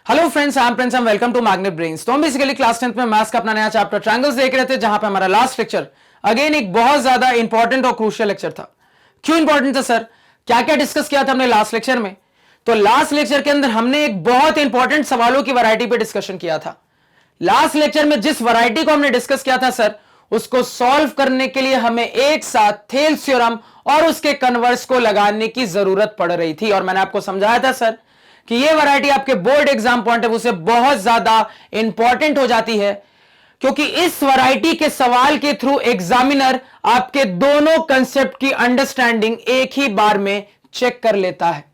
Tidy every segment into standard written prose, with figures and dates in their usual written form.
Hello friends, I am Prince and welcome to Magnet Brains. तो हम basically class 10th में maths का अपना नया चैप्टर ट्रायंगल्स देख रहे थे, जहां पे हमारा लास्ट लेक्चर अगेन एक बहुत ज्यादा इंपॉर्टेंट और क्रूशियल लेक्चर था। क्यों इंपॉर्टेंट था सर? क्या क्या डिस्कस किया था हमने लास्ट लेक्चर में? तो लास्ट लेक्चर के अंदर हमने एक बहुत इंपॉर्टेंट सवालों की वैरायटी पे डिस्कशन किया था। लास्ट लेक्चर में जिस वैरायटी को हमने डिस्कस किया था सर, उसको सॉल्व करने के लिए हमें एक साथ थेल्स थ्योरम और उसके कन्वर्स को लगाने की जरूरत पड़ रही थी। और मैंने आपको समझाया था सर कि यह वैरायटी आपके board exam point of view से बहुत ज्यादा इंपॉर्टेंट हो जाती है, क्योंकि इस वैरायटी के सवाल के थ्रू एग्जामिनर आपके दोनों कंसेप्ट की अंडरस्टैंडिंग एक ही बार में चेक कर लेता है।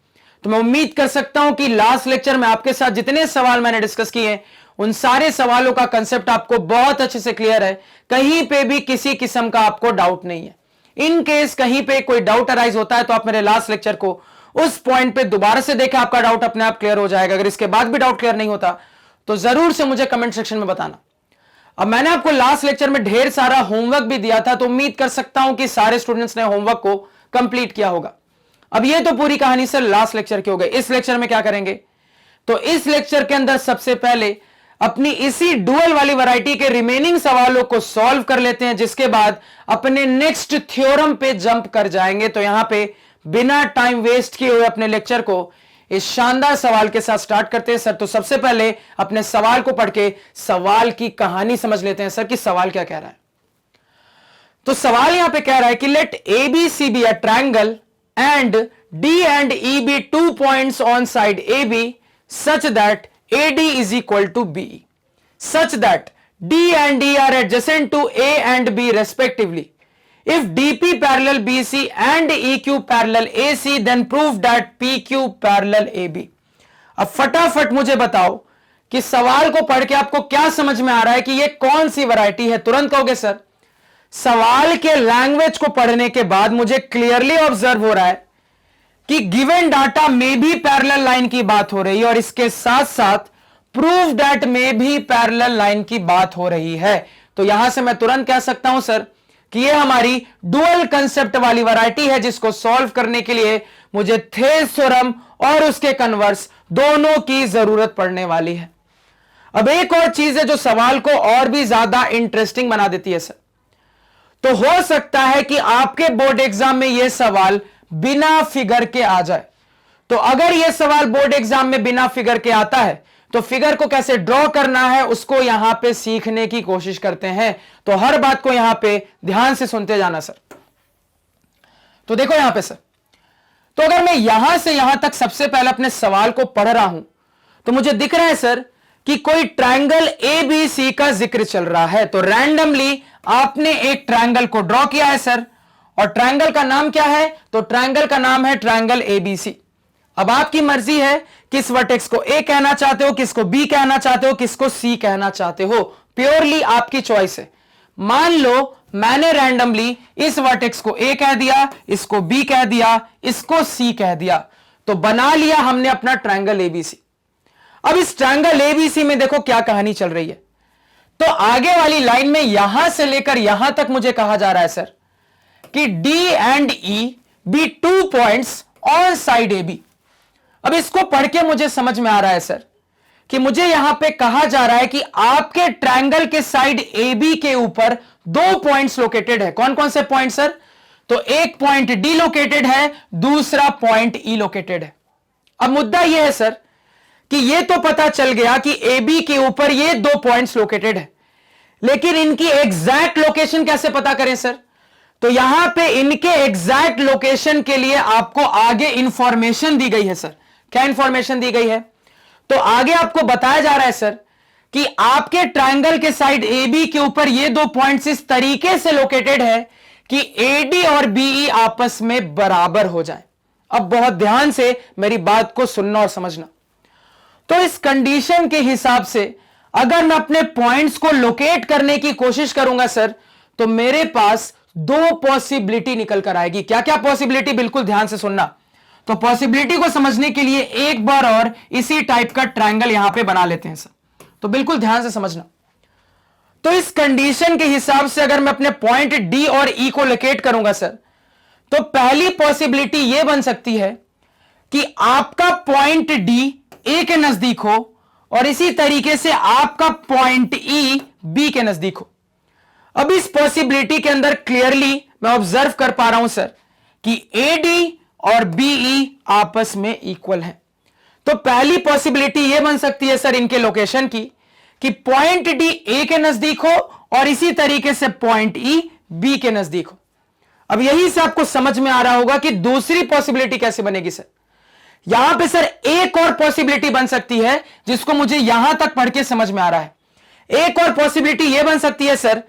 तो मैं उम्मीद कर सकता हूं कि लास्ट लेक्चर में आपके साथ जितने सवाल मैंने डिस्कस किए, उन सारे सवालों का कंसेप्ट आपको बहुत अच्छे से क्लियर है। कहीं पे भी किसी किस्म का आपको डाउट नहीं है। इन केस कहीं पे कोई डाउट अराइज होता है तो आप मेरे लास्ट लेक्चर को उस पॉइंट पे दोबारा से देखें, आपका डाउट अपने आप क्लियर हो जाएगा। अगर इसके बाद भी डाउट क्लियर नहीं होता तो जरूर से मुझे कमेंट सेक्शन में बताना। अब मैंने आपको लास्ट लेक्चर में ढेर सारा होमवर्क भी दिया था, तो उम्मीद कर सकता हूं कि सारे स्टूडेंट्स ने होमवर्क को कंप्लीट किया होगा। अब ये तो पूरी कहानी सर लास्ट लेक्चर की हो गई। इस लेक्चर में क्या करेंगे? तो इस लेक्चर के अंदर सबसे पहले अपनी इसी डुअल वाली वैरायटी के रिमेनिंग सवालों को सॉल्व कर लेते हैं, जिसके बाद अपने नेक्स्ट थ्योरम पे जंप कर जाएंगे। तो यहां पे बिना टाइम वेस्ट किए हुए अपने लेक्चर को इस शानदार सवाल के साथ स्टार्ट करते हैं सर। तो सबसे पहले अपने सवाल को पढ़ के सवाल की कहानी समझ लेते हैं सर कि सवाल क्या कह रहा है। तो सवाल यहां पे कह रहा है कि let A B C be a triangle and D and E be 2 points on side A B such that AD is equal to B, such that D and E are adjacent to A and B respectively. If DP parallel BC and EQ parallel AC, then prove that PQ parallel AB. अब फटाफट मुझे बताओ कि सवाल को पढ़ के आपको क्या समझ में आ रहा है कि ये कौन सी वैरायटी है। तुरंत कहोगे सर, सवाल के लैंग्वेज को पढ़ने के बाद मुझे क्लियरली ऑब्जर्व हो रहा है कि गिवन डाटा में भी पैरेलल लाइन की बात हो रही है, और इसके साथ साथ प्रूव दैट में भी पैरेलल लाइन की बात हो रही है। तो यहां से मैं तुरंत कह सकता हूं सर कि यह हमारी डुअल कंसेप्ट वाली वैरायटी है, जिसको सॉल्व करने के लिए मुझे थेल्स थ्योरम और उसके कन्वर्स दोनों की जरूरत पड़ने वाली है। अब एक और चीज है जो सवाल को और भी ज्यादा इंटरेस्टिंग बना देती है सर। तो हो सकता है कि आपके बोर्ड एग्जाम में यह सवाल बिना फिगर के आ जाए। तो अगर यह सवाल बोर्ड एग्जाम में बिना फिगर के आता है तो फिगर को कैसे ड्रॉ करना है उसको यहां पे सीखने की कोशिश करते हैं। तो हर बात को यहां पे ध्यान से सुनते जाना सर। तो देखो यहां पे सर, तो अगर मैं यहां से यहां तक सबसे पहले अपने सवाल को पढ़ रहा हूं तो मुझे दिख रहा है सर कि कोई ट्रायंगल ABC का जिक्र चल रहा है। तो रैंडमली आपने एक ट्रायंगल को ड्रॉ किया है सर, और ट्रायंगल का नाम क्या है? तो ट्रायंगल का नाम है ट्रायंगल ABC। अब आपकी मर्जी है किस वर्टेक्स को A कहना चाहते हो, किसको B कहना चाहते हो, किसको C कहना चाहते हो, प्योरली आपकी चॉइस है। मान लो मैंने रैंडमली इस वर्टेक्स को A कह दिया, इसको B कह दिया, इसको C कह दिया, तो बना लिया हमने अपना ट्रायंगल ABC। अब इस ट्रायंगल ABC में देखो क्या कहानी चल रही है। तो आगे वाली लाइन में यहां से लेकर यहां तक मुझे कहा जा रहा है सर कि D and E be 2 points on side AB। अब इसको पढ़ के मुझे समझ में आ रहा है सर कि मुझे यहां पे कहा जा रहा है कि आपके ट्रायंगल के साइड AB के ऊपर 2 पॉइंट्स लोकेटेड है। कौन कौन से पॉइंट सर? तो एक पॉइंट D लोकेटेड है, दूसरा पॉइंट E लोकेटेड है। अब मुद्दा यह है सर कि यह तो पता चल गया कि AB के ऊपर ये 2 पॉइंट्स लोकेटेड है, लेकिन इनकी एग्जैक्ट लोकेशन कैसे पता करें सर? तो यहां पे इनके एग्जैक्ट लोकेशन के लिए आपको आगे इंफॉर्मेशन दी गई है सर। क्या इंफॉर्मेशन दी गई है? तो आगे आपको बताया जा रहा है सर कि आपके ट्रायंगल के साइड AB के ऊपर ये 2 पॉइंट्स इस तरीके से लोकेटेड है कि AD और BE आपस में बराबर हो जाए। अब बहुत ध्यान से मेरी बात को सुनना और समझना। तो इस कंडीशन के हिसाब से अगर मैं अपने पॉइंट्स को लोकेट करने की कोशिश करूंगा सर, तो मेरे पास 2 पॉसिबिलिटी निकल कर आएगी। क्या क्या पॉसिबिलिटी? बिल्कुल ध्यान से सुनना। तो पॉसिबिलिटी को समझने के लिए एक बार और इसी टाइप का ट्रायंगल यहां पे बना लेते हैं सर। तो बिल्कुल ध्यान से समझना। तो इस कंडीशन के हिसाब से अगर मैं अपने पॉइंट D और E को लोकेट करूंगा सर, तो पहली पॉसिबिलिटी यह बन सकती है कि आपका पॉइंट D A के नजदीक हो और इसी तरीके से आपका पॉइंट ई बी के नजदीक हो। अब इस पॉसिबिलिटी के अंदर क्लियरली मैं ऑब्जर्व कर पा रहा हूं सर कि एडी और बीई आपस में इक्वल है। तो पहली पॉसिबिलिटी यह बन सकती है सर इनके लोकेशन की कि पॉइंट डी ए के नजदीक हो और इसी तरीके से पॉइंट ई बी के नजदीक हो। अब यही से आपको समझ में आ रहा होगा कि दूसरी पॉसिबिलिटी कैसे बनेगी सर। यहां पे सर एक और पॉसिबिलिटी बन सकती है जिसको मुझे यहां तक पढ़ के समझ में आ रहा है। एक और पॉसिबिलिटी यह बन सकती है सर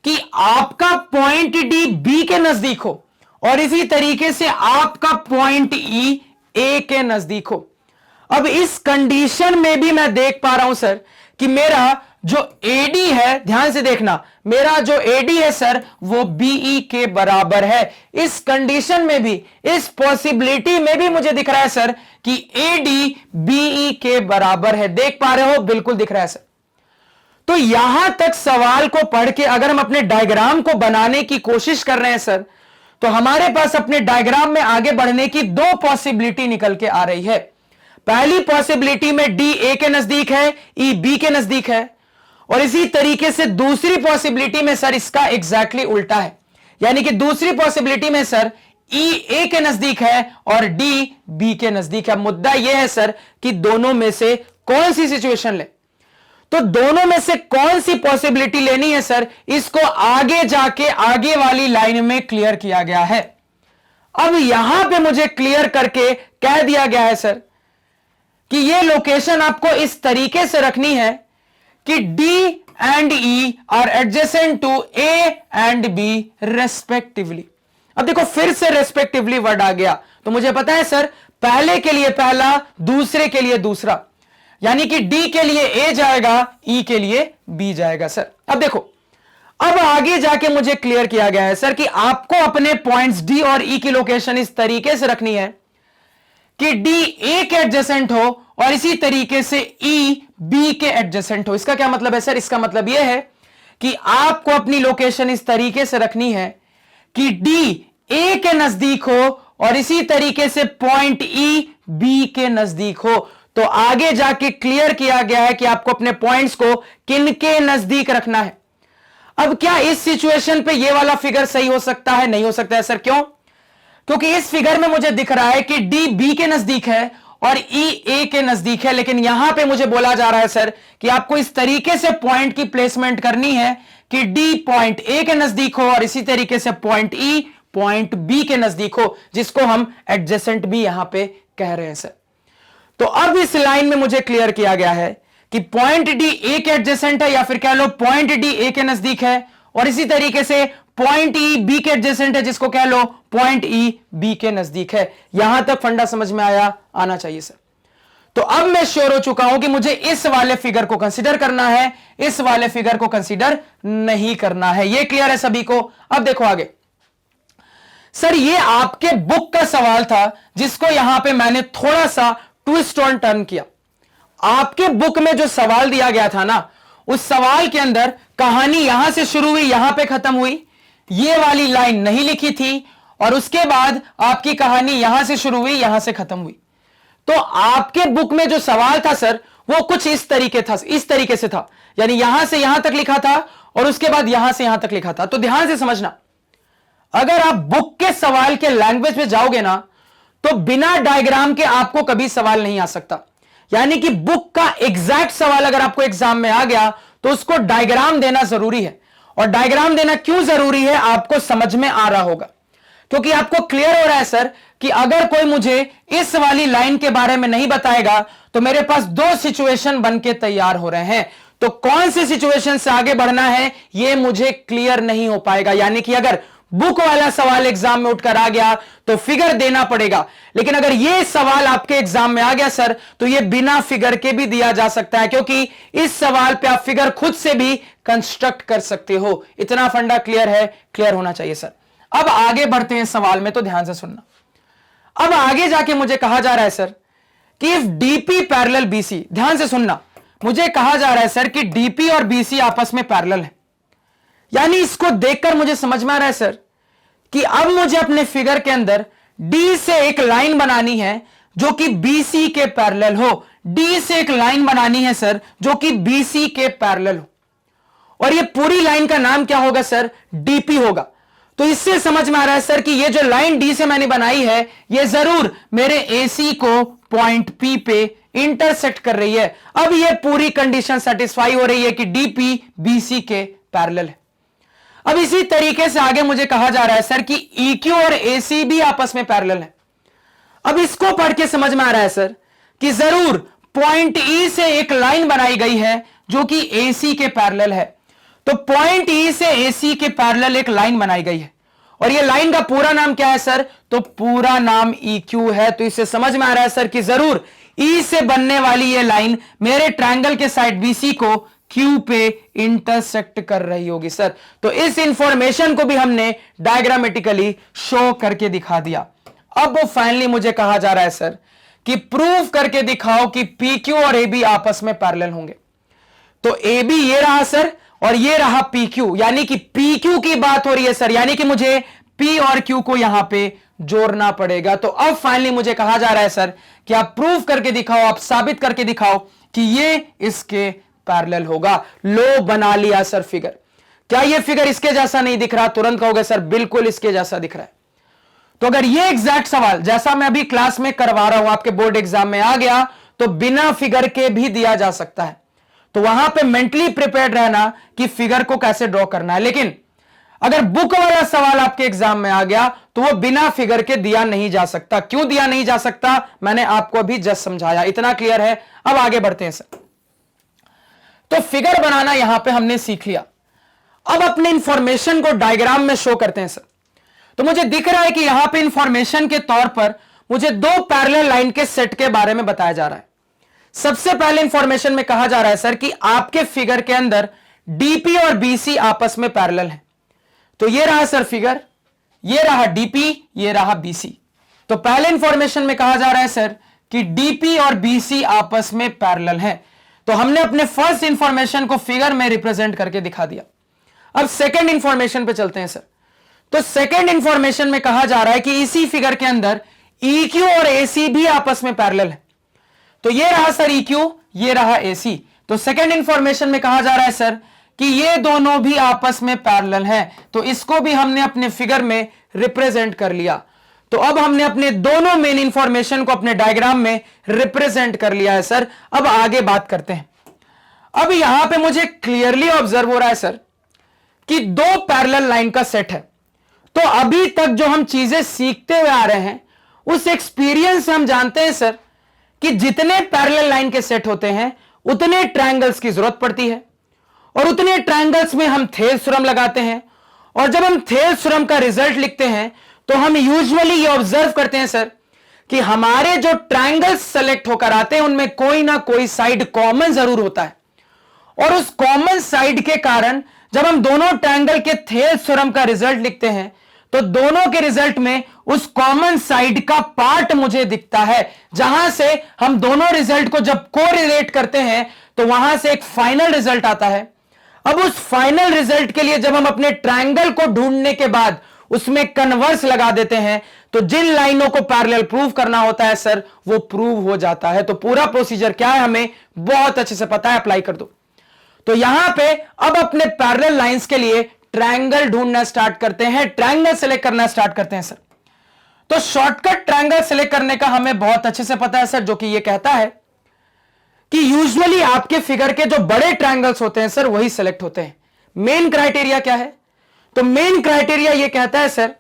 कि आपका पॉइंट डी बी के नजदीक हो और इसी तरीके से आपका पॉइंट ई ए के नजदीक हो। अब इस कंडीशन में भी मैं देख पा रहा हूं सर कि मेरा जो एडी है, ध्यान से देखना, मेरा जो एडी है सर वो बीई के बराबर है। इस कंडीशन में भी, इस पॉसिबिलिटी में भी मुझे दिख रहा है सर कि एडी बीई के बराबर है। देख पा रहे हो? बिल्कुल दिख रहा है सर। तो यहां तक सवाल को पढ़ के अगर हम अपने डायग्राम को बनाने की कोशिश कर रहे हैं सर, तो हमारे पास अपने डायग्राम में आगे बढ़ने की दो पॉसिबिलिटी निकल के आ रही है। पहली पॉसिबिलिटी में डी ए के नजदीक है, ई बी के नजदीक है, और इसी तरीके से दूसरी पॉसिबिलिटी में सर इसका एग्जैक्टली उल्टा है। यानी कि दूसरी पॉसिबिलिटी में सर ई ए के नजदीक है और डी बी के नजदीक है। मुद्दा यह है सर कि दोनों में से कौन सी सिचुएशन ले। तो दोनों में से कौन सी पॉसिबिलिटी लेनी है सर, इसको आगे जाके आगे वाली लाइन में क्लियर किया गया है। अब यहां पे मुझे क्लियर करके कह दिया गया है सर कि यह लोकेशन आपको इस तरीके से रखनी है कि D and E are adjacent to A and B respectively. अब देखो फिर से रेस्पेक्टिवली वर्ड आ गया, तो मुझे पता है सर पहले के लिए पहला, दूसरे के लिए दूसरा, यानी कि D के लिए A जाएगा, E के लिए B जाएगा सर। अब देखो, अब आगे जाके मुझे क्लियर किया गया है सर कि आपको अपने पॉइंट्स D और E की लोकेशन इस तरीके से रखनी है कि D A के एडजेसेंट हो और इसी तरीके से E B के एडजेसेंट हो। इसका क्या मतलब है सर? इसका मतलब यह है कि आपको अपनी लोकेशन इस तरीके से रखनी है कि D A के नजदीक हो और इसी तरीके से पॉइंट E B के नजदीक हो। तो आगे जाके क्लियर किया गया है कि आपको अपने पॉइंट्स को किनके नजदीक रखना है। अब क्या इस सिचुएशन पे ये वाला फिगर सही हो सकता है? नहीं हो सकता है सर। क्यों? क्योंकि इस फिगर में मुझे दिख रहा है कि डी बी के नजदीक है और ई ए के नजदीक है, लेकिन यहां पे मुझे बोला जा रहा है सर कि आपको इस तरीके से पॉइंट की प्लेसमेंट करनी है कि डी पॉइंट ए के नजदीक हो और इसी तरीके से पॉइंट ई पॉइंट बी के नजदीक हो, जिसको हम एडजेसेंट भी यहां पे कह रहे हैं सर। तो अब इस लाइन में मुझे क्लियर किया गया है कि पॉइंट डी ए के एडजेसेंट है, या फिर कह लो पॉइंट डी ए के नजदीक है, और इसी तरीके से पॉइंट ई बी के एडजेसेंट है, जिसको कह लो पॉइंट ई बी के नजदीक है। यहां तक फंडा समझ में आना चाहिए सर। तो अब मैं श्योर हो चुका हूं कि मुझे इस वाले फिगर को कंसीडर करना है, इस वाले फिगर को कंसीडर नहीं करना है। यह क्लियर है सभी को? अब देखो आगे सर, ये आपके बुक का सवाल था जिसको यहां पे मैंने थोड़ा सा ट्विस्ट ऑन टर्न किया। आपके बुक में जो सवाल दिया गया था ना, उस सवाल के अंदर कहानी यहां से शुरू हुई, यहां पे खत्म हुई, ये वाली लाइन नहीं लिखी थी, और उसके बाद आपकी कहानी यहां से शुरू हुई, यहां से खत्म हुई। तो आपके बुक में जो सवाल था सर वो कुछ इस तरीके से था, यानी यहां से यहां तक लिखा था और उसके बाद यहां से यहां तक लिखा था। तो ध्यान से समझना, अगर आप बुक के सवाल के लैंग्वेज में जाओगे ना, तो बिना डायग्राम के आपको कभी सवाल नहीं आ सकता। यानी कि बुक का एग्जैक्ट सवाल अगर आपको एग्जाम में आ गया तो उसको डायग्राम देना जरूरी है। और डायग्राम देना क्यों जरूरी है आपको समझ में आ रहा होगा, क्योंकि आपको क्लियर हो रहा है सर कि अगर कोई मुझे इस वाली लाइन के बारे में नहीं बताएगा तो मेरे पास दो सिचुएशन बनके तैयार हो रहे हैं। तो कौन सी सिचुएशन से आगे बढ़ना है यह मुझे क्लियर नहीं हो पाएगा। यानी कि अगर बुक वाला सवाल एग्जाम में उठकर आ गया तो फिगर देना पड़ेगा, लेकिन अगर यह सवाल आपके एग्जाम में आ गया सर तो यह बिना फिगर के भी दिया जा सकता है, क्योंकि इस सवाल पे आप फिगर खुद से भी कंस्ट्रक्ट कर सकते हो। इतना फंडा क्लियर है? क्लियर होना चाहिए सर। अब आगे बढ़ते हैं सवाल में, तो ध्यान से सुनना। अब आगे जाके मुझे कहा जा रहा है सर कि इफ डीपी पैरेलल बीसी, ध्यान से सुनना, मुझे कहा जा रहा है सर कि डीपी और बीसी आपस में पैरेलल है। यानी इसको देखकर मुझे समझ में आ रहा है सर कि अब मुझे अपने फिगर के अंदर डी से एक लाइन बनानी है जो कि बीसी के पैरेलल हो। डी से एक लाइन बनानी है सर जो कि बीसी के पैरेलल हो, और ये पूरी लाइन का नाम क्या होगा सर? डीपी होगा। तो इससे समझ में आ रहा है सर कि ये जो लाइन डी से मैंने बनाई है ये जरूर मेरे एसी को पॉइंट पी पे इंटरसेक्ट कर रही है। अब ये पूरी कंडीशन सेटिस्फाई हो रही है कि डीपी बीसी के पैरेलल है। अब इसी तरीके से आगे मुझे कहा जा रहा है सर कि EQ और AC भी आपस में पैरेलल है। अब इसको पढ़ के समझ में आ रहा है सर कि जरूर पॉइंट E से एक लाइन बनाई गई है जो कि AC के पैरेलल है। तो पॉइंट E से AC के पैरेलल एक लाइन बनाई गई है, और ये लाइन का पूरा नाम क्या है सर? तो पूरा नाम EQ है। तो इससे समझ में आ रहा है सर कि जरूर E से बनने वाली ये लाइन मेरे ट्रायंगल के साइड BC को Q पे इंटरसेक्ट कर रही होगी सर। तो इस इंफॉर्मेशन को भी हमने डायग्रामेटिकली शो करके दिखा दिया। अब वो फाइनली मुझे कहा जा रहा है सर कि प्रूव करके दिखाओ कि PQ और AB आपस में पैरेलल होंगे। तो AB ये रहा सर, और ये रहा PQ, यानी कि PQ की बात हो रही है सर, यानी कि मुझे P और Q को यहां पे जोड़ना पड़ेगा। तो अब फाइनली मुझे कहा जा रहा है सर कि आप प्रूव करके दिखाओ, आप साबित करके दिखाओ कि ये इसके पैरेलल होगा। लो बना लिया सर फिगर। क्या ये फिगर इसके जैसा नहीं दिख रहा? तुरंत कहोगे सर बिल्कुल इसके जैसा दिख रहा है। तो अगर ये एग्जैक्ट सवाल जैसा मैं अभी क्लास में करवा रहा हूं आपके बोर्ड एग्जाम में आ गया तो बिना फिगर के भी दिया जा सकता है। तो वहां पे मेंटली प्रिपेयर्ड रहना कि फिगर को कैसे ड्रॉ करना है। लेकिन अगर बुक वाला सवाल आपके एग्जाम में आ गया तो वो बिना फिगर के दिया नहीं जा सकता। क्यों दिया नहीं जा सकता मैंने आपको अभी जस्ट समझाया। इतना क्लियर है? अब आगे बढ़ते हैं सर। तो फिगर बनाना यहां पे हमने सीख लिया। अब अपने इंफॉर्मेशन को डायग्राम में शो करते हैं सर। तो मुझे दिख रहा है कि यहां पे इंफॉर्मेशन के तौर पर मुझे दो पैरेलल लाइन के सेट के बारे में बताया जा रहा है। सबसे पहले इंफॉर्मेशन में कहा जा रहा है सर कि आपके फिगर के अंदर डीपी और बीसी आपस में पैरेलल है। तो ये रहा सर फिगर, ये रहा डीपी, ये रहा बीसी। तो पहले इंफॉर्मेशन में कहा जा रहा है सर कि डीपी और बीसी आपस में पैरेलल हैं। तो हमने अपने फर्स्ट इंफॉर्मेशन को फिगर में रिप्रेजेंट करके दिखा दिया। अब सेकंड इंफॉर्मेशन पे चलते हैं सर। तो सेकंड इंफॉर्मेशन में कहा जा रहा है कि इसी फिगर के अंदर EQ और AC भी आपस में पैरेलल है। तो ये रहा सर EQ, ये रहा AC। तो सेकंड इंफॉर्मेशन में कहा जा रहा है सर कि ये दोनों भी आपस में पैरेलल हैं। तो इसको भी हमने अपने फिगर में रिप्रेजेंट कर लिया। तो अब हमने अपने दोनों मेन इंफॉर्मेशन को अपने डायग्राम में रिप्रेजेंट कर लिया है सर। अब आगे बात करते हैं। अब यहां पे मुझे क्लियरली ऑब्जर्व हो रहा है सर कि दो पैरेलल लाइन का सेट है। तो अभी तक जो हम चीजें सीखते हुए आ रहे हैं उस एक्सपीरियंस से हम जानते हैं सर कि जितने पैरेलल लाइन के सेट होते हैं उतने ट्रायंगल्स की जरूरत पड़ती है, और उतने ट्रायंगल्स में हम थेल्स थ्योरम लगाते हैं। और जब हम थेल्स थ्योरम का रिजल्ट लिखते हैं तो हम यूजुअली ये ऑब्जर्व करते हैं सर कि हमारे जो ट्रायंगल्स सेलेक्ट होकर आते हैं उनमें कोई ना कोई साइड कॉमन जरूर होता है, और उस कॉमन साइड के कारण जब हम दोनों ट्रायंगल के थेल्स थ्योरम का रिजल्ट लिखते हैं तो दोनों के रिजल्ट में उस कॉमन साइड का पार्ट मुझे दिखता है, जहां से हम दोनों रिजल्ट को जब कोरिलेट करते हैं तो वहां से एक फाइनल रिजल्ट आता है। अब उस फाइनल रिजल्ट के लिए जब हम अपने ट्रायंगल को ढूंढने के बाद उसमें कन्वर्स लगा देते हैं तो जिन लाइनों को पैरेलल प्रूव करना होता है सर वो प्रूव हो जाता है। तो पूरा प्रोसीजर क्या है हमें बहुत अच्छे से पता है, अप्लाई कर दो। तो यहां पे अब अपने पैरेलल लाइंस के लिए ट्रायंगल ढूंढना स्टार्ट करते हैं, ट्रायंगल सेलेक्ट करना स्टार्ट करते हैं सर। तो शॉर्टकट ट्रायंगल सेलेक्ट करने का हमें बहुत अच्छे से पता है सर, जो कि ये कहता है कि यूजुअली आपके फिगर के जो बड़े ट्रायंगल्स होते हैं सर वही सेलेक्ट होते हैं। मेन क्राइटेरिया क्या है? तो मेन क्राइटेरिया ये कहता है सर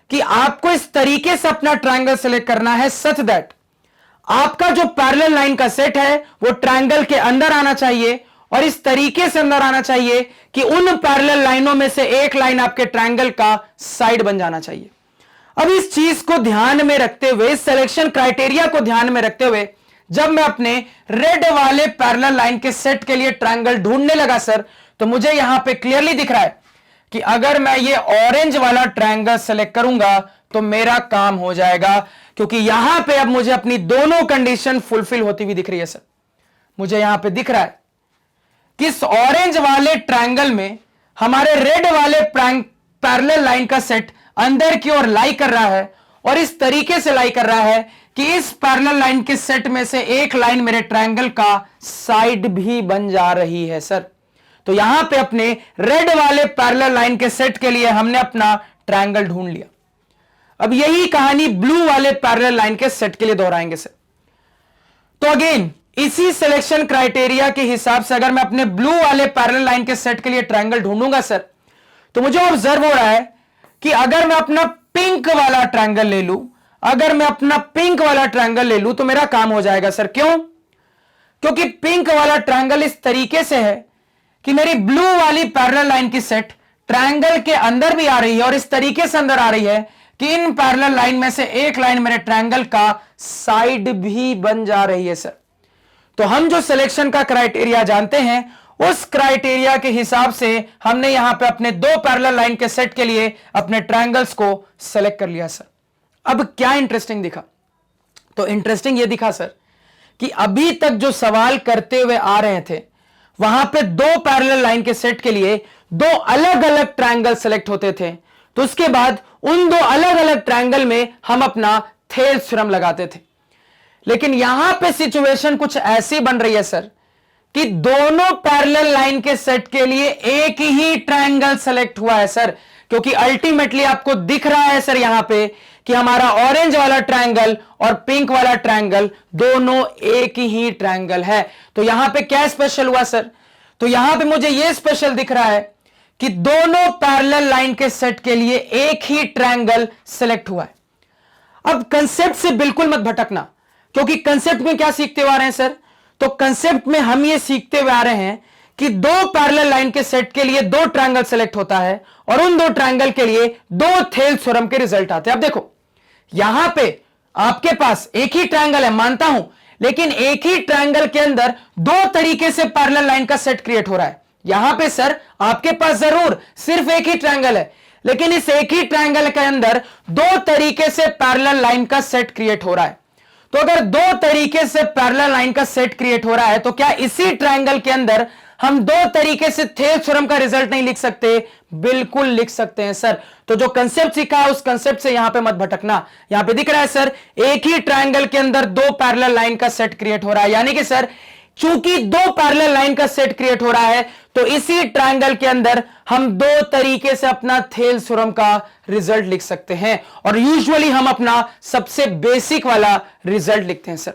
कि आपको इस तरीके से अपना ट्रायंगल सेलेक्ट करना है सच दैट आपका जो पैरेलल लाइन का सेट है वो ट्रायंगल के अंदर आना चाहिए, और इस तरीके से अंदर आना चाहिए कि उन पैरेलल लाइनों में से एक लाइन आपके ट्रायंगल का साइड बन जाना चाहिए। अब इस चीज को ध्यान में रखते हुए, इस सिलेक्शन क्राइटेरिया को ध्यान में रखते हुए जब मैं अपने रेड वाले पैरेलल लाइन के सेट के लिए ट्रायंगल ढूंढने लगा सर, तो मुझे यहां पे क्लियरली दिख रहा है कि अगर मैं ये ऑरेंज वाला ट्रायंगल सेलेक्ट करूंगा तो मेरा काम हो जाएगा, क्योंकि यहां पे अब मुझे अपनी दोनों कंडीशन फुलफिल होती हुई दिख रही है सर। मुझे यहां पे दिख रहा है कि इस ऑरेंज वाले ट्रायंगल में हमारे रेड वाले पैरेलल लाइन का सेट अंदर की ओर लाई कर रहा है, और इस तरीके से लाई कर रहा है कि इस पैरेलल लाइन के सेट में से एक लाइन मेरे ट्रायंगल का साइड भी बन जा रही है सर। तो यहां पे अपने रेड वाले पैरेलल लाइन के सेट के लिए हमने अपना ट्रायंगल ढूंढ लिया। अब यही कहानी ब्लू वाले पैरेलल लाइन के सेट के लिए दोहराएंगे सर। तो अगेन इसी सिलेक्शन क्राइटेरिया के हिसाब से अगर मैं अपने ब्लू वाले पैरेलल लाइन के सेट के लिए ट्रायंगल ढूंढूंगा सर, तो मुझे ऑब्जर्व हो रहा है कि अगर मैं अपना पिंक वाला ट्रायंगल ले लूं, अगर मैं अपना पिंक वाला ट्रायंगल ले लूं तो मेरा काम हो जाएगा सर। क्यों? क्योंकि पिंक वाला ट्रायंगल इस तरीके से है कि मेरी ब्लू वाली पैरेलल लाइन की सेट ट्रायंगल के अंदर भी आ रही है और इस तरीके से अंदर आ रही है कि इन पैरेलल लाइन में से एक लाइन मेरे ट्रायंगल का साइड भी बन जा रही है सर। तो हम जो सिलेक्शन का क्राइटेरिया जानते हैं उस क्राइटेरिया के हिसाब से हमने यहां पे अपने दो पैरेलल लाइन के सेट के लिए अपने ट्रायंगल्स को सेलेक्ट कर लिया सर। अब क्या इंटरेस्टिंग दिखा? तो इंटरेस्टिंग यह दिखा सर कि अभी तक जो सवाल करते हुए आ रहे थे वहां पे दो पैरेलल लाइन के सेट के लिए दो अलग अलग ट्रायंगल सेलेक्ट होते थे, तो उसके बाद उन दो अलग अलग ट्रायंगल में हम अपना थेल्स थ्योरम लगाते थे। लेकिन यहां पे सिचुएशन कुछ ऐसी बन रही है सर कि दोनों पैरेलल लाइन के सेट के लिए एक ही ट्रायंगल सेलेक्ट हुआ है सर, क्योंकि अल्टीमेटली आपको दिख रहा है सर यहां पे कि हमारा ऑरेंज वाला ट्रायंगल और पिंक वाला ट्रायंगल दोनों एक ही ट्रायंगल है। तो यहां पे क्या स्पेशल हुआ सर? तो यहां पे मुझे यह स्पेशल दिख रहा है कि दोनों पैरेलल लाइन के सेट के लिए एक ही ट्रायंगल सेलेक्ट हुआ है। अब कंसेप्ट से बिल्कुल मत भटकना, क्योंकि कंसेप्ट में क्या सीखते हुए आ रहे हैं सर? तो कंसेप्ट में हम ये सीखते हुए आ रहे हैं कि दो पैरेलल लाइन के सेट के लिए दो ट्रायंगल सेलेक्ट होता है और उन दो ट्रायंगल के लिए दो थेल्स थ्योरम के रिजल्ट आते हैं। अब देखो यहां पे आपके पास एक ही ट्रायंगल है, मानता हूं, लेकिन एक ही ट्रायंगल के अंदर दो तरीके से पैरेलल लाइन का सेट क्रिएट हो रहा है। यहां पे सर आपके पास जरूर सिर्फ एक ही ट्रायंगल है, लेकिन इस एक ही ट्रायंगल के अंदर दो तरीके से पैरेलल लाइन का सेट क्रिएट हो रहा है। तो अगर दो तरीके से पैरेलल लाइन का सेट क्रिएट हो रहा है तो क्या इसी ट्रायंगल के अंदर हम दो तरीके से थेल्स थ्योरम का रिजल्ट नहीं लिख सकते? बिल्कुल लिख सकते हैं सर। तो जो कंसेप्ट सीखा है उस कंसेप्ट से यहां पे मत भटकना। यहां पे दिख रहा है सर एक ही ट्रायंगल के अंदर दो पैरेलल लाइन का सेट क्रिएट हो रहा है, यानी कि सर चूंकि दो पैरेलल लाइन का सेट क्रिएट हो रहा है तो इसी ट्रायंगल के अंदर हम दो तरीके से अपना थेल्स थ्योरम का रिजल्ट लिख सकते हैं, और यूजुअली हम अपना सबसे बेसिक वाला रिजल्ट लिखते हैं सर।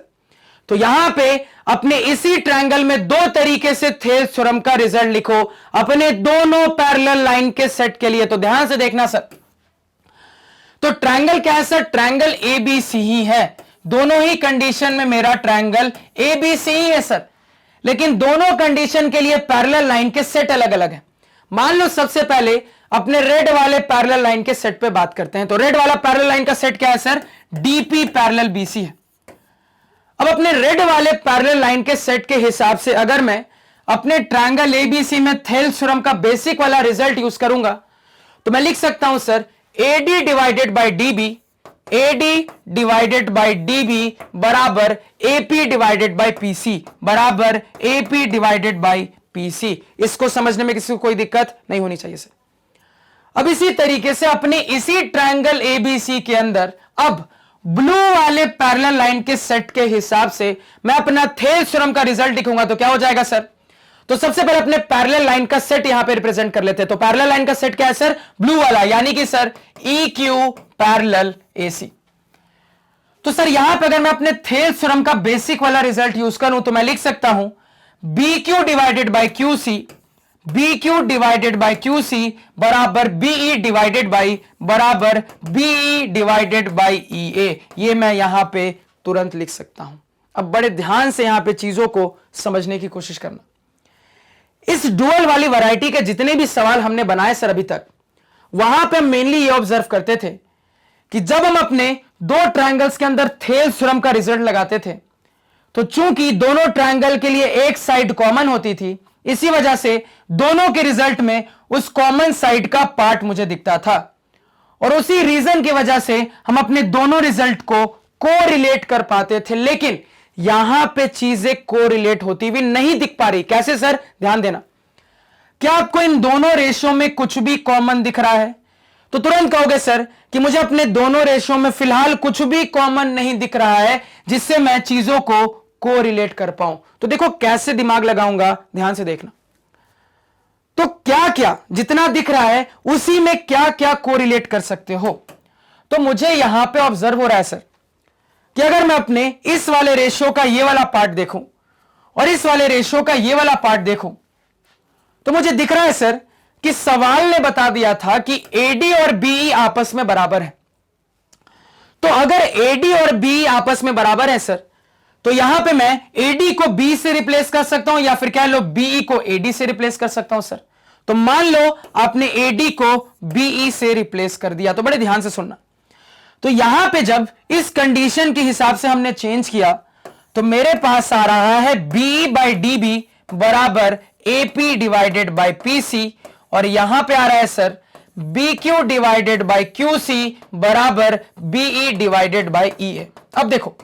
तो यहां पे अपने इसी ट्रायंगल में दो तरीके से थेल्स थ्योरम का रिजल्ट लिखो अपने दोनों पैरेलल लाइन के सेट के लिए। तो ध्यान से देखना सर, तो ट्रायंगल क्या है सर? ट्रायंगल एबीसी ही है। दोनों ही कंडीशन में मेरा ट्रायंगल एबीसी ही है सर, लेकिन दोनों कंडीशन के लिए पैरेलल लाइन के सेट अलग अलग है। मान लो सबसे पहले अपने रेड वाले पैरेलल लाइन के सेट पे बात करते हैं। तो रेड वाला पैरेलल लाइन का सेट क्या है सर? डीपी पैरेलल बीसी है। अब अपने रेड वाले पैरेलल लाइन के सेट के हिसाब से अगर मैं अपने ट्रायंगल एबीसी में थेल्स थ्योरम का बेसिक वाला रिजल्ट यूज करूंगा तो मैं लिख सकता हूं sir AD divided by DB, AD divided by DB बराबर एपी डिवाइडेड बाय पीसी बराबर एपी डिवाइडेड बाय पीसी। इसको समझने में किसी को कोई दिक्कत नहीं होनी चाहिए सर। अब इसी तरीके से अपने इसी ट्रायंगल एबीसी के अंदर अब ब्लू वाले पैरेलल लाइन के सेट के हिसाब से मैं अपना थेल्स थ्योरम का रिजल्ट लिखूंगा तो क्या हो जाएगा सर? तो सबसे पहले अपने पैरेलल लाइन का सेट यहां पे रिप्रेजेंट कर लेते हैं। तो पैरेलल लाइन का सेट क्या है सर? ब्लू वाला, यानी कि sir E Q parallel AC. तो सर यहां पे अगर मैं अपने थेल्स थ्योरम का बेसिक वाला रिजल्ट यूज करूं तो मैं लिख सकता हूं B Q divided by Q C, B Q divided by Q C बराबर बीई डिवाइडेड बाय बराबर BE divided by E A. ये मैं यहां पे तुरंत लिख सकता हूं। अब बड़े ध्यान से यहां पे चीजों को समझने की कोशिश करना। इस डुअल वाली वैरायटी के जितने भी सवाल हमने बनाए सर अभी तक, वहां पे हम मेनली ये ऑब्जर्व करते थे कि जब हम अपने दो ट्रायंगल्स के अंदर थेल्स थ्योरम का रिजल्ट लगाते थे तो चूंकि दोनों ट्रायंगल के लिए एक साइड कॉमन होती थी, इसी वजह से दोनों के रिजल्ट में उस कॉमन साइड का पार्ट मुझे दिखता था, और उसी रीजन की वजह से हम अपने दोनों रिजल्ट को कोरिलेट कर पाते थे। लेकिन यहां पे चीजें कोरिलेट होती हुई नहीं दिख पा रही। कैसे सर? ध्यान देना, क्या आपको इन दोनों रेशियो में कुछ भी कॉमन दिख रहा है? तो तुरंत कहोगे सर कि मुझे अपने दोनों रेशियो में फिलहाल कुछ भी कॉमन नहीं दिख रहा है जिससे मैं चीजों को कोरिलेट कर पाऊं। तो देखो कैसे दिमाग लगाऊंगा, ध्यान से देखना। तो क्या क्या जितना दिख रहा है उसी में क्या क्या कोरिलेट कर सकते हो। तो मुझे यहां पे ऑब्जर्व हो रहा है सर कि अगर मैं अपने इस वाले रेशियो का ये वाला पार्ट देखूं और इस वाले रेशियो का ये वाला पार्ट देखूं, तो मुझे दिख रहा है सर कि सवाल ने बता दिया था कि AD और BE आपस में बराबर है। तो अगर AD और BE आपस में बराबर है सर, तो यहां पे मैं AD को B से रिप्लेस कर सकता हूं या फिर कह लो BE को AD से रिप्लेस कर सकता हूं सर। तो मान लो आपने AD को BE से रिप्लेस कर दिया, तो बड़े ध्यान से सुनना। तो यहां पे जब इस कंडीशन के हिसाब से हमने चेंज किया तो मेरे पास आ रहा है BE बाई DB बराबर AP डिवाइडेड बाई PC, और यहां पे आ रहा है sir BQ divided by QC बराबर BE डिवाइडेड बाई EA। अब देखो,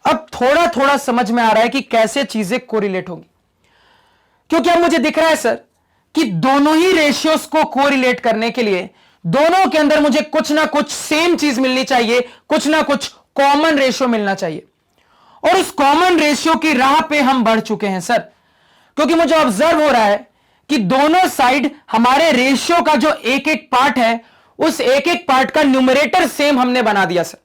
अब थोड़ा थोड़ा समझ में आ रहा है कि कैसे चीजें कोरिलेट होंगी, क्योंकि अब मुझे दिख रहा है सर कि दोनों ही रेशियोज को कोरिलेट करने के लिए दोनों के अंदर मुझे कुछ ना कुछ सेम चीज मिलनी चाहिए, कुछ ना कुछ कॉमन रेशियो मिलना चाहिए। और उस कॉमन रेशियो की राह पे हम बढ़ चुके हैं सर, क्योंकि मुझे ऑब्जर्व हो रहा है कि दोनों साइड हमारे रेशियो का जो एक एक पार्ट है उस एक एक पार्ट का न्यूमरेटर सेम हमने बना दिया सर।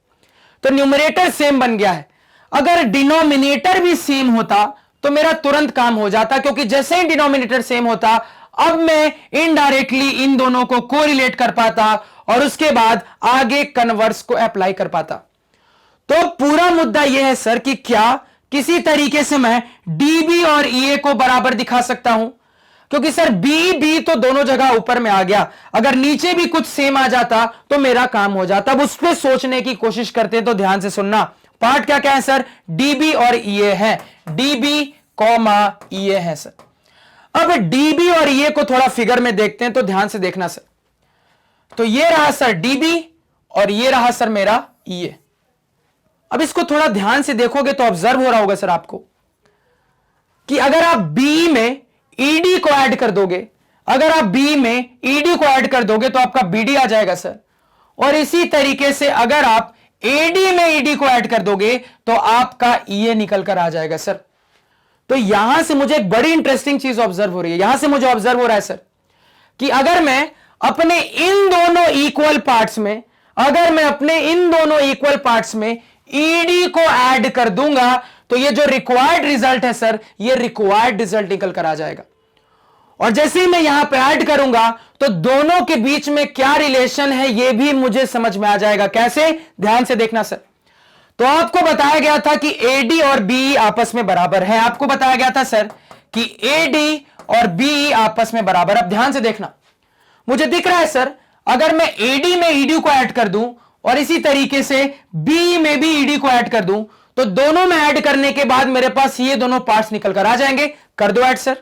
तो न्यूमरेटर सेम बन गया है। अगर डिनोमिनेटर भी सेम होता तो मेरा तुरंत काम हो जाता, क्योंकि जैसे ही डिनोमिनेटर सेम होता अब मैं इनडायरेक्टली इन दोनों को कोरिलेट कर पाता और उसके बाद आगे कन्वर्स को अप्लाई कर पाता। तो पूरा मुद्दा यह है सर कि क्या किसी तरीके से मैं DB और EA को बराबर दिखा सकता हूं, क्योंकि सर B तो दोनों जगह ऊपर में आ गया, अगर नीचे भी कुछ सेम आ जाता तो मेरा काम हो जाता। अब उस पर सोचने की कोशिश करते हैं, तो ध्यान से सुनना। पार्ट क्या क्या है सर, DB और EA है, DB EA है सर। अब DB और EA को थोड़ा फिगर में देखते हैं, तो ध्यान से देखना सर। तो ये रहा सर DB और ये रहा सर मेरा EA। अब इसको थोड़ा ध्यान से देखोगे तो ऑब्जर्व हो रहा होगा सर आपको कि अगर आप BE में ED को ऐड कर दोगे, अगर आप BE में ED को ऐड कर दोगे तो आपका BD आ जाएगा सर। और इसी तरीके से अगर आप AD में ED को ऐड कर दोगे तो आपका EA निकल कर आ जाएगा सर। तो यहां से मुझे एक बड़ी इंटरेस्टिंग चीज ऑब्जर्व हो रही है। यहां से मुझे ऑब्जर्व हो रहा है सर कि अगर मैं अपने इन दोनों इक्वल पार्ट्स में, अगर मैं अपने इन दोनों इक्वल पार्ट्स में ED को ऐड कर दूंगा तो ये जो रिक्वायर्ड रिजल्ट है सर, ये रिक्वायर्ड रिजल्ट निकल कर आ जाएगा। और जैसे ही मैं यहां पे ऐड करूंगा तो दोनों के बीच में क्या रिलेशन है ये भी मुझे समझ में आ जाएगा। कैसे, ध्यान से देखना सर। तो आपको बताया गया था कि AD और BE आपस में बराबर है। आपको बताया गया था सर कि AD और BE आपस में बराबर। अब ध्यान से देखना, मुझे दिख रहा है सर अगर मैं AD में ED को ऐड कर दूं और इसी तरीके से BE में भी ED को ऐड कर दूं तो दोनों में ऐड करने के बाद मेरे पास ये दोनों पार्ट्स निकल कर आ जाएंगे। कर दो ऐड सर।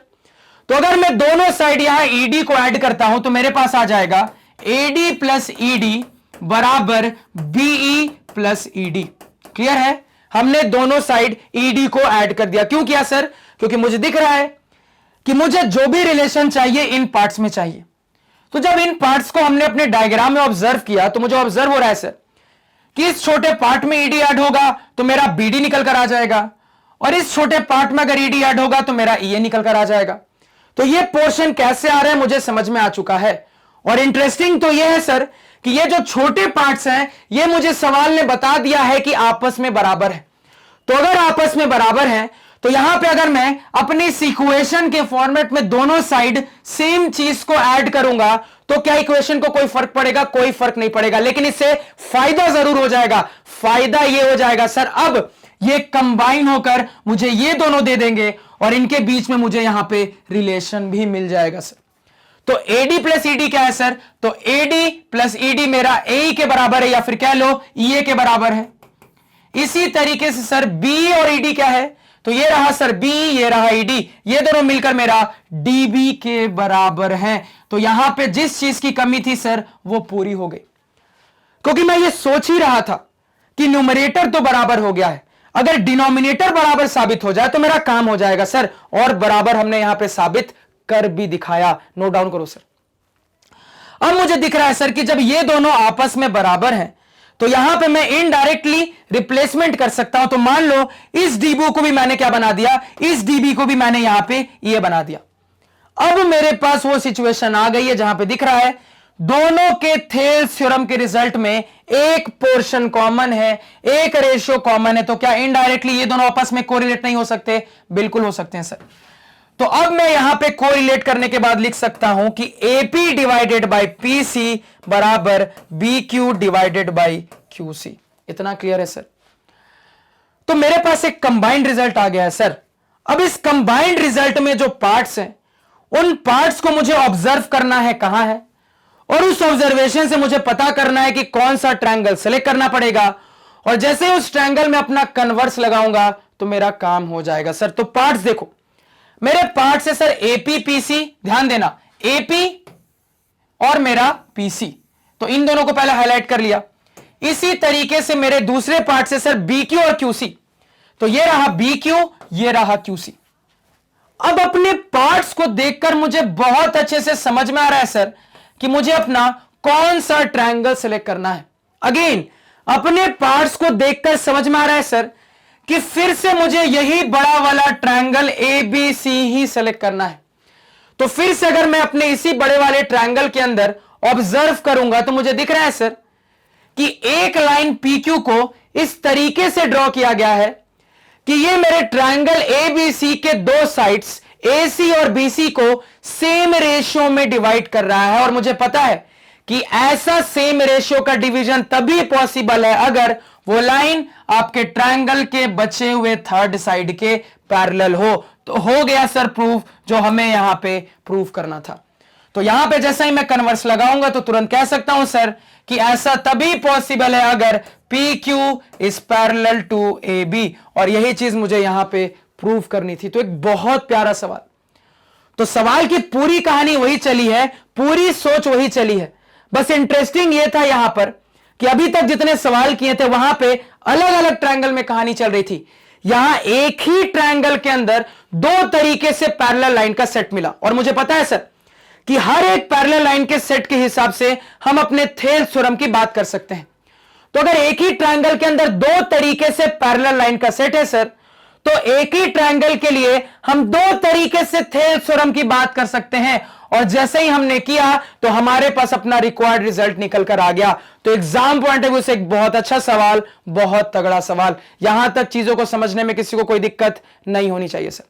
तो अगर मैं दोनों साइड यहां ED को ऐड करता हूं तो मेरे पास आ जाएगा AD प्लस ED बराबर BE प्लस ED। क्लियर है, हमने दोनों साइड ED को ऐड कर दिया। क्यों किया सर, क्योंकि मुझे दिख रहा है कि मुझे जो भी रिलेशन चाहिए इन पार्ट्स में चाहिए। तो जब इन पार्ट्स को हमने अपने डायग्राम में ऑब्जर्व किया तो मुझे ऑब्जर्व हो रहा है सर कि इस छोटे पार्ट में ED ऐड होगा तो मेरा BD निकल कर आ जाएगा, और इस छोटे पार्ट में अगर ED ऐड होगा तो मेरा EA निकल कर आ जाएगा। तो ये पोर्शन कैसे आ रहा है मुझे समझ में आ चुका है। और इंटरेस्टिंग तो ये है सर कि ये जो छोटे पार्ट्स हैं ये मुझे सवाल ने बता दिया है कि आपस में बराबर है। तो अगर आपस में बराबर हैं तो यहां पे अगर मैं अपनी इक्वेशन के फॉर्मेट में दोनों साइड सेम चीज को ऐड करूंगा तो क्या इक्वेशन को कोई फर्क पड़ेगा? कोई फर्क नहीं पड़ेगा, लेकिन इससे फायदा जरूर हो जाएगा। फायदा ये हो जाएगा सर अब ये कंबाइन होकर मुझे ये दोनों दे देंगे और इनके बीच में मुझे यहां पे रिलेशन भी मिल जाएगा सर। तो AD प्लस ED क्या है सर? तो AD प्लस ED मेरा AE के बराबर है या फिर कह लो EA के बराबर है। इसी तरीके से सर BE और ED क्या है? तो ये रहा सर BE, ये रहा ED, ये दोनों मिलकर मेरा DB के बराबर है। तो यहां पे जिस चीज की कमी थी सर वो पूरी हो गई, क्योंकि मैं ये सोच ही रहा था कि न्यूमरेटर तो बराबर हो गया है, अगर डिनोमिनेटर बराबर साबित हो जाए तो मेरा काम हो जाएगा सर। और बराबर हमने यहां पे साबित कर भी दिखाया। नोट डाउन करो सर। अब मुझे दिख रहा है सर कि जब ये दोनों आपस में बराबर हैं तो यहां पे मैं इनडायरेक्टली रिप्लेसमेंट कर सकता हूं। तो मान लो इस डीबी को भी मैंने क्या बना दिया, इस डीबी को भी मैंने यहां पे ये बना दिया। अब मेरे पास वो सिचुएशन आ गई है जहां पे दिख रहा है दोनों के थेल्स थ्योरम के रिजल्ट में एक पोर्शन कॉमन है, एक रेशियो कॉमन है। तो क्या इनडायरेक्टली ये दोनों आपस में कोरिलेट नहीं हो सकते? बिल्कुल हो सकते हैं सर। तो अब मैं यहां पे कोरिलेट करने के बाद लिख सकता हूं कि AP डिवाइडेड बाय PC बराबर BQ डिवाइडेड बाय QC। इतना क्लियर है सर? तो मेरे पास एक कंबाइंड रिजल्ट आ गया है सर। अब इस कंबाइंड रिजल्ट में जो पार्ट्स हैं उन पार्ट्स को मुझे ऑब्जर्व करना है कहां है, और उस ऑब्जर्वेशन से मुझे पता करना है कि कौन सा ट्रायंगल सेलेक्ट करना पड़ेगा, और जैसे ही उस ट्रायंगल में अपना कन्वर्स लगाऊंगा तो मेरा काम हो जाएगा सर। तो पार्ट्स देखो, मेरे पार्ट्स है सर AP PC, ध्यान देना AP और मेरा PC, तो इन दोनों को पहले हाईलाइट कर लिया। इसी तरीके से मेरे दूसरे पार्ट से सर BQ और QC, तो ये रहा BQ, ये रहा QC। अब अपने पार्ट्स को देखकर मुझे बहुत अच्छे से समझ में आ रहा है सर कि मुझे अपना कौन सा ट्रायंगल सेलेक्ट करना है। अगेन अपने पार्ट्स को देखकर समझ में आ रहा है सर कि फिर से मुझे यही बड़ा वाला ट्रायंगल ABC ही सेलेक्ट करना है। तो फिर से अगर मैं अपने इसी बड़े वाले ट्रायंगल के अंदर ऑब्जर्व करूंगा तो मुझे दिख रहा है सर कि एक लाइन PQ को इस तरीके से ड्रॉ किया गया है कि ये मेरे ट्रायंगल ABC के दो साइड्स AC और BC को सेम रेशियो में डिवाइड कर रहा है। और मुझे पता है कि ऐसा सेम रेशियो का डिवीजन तभी पॉसिबल है अगर वो लाइन आपके ट्रायंगल के बचे हुए थर्ड साइड के पैरेलल हो। तो हो गया सर प्रूफ जो हमें यहां पे प्रूफ करना था। तो यहां पे जैसा ही मैं कन्वर्स लगाऊंगा तो तुरंत कह सकता हूं सर कि ऐसा तभी पॉसिबल है अगर PQ is parallel to AB, और यही चीज मुझे यहां पे प्रूफ करनी थी। तो एक बहुत प्यारा सवाल। तो सवाल की पूरी कहानी वही चली है, पूरी सोच वही चली है। बस इंटरेस्टिंग यह था यहां पर कि अभी तक जितने सवाल किए थे वहां पे अलग अलग ट्रायंगल में कहानी चल रही थी। यहां एक ही ट्रायंगल के अंदर दो तरीके से पैरेलल लाइन का सेट मिला, और मुझे पता है सर कि हर एक पैरेलल लाइन के सेट के हिसाब से हम अपने थेल्स थ्योरम की बात कर सकते हैं। तो अगर एक ही ट्रायंगल के अंदर दो तरीके से पैरेलल लाइन का सेट है सर, तो एक ही ट्रायंगल के लिए हम दो तरीके से थेल्स थ्योरम की बात कर सकते हैं। और जैसे ही हमने किया तो हमारे पास अपना रिक्वायर्ड रिजल्ट निकल कर आ गया। तो एग्जाम पॉइंट ऑफ व्यू से एक बहुत अच्छा सवाल, बहुत तगड़ा सवाल। यहां तक चीजों को समझने में किसी को कोई दिक्कत नहीं होनी चाहिए सर।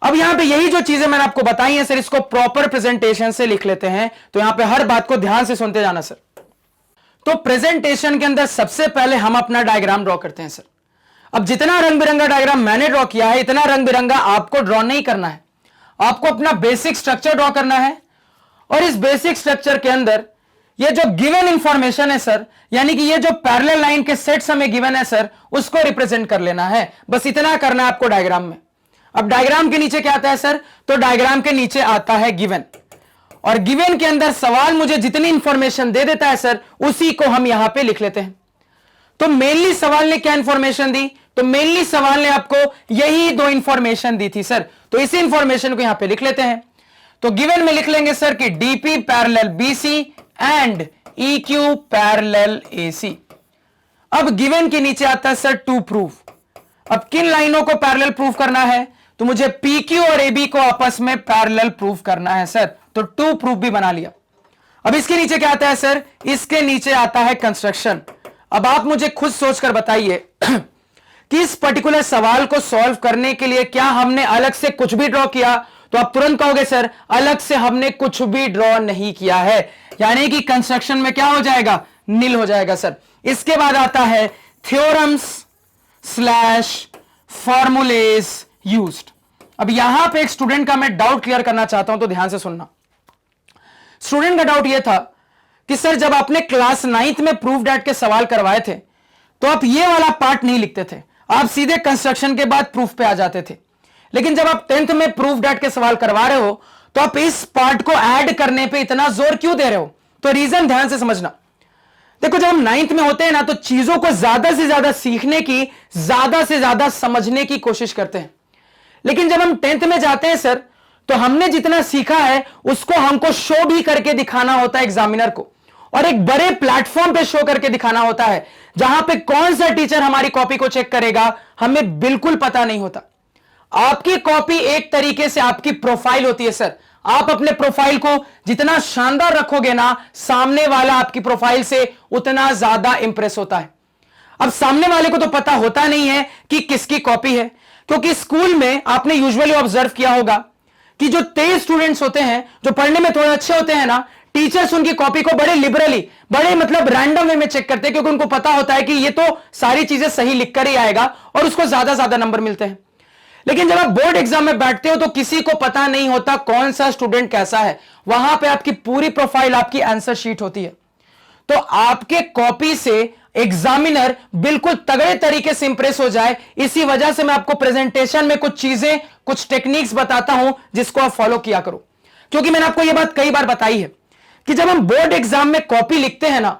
अब यहां पे यही जो चीजें मैंने आपको बताई हैं सर, इसको प्रॉपर प्रेजेंटेशन से लिख लेते हैं। तो यहां पे हर बात को ध्यान से सुनते जाना सर। तो प्रेजेंटेशन के अंदर सबसे पहले हम अपना डायग्राम ड्रॉ करते हैं सर। अब जितना रंग बिरंगा डायग्राम मैंने ड्रॉ किया है, इतना रंग बिरंगा आपको ड्रॉ नहीं करना है। आपको अपना बेसिक स्ट्रक्चर ड्रॉ करना है, और इस बेसिक स्ट्रक्चर के अंदर ये जो गिवन इंफॉर्मेशन है सर, यानी कि ये जो पैरेलल लाइन के सेट्स हमें गिवन है सर, उसको रिप्रेजेंट कर लेना है। बस इतना करना है आपको डायग्राम में। अब डायग्राम के नीचे क्या आता है सर? तो डायग्राम के नीचे आता है गिवन, और गिवन के अंदर सवाल मुझे जितनी इंफॉर्मेशन दे देता है सर, उसी को हम यहां पे लिख लेते हैं। तो मेनली सवाल ने क्या इंफॉर्मेशन दी? तो मेनली सवाल ने आपको यही दो इंफॉर्मेशन दी थी सर। तो इसी इंफॉर्मेशन को यहां पे लिख लेते हैं। तो गिवन में लिख लेंगे सर कि DP parallel BC and EQ parallel AC। अब गिवन के नीचे आता है सर टू प्रूफ। अब किन लाइनों को पैरेलल प्रूफ करना है? तो मुझे PQ और AB को आपस में पैरेलल प्रूफ करना है सर। तो टू प्रूफ भी बना लिया। अब इसके नीचे क्या आता है सर? इसके नीचे आता है कंस्ट्रक्शन। अब आप मुझे खुद सोचकर बताइए कि इस पर्टिकुलर सवाल को सॉल्व करने के लिए क्या हमने अलग से कुछ भी ड्रॉ किया? तो आप तुरंत कहोगे सर अलग से हमने कुछ भी ड्रॉ नहीं किया है, यानी कि कंस्ट्रक्शन में क्या हो जाएगा? नील हो जाएगा सर। इसके बाद आता है थ्योरम्स स्लैश फॉर्मूलेज यूज्ड। अब यहां पे एक स्टूडेंट का मैं डाउट क्लियर करना चाहता हूं, तो ध्यान से सुनना। स्टूडेंट का डाउट यह था कि सर जब आपने क्लास 9th में प्रूफ डैट के सवाल करवाए थे तो आप ये वाला पार्ट नहीं लिखते थे, आप सीधे कंस्ट्रक्शन के बाद प्रूफ पे आ जाते थे। लेकिन जब आप 10th में प्रूफ डैट के सवाल करवा रहे हो तो आप इस पार्ट को ऐड करने पे इतना जोर क्यों दे रहे हो? तो रीजन ध्यान से समझना। देखो जब हम 9th में होते हैं ना, तो चीजों को ज्यादा से ज्यादा सीखने की, ज्यादा से ज्यादा समझने की कोशिश करते हैं। लेकिन जब हम 10th में जाते हैं सर, तो हमने जितना सीखा है उसको हमको शो भी करके दिखाना होता है एग्जामिनर को, और एक बड़े प्लेटफॉर्म पे शो करके दिखाना होता है, जहां पे कौन सा टीचर हमारी कॉपी को चेक करेगा हमें बिल्कुल पता नहीं होता। आपकी कॉपी एक तरीके से आपकी प्रोफाइल होती है सर। आप अपने प्रोफाइल को जितना शानदार रखोगे ना, सामने वाला आपकी प्रोफाइल से उतना ज्यादा इंप्रेस होता है। अब सामने वाले को तो पता होता नहीं है कि किसकी कॉपी है, क्योंकि स्कूल में आपने यूजुअली ऑब्जर्व किया होगा कि जो तेज स्टूडेंट्स होते हैं, जो पढ़ने में थोड़े अच्छे होते हैं ना, टीचर्स उनकी कॉपी को बड़े लिबरली, बड़े मतलब रैंडम वे में चेक करते हैं, क्योंकि उनको पता होता है कि ये तो सारी चीजें सही लिखकर ही आएगा और उसको ज्यादा नंबर मिलते हैं। लेकिन जब आप बोर्ड एग्जाम में बैठते हो तो किसी को पता नहीं होता कौन सा स्टूडेंट कैसा है। वहां पे आपकी पूरी प्रोफाइल, आपकी आंसर शीट होती है। तो आपके कॉपी से एग्जामिनर बिल्कुल तगड़े तरीके से इंप्रेस हो जाए, इसी वजह से मैं आपको प्रेजेंटेशन में कुछ चीजें, कुछ टेक्निक्स बताता हूं जिसको आप फॉलो किया करो। क्योंकि मैंने आपको यह बात कई बार बताई है कि जब हम बोर्ड एग्जाम में कॉपी लिखते हैं ना,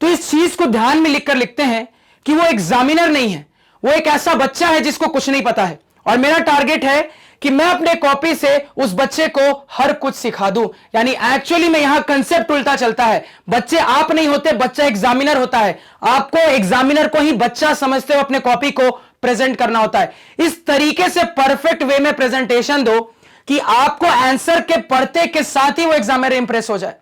तो इस चीज को ध्यान में लिखकर लिखते हैं कि वो एग्जामिनर नहीं है, वो एक ऐसा बच्चा है जिसको कुछ नहीं पता है। और मेरा टारगेट है कि मैं अपने कॉपी से उस बच्चे को हर कुछ सिखा दूं। यानी एक्चुअली में यहां कंसेप्ट उल्टा चलता है। बच्चे आप नहीं होते, बच्चा एग्जामिनर होता है। आपको एग्जामिनर को ही बच्चा समझते हो अपने कॉपी को प्रेजेंट करना होता है। इस तरीके से परफेक्ट वे में प्रेजेंटेशन दो कि आपको आंसर के पढ़ते के साथ ही वो एग्जामिनर इंप्रेस हो जाए।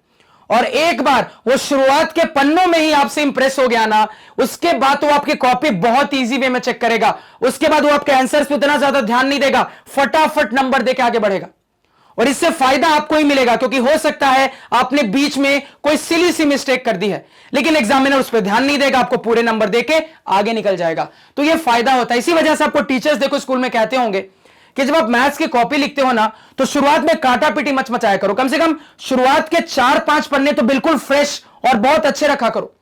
और एक बार वो शुरुआत के पन्नों में ही आपसे इंप्रेस हो गया ना, उसके बाद तो आपकी कॉपी बहुत इजी वे में चेक करेगा। उसके बाद वो आपके आंसर्स पे उतना ज्यादा ध्यान नहीं देगा, फटाफट नंबर देके आगे बढ़ेगा। और इससे फायदा आपको ही मिलेगा, क्योंकि हो सकता है आपने बीच में कोई सिली सी मिस्टेक कर दी है, लेकिन एग्जामिनर उस पर ध्यान नहीं देगा, आपको पूरे नंबर देके आगे निकल जाएगा। तो ये फायदा होता है। इसी वजह से आपको टीचर्स देखो स्कूल में कहते होंगे कि जब आप मैथ्स की कॉपी लिखते हो ना, तो शुरुआत में काटा पीटी मच मचाया करो। कम से कम शुरुआत के 4-5 पन्ने तो बिल्कुल फ्रेश और बहुत अच्छे रखा करो,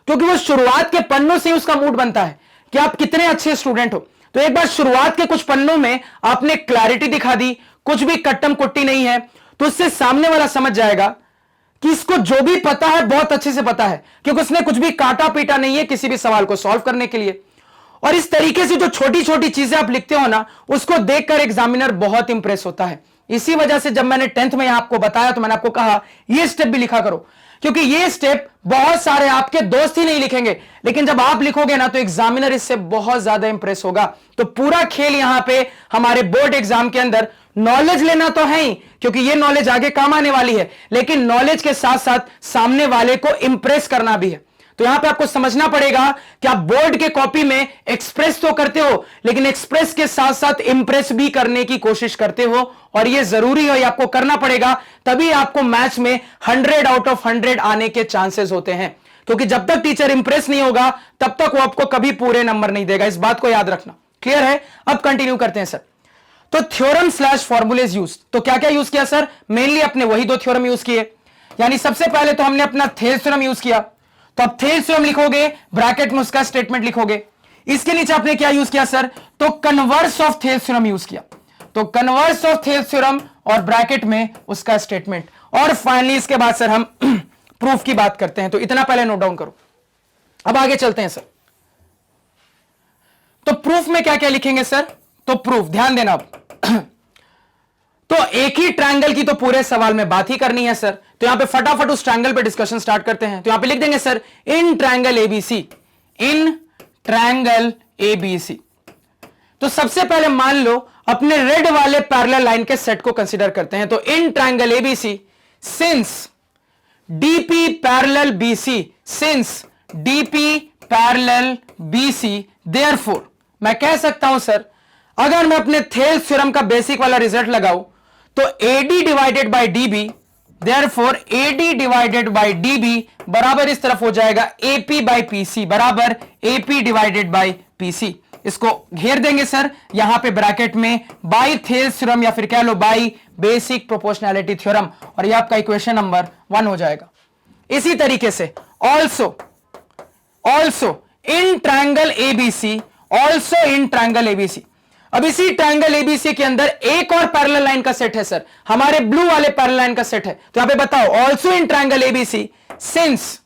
क्योंकि वो शुरुआत के पन्नों से ही उसका मूड बनता है कि आप कितने अच्छे स्टूडेंट हो। तो एक बार शुरुआत के कुछ पन्नों में आपने क्लैरिटी दिखा दी, कुछ भी कट्टम कुट्टी नहीं है, तो उससे सामने वाला समझ जाएगा कि इसको जो भी पता है बहुत अच्छे से पता है, क्योंकि उसने कुछ भी काटा पीटा नहीं है किसी भी सवाल को सॉल्व करने के लिए। और इस तरीके से जो छोटी छोटी चीजें आप लिखते हो ना, उसको देखकर एग्जामिनर बहुत इंप्रेस होता है। इसी वजह से जब मैंने 10th में आपको बताया तो मैंने आपको कहा ये स्टेप भी लिखा करो, क्योंकि ये स्टेप बहुत सारे आपके दोस्त ही नहीं लिखेंगे, लेकिन जब आप लिखोगे ना तो एग्जामिनर इससे बहुत ज्यादा इंप्रेस होगा। तो पूरा खेल यहां पे हमारे बोर्ड एग्जाम के अंदर नॉलेज लेना तो है ही, क्योंकि ये नॉलेज आगे काम आने वाली है, लेकिन नॉलेज के साथ साथ सामने वाले को इंप्रेस करना भी है। तो यहां पे आपको समझना पड़ेगा कि आप बोर्ड के कॉपी में एक्सप्रेस तो करते हो, लेकिन एक्सप्रेस के साथ साथ इंप्रेस भी करने की कोशिश करते हो, और ये जरूरी है, ये आपको करना पड़ेगा। तभी आपको मैथ्स में 100 आउट ऑफ 100 आने के चांसेस होते हैं, क्योंकि जब तक टीचर इंप्रेस नहीं होगा तब तक वो आपको कभी पूरे नंबर नहीं देगा। इस बात को याद रखना। क्लियर है? अब कंटिन्यू करते हैं सर। तो थ्योरम/फॉर्मूलेज यूज, तो क्या क्या यूज किया सर? मेनली अपने वही 2 थ्योरम यूज किए। यानी सबसे पहले तो हमने अपना थेल्स थ्योरम यूज किया, तो अब थेल्स थ्योरम लिखोगे, ब्रैकेट में उसका स्टेटमेंट लिखोगे। इसके नीचे आपने क्या यूज किया सर? तो converse of Thales theorem use किया, तो कन्वर्स ऑफ थेल्स थ्योरम और ब्रैकेट में उसका स्टेटमेंट। और फाइनली इसके बाद सर हम प्रूफ की बात करते हैं, तो इतना पहले नोट डाउन करो। अब आगे चलते हैं सर। तो प्रूफ में क्या क्या लिखेंगे सर? तो प्रूफ ध्यान देना। अब तो एक ही ट्रायंगल की तो पूरे सवाल में बात ही करनी है सर, तो यहां पे फटाफट उस ट्रायंगल पे डिस्कशन स्टार्ट करते हैं। तो यहां पे लिख देंगे सर इन ट्रायंगल एबीसी, इन ट्रायंगल एबीसी। तो सबसे पहले मान लो अपने रेड वाले पैरेलल लाइन के सेट को कंसीडर करते हैं। तो इन triangle ABC since DP parallel BC, since DP parallel BC, therefore मैं कह सकता हूं सर, अगर मैं अपने थेल्स थ्योरम का बेसिक वाला रिजल्ट लगाऊं तो AD divided by DB, therefore AD divided by DB बराबर इस तरफ हो जाएगा AP बाय PC बराबर AP डिवाइडेड बाय PC। इसको घेर देंगे सर यहां पे ब्रैकेट में बाय थेल्स थ्योरम, या फिर कह लो बाय बेसिक प्रोपोर्शनैलिटी थ्योरम, और यह आपका इक्वेशन नंबर 1 हो जाएगा। इसी तरीके से also in triangle ABC, also in triangle ABC। अब इसी ट्रायंगल एबीसी के अंदर एक और पैरेलल लाइन का सेट है सर, हमारे ब्लू वाले पैरेलल लाइन का सेट है। तो यहां पे बताओ also in triangle ABC since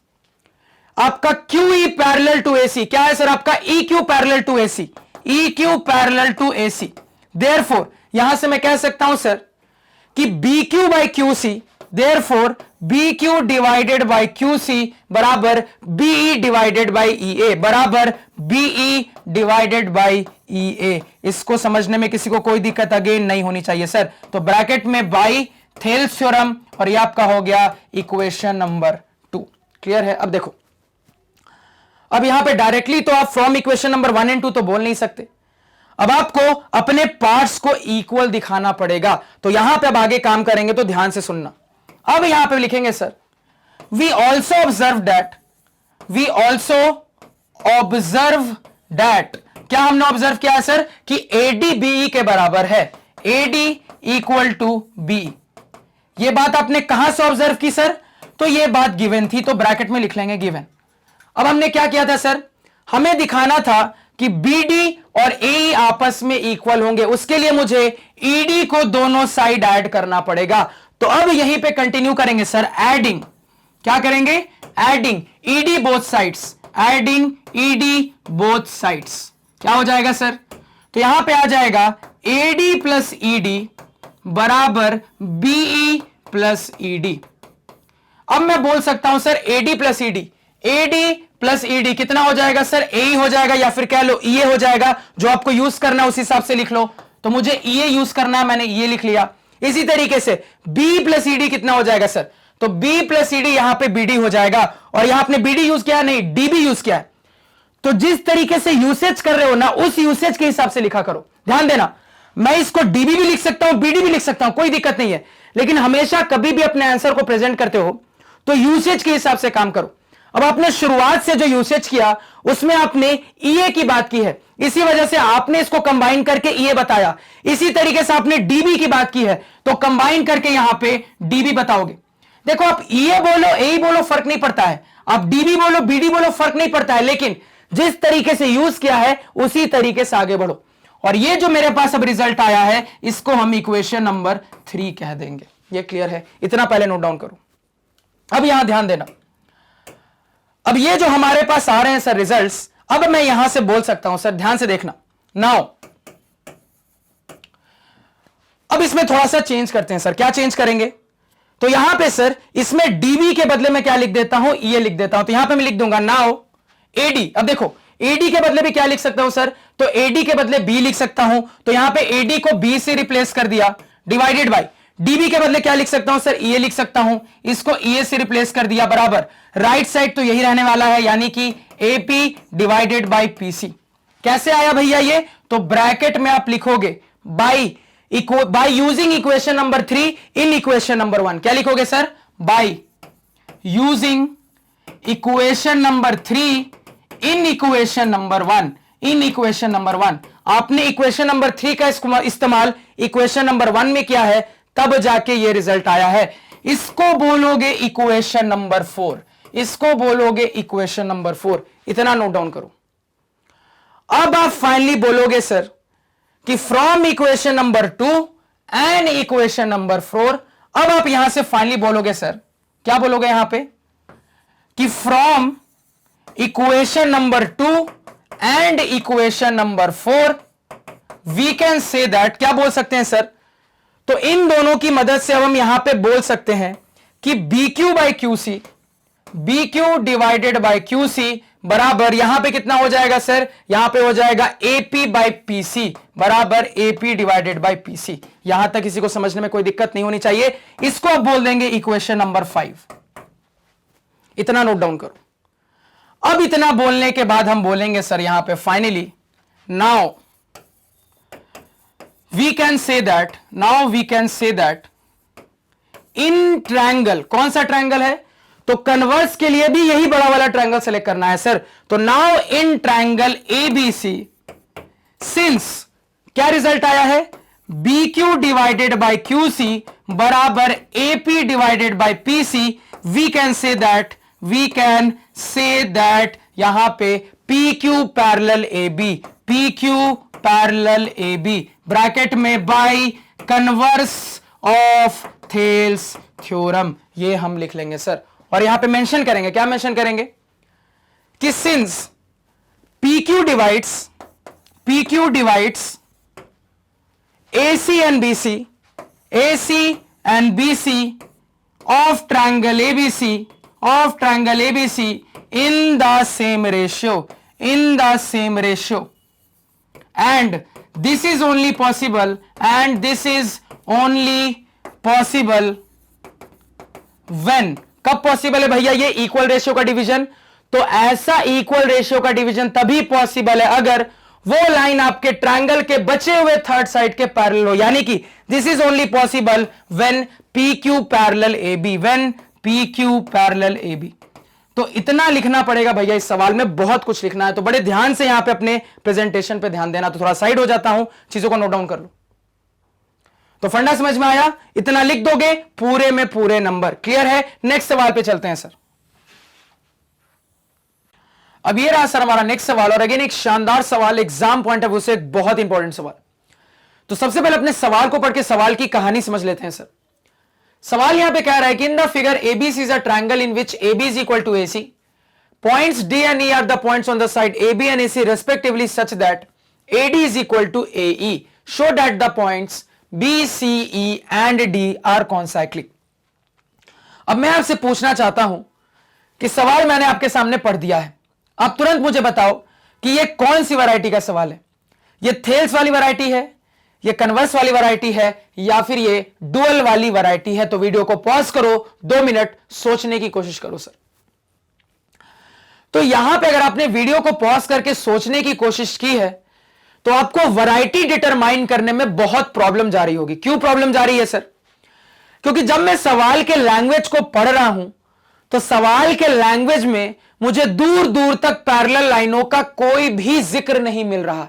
आपका QE पैरेलल टू AC, क्या है सर? आपका EQ parallel to AC, EQ parallel to AC। Therefore यहां से मैं कह सकता हूं सर कि B Q by Q C, therefore B Q divided by Q C बराबर BE divided by E A बराबर BE divided by E A. इसको समझने में किसी को कोई दिक्कत अगेन नहीं होनी चाहिए सर। तो ब्रैकेट में बाई थेल्स थ्योरम और ये आपका हो गया इक्वेशन नंबर 2। क्लियर है? अब देखो, अब यहां पे डायरेक्टली तो आप फ्रॉम इक्वेशन नंबर 1 एंड 2 तो बोल नहीं सकते, अब आपको अपने पार्ट्स को इक्वल दिखाना पड़ेगा। तो यहां पे अब आगे काम करेंगे तो ध्यान से सुनना। अब यहां पे लिखेंगे sir we also observe that, क्या हमने ऑब्जर्व किया है सर कि एडी बीई के बराबर है, एडी इक्वल टू बी। ये बात आपने कहां से ऑब्जर्व की सर? तो ये बात गिवन थी, तो ब्रैकेट में लिख लेंगे गिवन। अब हमने क्या किया था सर? हमें दिखाना था कि बीडी और एई आपस में इक्वल होंगे, उसके लिए मुझे ईडी को दोनों साइड ऐड करना पड़ेगा। तो अब यहीं पे कंटिन्यू करेंगे सर, एडिंग। क्या करेंगे? Adding ED both sides, adding ED both sides. क्या हो जाएगा सर? तो यहां पे आ जाएगा एडी प्लस ईडी बराबर बीई प्लस ईडी। अब मैं बोल सकता हूं sir AD plus ED, AD plus ED कितना हो जाएगा सर? ए हो जाएगा या फिर कह लो ईए हो जाएगा। जो आपको यूज करना है उस हिसाब से लिख लो। तो मुझे ईए यूज करना है, मैंने ये लिख लिया। इसी तरीके से बी प्लस ईडी कितना हो जाएगा सर? तो बी प्लस ईडी यहां पे बीडी हो जाएगा, और यहां आपने बीडी यूज किया नहीं, डीबी यूज किया है। तो जिस तरीके से यूसेज कर रहे हो ना, उस यूसेज के हिसाब से लिखा करो। ध्यान देना, मैं इसको डीबी भी लिख सकता हूं, बीडी भी लिख सकता हूं, कोई दिक्कत नहीं है, लेकिन हमेशा कभी भी अपने आंसर को प्रेजेंट करते हो तो यूसेज के हिसाब से काम करो। अब आपने शुरुआत से जो यूसेज किया उसमें आपने ईए की बात की है, इसी वजह से आपने इसको कंबाइन करके ईए बताया। इसी तरीके से आपने डीबी की बात की है तो कंबाइन करके यहां पे डीबी बताओगे। देखो, आप ईए बोलो एई बोलो फर्क नहीं पड़ता है, आप डीबी बोलो बीडी बोलो फर्क नहीं पड़ता है, लेकिन जिस तरीके से यूज किया है उसी तरीके से आगे बढ़ो। और ये जो मेरे पास अब रिजल्ट आया है इसको हम इक्वेशन नंबर 3 कह देंगे। ये क्लियर है? इतना पहले नोट डाउन करो। अब यहां ध्यान देना, अब ये जो हमारे पास आ रहे हैं सर रिजल्ट्स, अब मैं यहां से बोल सकता हूं सर, ध्यान से देखना। नाउ अब इसमें थोड़ा सा चेंज करते हैं सर। क्या चेंज करेंगे? तो यहां पे सर इसमें डीबी के बदले में क्या लिख देता हूं? ये लिख देता हूं। तो यहां पे मैं लिख दूंगा नाउ एडी। अब देखो, एडी के बदले भी क्या लिख सकता हूं सर? तो एडी के बदले बी लिख सकता हूं। तो यहां पे एडी को बी से रिप्लेस कर दिया, डिवाइडेड बाय डीबी के बदले क्या लिख सकता हूं सर? ईए लिख सकता हूं, इसको ईए से रिप्लेस कर दिया बराबर राइट साइड तो यही रहने वाला है, यानी कि एपी डिवाइडेड बाय पीसी। कैसे आया भैया ये? तो ब्रैकेट में आप लिखोगे by using equation number 3 in equation number 1। क्या लिखोगे sir? By using equation number 3 in equation number 1। In equation number 1 आपने इक्वेशन नंबर 3 का इस्तेमाल इक्वेशन नंबर 1 में किया है, तब जाके ये रिजल्ट आया है। इसको बोलोगे इक्वेशन नंबर 4, इसको बोलोगे इक्वेशन नंबर 4। इतना नोट डाउन करो। अब आप फाइनली बोलोगे सर कि from equation number 2 and equation number 4। अब आप यहां से फाइनली बोलोगे सर, क्या बोलोगे यहां पे? कि from equation number 2 and equation number 4 we can say that, क्या बोल सकते हैं सर? तो इन दोनों की मदद से अब हम यहां पे बोल सकते हैं कि B Q by Q C, B Q divided by Q C बराबर यहां पे कितना हो जाएगा सर? यहां पे हो जाएगा एपी बाई पीसी बराबर एपी डिवाइडेड बाई पीसी। यहां तक किसी को समझने में कोई दिक्कत नहीं होनी चाहिए। इसको अब बोल देंगे इक्वेशन नंबर 5। इतना नोट डाउन करो। अब इतना बोलने के बाद हम बोलेंगे सर यहां पे finally now we can say that in triangle, कौन सा ट्रायंगल है? तो कन्वर्स के लिए भी यही बड़ा वाला ट्रायंगल सेलेक्ट करना है सर। तो now in triangle ABC, since क्या रिजल्ट आया है? B Q divided by Q C बराबर AP divided by PC, we can say that यहां पे P Q parallel A B, P Q parallel A B bracket में by converse of Thales theorem, ये हम लिख लेंगे सर। और यहां पे मेंशन करेंगे, क्या मेंशन करेंगे? कि since P Q divides AC and BC, AC and BC of triangle ABC in the same ratio and this is only possible when, कब पॉसिबल है भैया ये इक्वल रेशियो का डिवीजन? तो ऐसा इक्वल रेशियो का डिवीजन तभी पॉसिबल है अगर वो लाइन आपके ट्रायंगल के बचे हुए थर्ड साइड के पैरेलल हो, यानी कि this is only possible when PQ parallel AB। तो इतना लिखना पड़ेगा भैया, इस सवाल में बहुत कुछ लिखना है, तो बड़े ध्यान से यहां पे अपने प्रेजेंटेशन पे ध्यान देना। तो थोड़ा साइड हो जाता हूं, चीजों को नोट डाउन कर लो। तो फंडा समझ में आया? इतना लिख दोगे पूरे में पूरे नंबर। क्लियर है? नेक्स्ट सवाल पे चलते हैं सर। अब ये रहा सर हमारा नेक्स्ट सवाल, और अगेन एक शानदार सवाल, एग्जाम पॉइंट ऑफ व्यू से एक बहुत इंपॉर्टेंट सवाल। तो सबसे पहले अपने सवाल को पढ़ के सवाल की कहानी समझ लेते हैं सर। सवाल यहां पे कह रहा है कि in the figure ABC is a triangle in which AB is equal to AC, points D and E are the points on the side AB and AC respectively such that AD is equal to AE, show that the points B, C, E and D are concyclic. अब मैं आपसे पूछना चाहता हूं कि सवाल मैंने आपके सामने पढ़ दिया है, अब तुरंत मुझे बताओ कि ये कौन सी वैरायटी का सवाल है? ये थेल्स वाली वैरायटी है, ये कन्वर्स वाली वैरायटी है, या फिर ये डुअल वाली वैरायटी है? तो वीडियो को पॉज करो, 2 मिनट सोचने की कोशिश करो सर। तो यहां पे अगर आपने वीडियो को पॉज करके सोचने की कोशिश की है तो आपको वैरायटी डिटरमाइन करने में बहुत प्रॉब्लम जा रही होगी। क्यों प्रॉब्लम जा रही है सर? क्योंकि जब मैं सवाल के लैंग्वेज को पढ़ रहा हूं तो सवाल के लैंग्वेज में मुझे दूर दूर तक पैरेलल लाइनों का कोई भी जिक्र नहीं मिल रहा।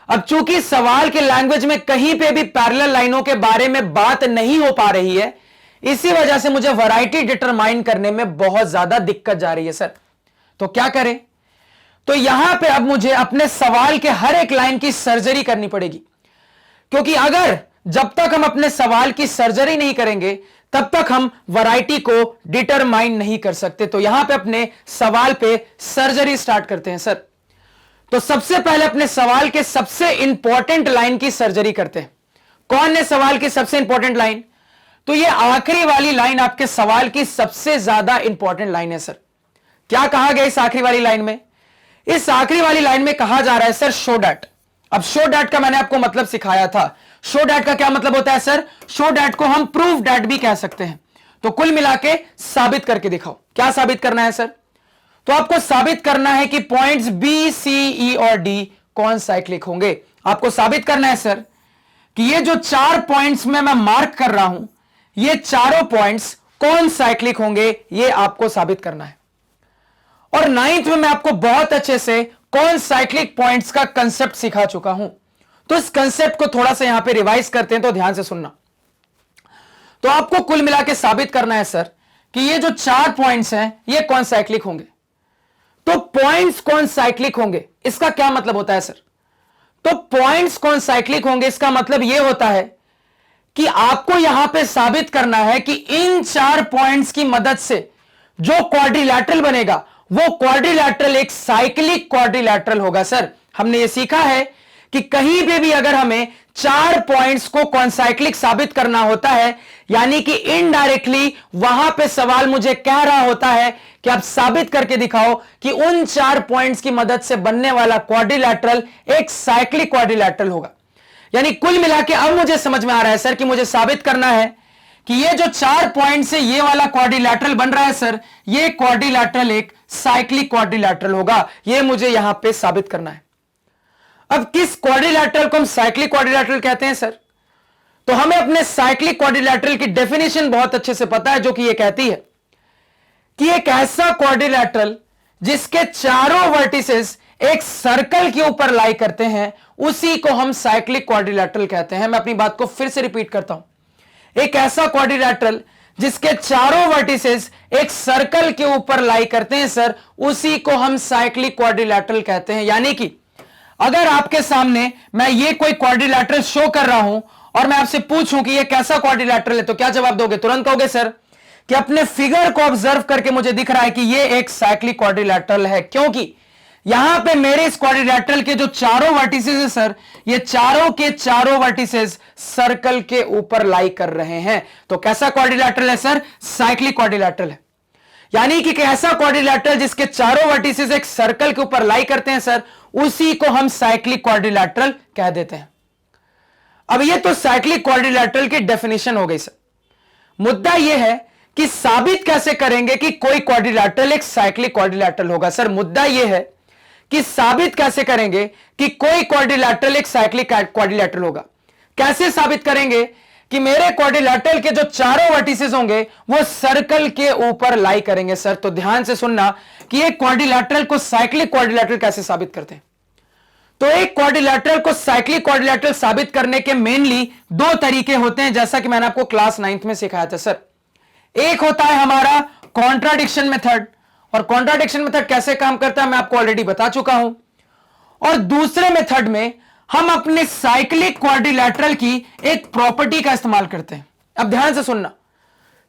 अब चूंकि सवाल के लैंग्वेज में कहीं पे भी पैरेलल लाइनों के बारे में बात नहीं हो पा रही है, इसी वजह से मुझे वैरायटी डिटरमाइन करने में बहुत ज्यादा दिक्कत जा रही है सर। तो क्या करें? तो यहां पे अब मुझे अपने सवाल के हर एक लाइन की सर्जरी करनी पड़ेगी, क्योंकि अगर जब तक हम अपने सवाल की सर्जरी नहीं करेंगे तब तक हम वैरायटी को डिटरमाइन नहीं कर सकते। तो यहां पे अपने सवाल पे सर्जरी स्टार्ट करते हैं सर। तो सबसे पहले अपने सवाल के सबसे इंपॉर्टेंट लाइन की सर्जरी करते हैं। कौन है सवाल की सबसे इंपॉर्टेंट लाइन? तो ये आखिरी वाली लाइन आपके सवाल की सबसे ज्यादा इंपॉर्टेंट लाइन है सर। क्या कहा गया इस आखिरी वाली लाइन में? इस आखिरी वाली लाइन में कहा जा रहा है सर शो डैट। अब शो डैट का मैंने आपको मतलब सिखाया था। शो डैट का क्या मतलब होता है सर? शो डैट को हम प्रूफ डैट भी कह सकते हैं। तो कुल मिला के साबित करके दिखाओ। क्या साबित करना है सर? तो आपको साबित करना है कि पॉइंट्स B, C, E और D कौन साइक्लिक होंगे। आपको साबित करना है सर कि ये जो 4 पॉइंट्स में मैं मार्क कर रहा हूं, ये चारों पॉइंट्स कौन साइक्लिक होंगे, ये आपको साबित करना है। और 9th में मैं आपको बहुत अच्छे से कौन साइक्लिक पॉइंट्स का कंसेप्ट सिखा चुका हूं। तो इस कंसेप्ट को थोड़ा सा यहां पे रिवाइज करते हैं, तो ध्यान से सुनना। तो आपको कुल मिला के साबित करना है सर कि ये जो 4 पॉइंट्स हैं ये कौन साइक्लिक होंगे। तो पॉइंट्स कौन साइक्लिक होंगे, इसका क्या मतलब होता है सर? तो पॉइंट्स कौन साइक्लिक होंगे इसका मतलब यह होता है कि आपको यहां पे साबित करना है कि इन 4 पॉइंट्स की मदद से जो क्वाड्रिलैटरल बनेगा वो क्वाड्रिलैटरल एक साइक्लिक क्वाड्रिलैटरल होगा सर। हमने ये सीखा है कि कहीं पे भी अगर हमें 4 पॉइंट्स को कॉन्साइक्लिक साबित करना होता है, यानी कि इनडायरेक्टली वहां पे सवाल मुझे कह रहा होता है कि आप साबित करके दिखाओ कि उन 4 पॉइंट्स की मदद से बनने वाला क्वाड्रिलैटरल एक साइक्लिक क्वाड्रिलैटरल होगा। यानी कुल मिला के अब मुझे समझ में आ रहा है सर कि मुझे साबित करना है कि ये जो 4 पॉइंट से ये वाला क्वाड्रिलैटरल बन रहा है सर, ये क्वाड्रिलैटरल एक साइक्लिक क्वाड्रिलैटरल होगा। ये मुझे यहां पे साबित करना है। अब किस क्वाड्रिलैटरल को हम साइक्लिक क्वाड्रिलैटरल कहते हैं सर? तो हमें अपने साइक्लिक क्वाड्रिलैटरल की डेफिनेशन बहुत अच्छे से पता है, जो कि ये कहती है कि एक ऐसा क्वाड्रिलैटरल जिसके चारों वर्टिसेस एक सर्कल के ऊपर लाई करते हैं, उसी को हम साइक्लिक क्वाड्रिलैटरल कहते हैं। मैं अपनी बात को फिर से रिपीट करता हूं। एक ऐसा क्वाड्रिलैटरल जिसके चारों वर्टिसेस एक सर्कल के ऊपर लाई करते हैं सर, उसी को हम साइक्लिक क्वाड्रिलैटरल कहते हैं। यानी कि अगर आपके सामने मैं ये कोई क्वाड्रिलैटरल शो कर रहा हूं और मैं आपसे पूछूं कि ये कैसा क्वाड्रिलैटरल है, तो क्या जवाब दोगे? तुरंत कहोगे सर कि अपने फिगर को ऑब्जर्व करके मुझे दिख रहा है कि ये एक साइक्लिक क्वाड्रिलैटरल है, क्योंकि यहां पे मेरे इस क्वाड्रिलैटरल के जो चारों वर्टिसेस है सर, ये चारों के चारों वर्टिसेस सर्कल के ऊपर लाई कर रहे हैं। तो कैसा क्वाड्रिलैटरल है सर? साइक्लिक क्वाड्रिलैटरल है। यानी कि ऐसा क्वाड्रिलैटरल जिसके चारों वर्टिसेस एक सर्कल के ऊपर लाई करते हैं सर, उसी को हम साइक्लिक क्वाड्रिलैटरल कह देते हैं। अब ये तो साइक्लिक क्वाड्रिलैटरल की डेफिनेशन हो गई सर। मुद्दा यह है कि साबित कैसे करेंगे कि कोई क्वाड्रिलैटरल एक साइक्लिक क्वाड्रिलैटरल होगा। सर मुद्दा यह है कि साबित कैसे करेंगे कि कोई क्वाड्रिलैटरल एक साइक्लिक क्वाड्रिलैटरल होगा। कैसे साबित करेंगे कि मेरे क्वाड्रिलैटरल के जो चारों वर्टिसेस होंगे वो सर्कल के ऊपर लाई करेंगे। सर तो ध्यान से सुनना कि एक क्वाड्रिलैटरल को साइक्लिक क्वाड्रिलैटरल कैसे साबित करते हैं। तो एक क्वाड्रिलैटरल को साइक्लिक क्वाड्रिलैटरल साबित करने के मेनली दो तरीके होते हैं, जैसा कि मैंने आपको क्लास 9th में सिखाया था सर। एक होता है हमारा कॉन्ट्राडिक्शन मेथड, और कॉन्ट्राडिक्शन मेथड कैसे काम करता है मैं आपको ऑलरेडी बता चुका हूं। और दूसरे मेथड में हम अपने साइक्लिक क्वाड्रिलैटरल की एक प्रॉपर्टी का इस्तेमाल करते हैं। अब ध्यान से सुनना,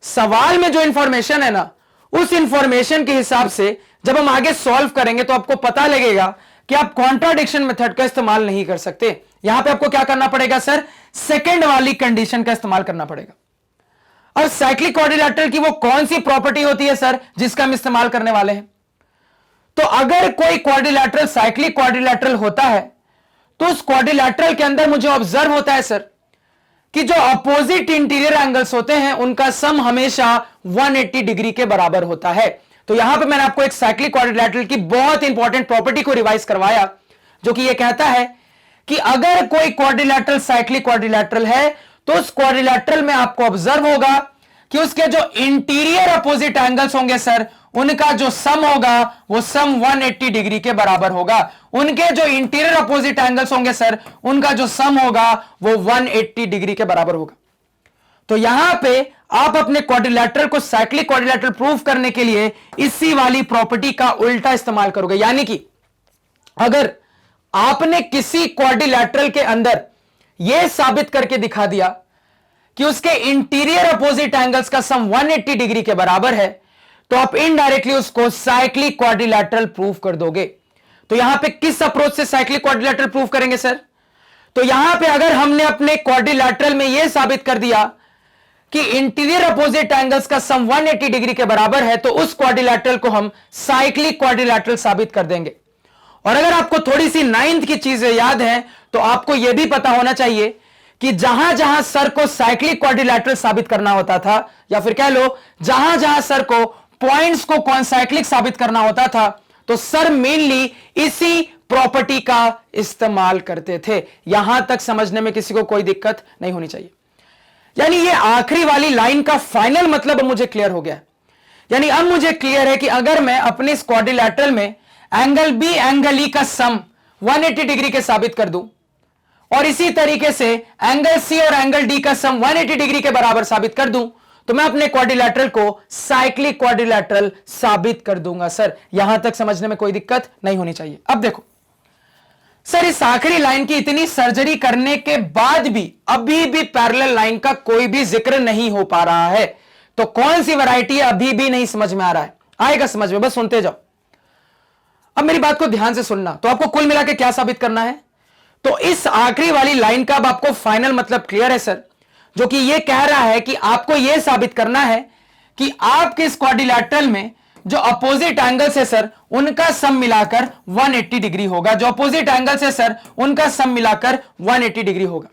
सवाल में जो इंफॉर्मेशन है ना, उस इंफॉर्मेशन के हिसाब से जब हम आगे सॉल्व करेंगे तो आपको पता लगेगा कि आप कॉन्ट्राडिक्शन मेथड का इस्तेमाल नहीं कर सकते। यहां पे आपको क्या करना पड़ेगा सर? सेकंड वाली कंडीशन का इस्तेमाल करना पड़ेगा। और साइक्लिक क्वाड्रिलैटरल की वो कौन सी प्रॉपर्टी होती है सर जिसका हम इस्तेमाल करने वाले हैं? तो अगर कोई क्वाड्रिलैटरल साइक्लिक क्वाड्रिलैटरल होता है तो उस क्वाड्रिलैटरल के अंदर मुझे ऑब्जर्व होता है सर कि जो अपोजिट इंटीरियर एंगल्स होते हैं उनका सम हमेशा 180 डिग्री के बराबर होता है। तो यहां पे मैंने आपको एक साइक्लिक क्वाड्रिलैटरल की बहुत इंपॉर्टेंट प्रॉपर्टी को रिवाइज करवाया, जो कि यह कहता है कि अगर कोई क्वाड्रिलैटरल साइक्लिक क्वाड्रिलैटरल है तो उस क्वाड्रिलैटरल में आपको ऑब्जर्व होगा कि उसके जो इंटीरियर अपोजिट एंगल्स होंगे सर, उनका जो सम होगा वो सम 180 डिग्री के बराबर होगा। उनके जो इंटीरियर अपोजिट एंगल्स होंगे सर, उनका जो सम होगा वो 180 डिग्री के बराबर होगा। तो यहां पे आप अपने क्वाड्रिलैटरल को साइक्लिक क्वाड्रिलैटरल प्रूव करने के लिए इसी वाली प्रॉपर्टी का उल्टा इस्तेमाल करोगे। यानी कि अगर आपने किसी क्वाड्रिलैटरल के अंदर यह साबित करके दिखा दिया कि उसके इंटीरियर अपोजिट एंगल्स का सम 180 डिग्री के बराबर है, तो आप इनडायरेक्टली उसको साइक्लिक क्वाड्रिलैटरल प्रूव कर दोगे। तो यहां पे किस अप्रोच से साइक्लिक क्वाड्रिलैटरल प्रूव करेंगे सर? तो यहां पे अगर हमने अपने क्वाड्रिलैटरल में यह साबित कर दिया कि इंटीरियर अपोजिट एंगल्स का सम 180 डिग्री के बराबर है, तो उस क्वाड्रिलैटरल को हम साइक्लिक क्वाड्रिलैटरल साबित कर देंगे। और अगर आपको थोड़ी सी 9th की चीजें याद है तो आपको यह भी पता होना चाहिए कि जहां जहां सर को साइक्लिक क्वाड्रिलैटरल साबित करना होता था, या फिर कह लो जहां जहां सर को पॉइंट्स को कौन साइक्लिक साबित करना होता था, तो सर मेनली इसी प्रॉपर्टी का इस्तेमाल करते थे। यहां तक समझने में किसी को कोई दिक्कत नहीं होनी चाहिए। यानी ये आखिरी वाली लाइन का फाइनल मतलब मुझे क्लियर हो गया। यानी अब मुझे क्लियर है कि अगर मैं अपने इस क्वाड्रिलैटरल में एंगल बी एंगल ई का सम 180 डिग्री के साबित कर दूं, और इसी तरीके से एंगल सी और एंगल डी का सम 180 डिग्री के बराबर साबित कर दूं, तो मैं अपने क्वाड्रिलैटरल को साइक्लिक क्वाड्रिलैटरल साबित कर दूंगा। सर यहां तक समझने में कोई दिक्कत नहीं होनी चाहिए। अब देखो सर, इस आखिरी लाइन की इतनी सर्जरी करने के बाद भी अभी भी पैरेलल लाइन का कोई भी जिक्र नहीं हो पा रहा है। तो कौन सी वैरायटी है अभी भी नहीं समझ में आ रहा है? आएगा समझ में, बस सुनते जाओ। अब मेरी बात को ध्यान से सुनना। तो आपको कुल मिला के क्या साबित करना है? तो इस आखिरी वाली लाइन का अब आपको फाइनल मतलब क्लियर है सर, जो कि यह कह रहा है कि आपको यह साबित करना है कि आपके इस क्वाड्रिलैटरल में जो अपोजिट एंगल्स है सर, उनका सम मिलाकर 180 डिग्री होगा। जो अपोजिट एंगल्स है सर, उनका सम मिलाकर 180 डिग्री होगा।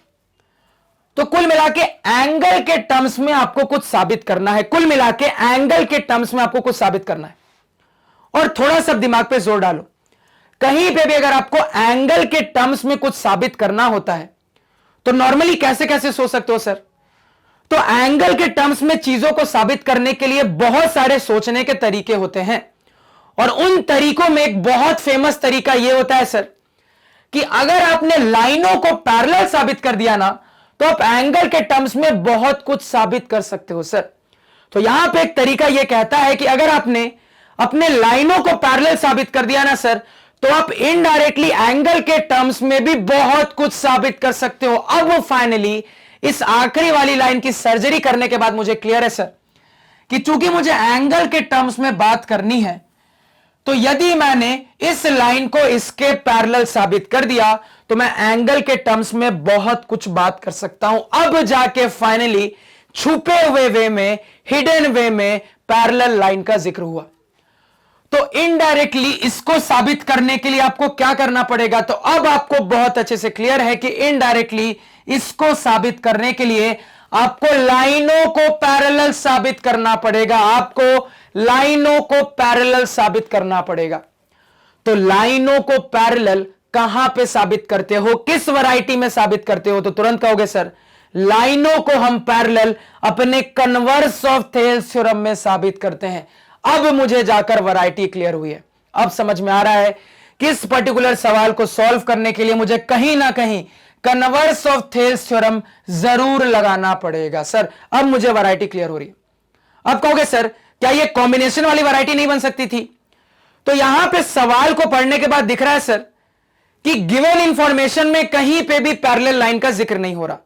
तो कुल मिला के एंगल के टर्म्स में आपको कुछ साबित करना है। कुल मिला के एंगल के टर्म्स में आपको कुछ साबित करना है। और थोड़ा सा दिमाग पे जोर डालो, कहीं पे भी अगर आपको एंगल के टर्म्स में कुछ साबित करना होता है तो नॉर्मली कैसे कैसे सोच सकते हो सर? तो एंगल के टर्म्स में चीजों को साबित करने के लिए बहुत सारे सोचने के तरीके होते हैं, और उन तरीकों में एक बहुत फेमस तरीका यह होता है सर कि अगर आपने लाइनों को पैरेलल साबित कर दिया ना, तो आप एंगल के टर्म्स में बहुत कुछ साबित कर सकते हो सर। तो यहां पे एक तरीका यह कहता है कि अगर आपने अपने लाइनों को पैरेलल साबित कर दिया ना सर, तो आप इनडायरेक्टली एंगल के टर्म्स में भी बहुत कुछ साबित कर सकते हो। अब वो फाइनली इस आखिरी वाली लाइन की सर्जरी करने के बाद मुझे क्लियर है सर कि चूंकि मुझे एंगल के टर्म्स में बात करनी है, तो यदि मैंने इस लाइन को इसके पैरेलल साबित कर दिया तो मैं एंगल के टर्म्स में बहुत कुछ बात कर सकता हूं। अब जाके फाइनली छुपे हुए वे में, हिडन वे में पैरेलल लाइन का जिक्र हुआ। तो इनडायरेक्टली इसको साबित करने के लिए आपको क्या करना पड़ेगा? तो अब आपको बहुत अच्छे से क्लियर है कि इनडायरेक्टली इसको साबित करने के लिए आपको लाइनों को पैरेलल साबित करना पड़ेगा। आपको लाइनों को पैरेलल साबित करना पड़ेगा। तो लाइनों को पैरेलल कहां पे साबित करते हो, किस वैरायटी में साबित करते हो? तो तुरंत कहोगे सर लाइनों को हम पैरेलल अपने कन्वर्स ऑफ थेल्स थ्योरम में साबित करते हैं। अब मुझे जाकर वैरायटी क्लियर हुई है। अब समझ में आ रहा है कि इस पर्टिकुलर सवाल को सॉल्व करने के लिए मुझे कहीं ना कहीं कन्वर्स ऑफ थेल्स थ्योरम जरूर लगाना पड़ेगा। सर अब मुझे वैरायटी क्लियर हो रही है। अब कहोगे सर क्या ये कॉम्बिनेशन वाली वैरायटी नहीं बन सकती थी? तो यहां पे सवाल को पढ़ने के बाद दिख रहा है सर कि गिवन इंफॉर्मेशन में कहीं पे भी पैरेलल लाइन का जिक्र नहीं हो रहा।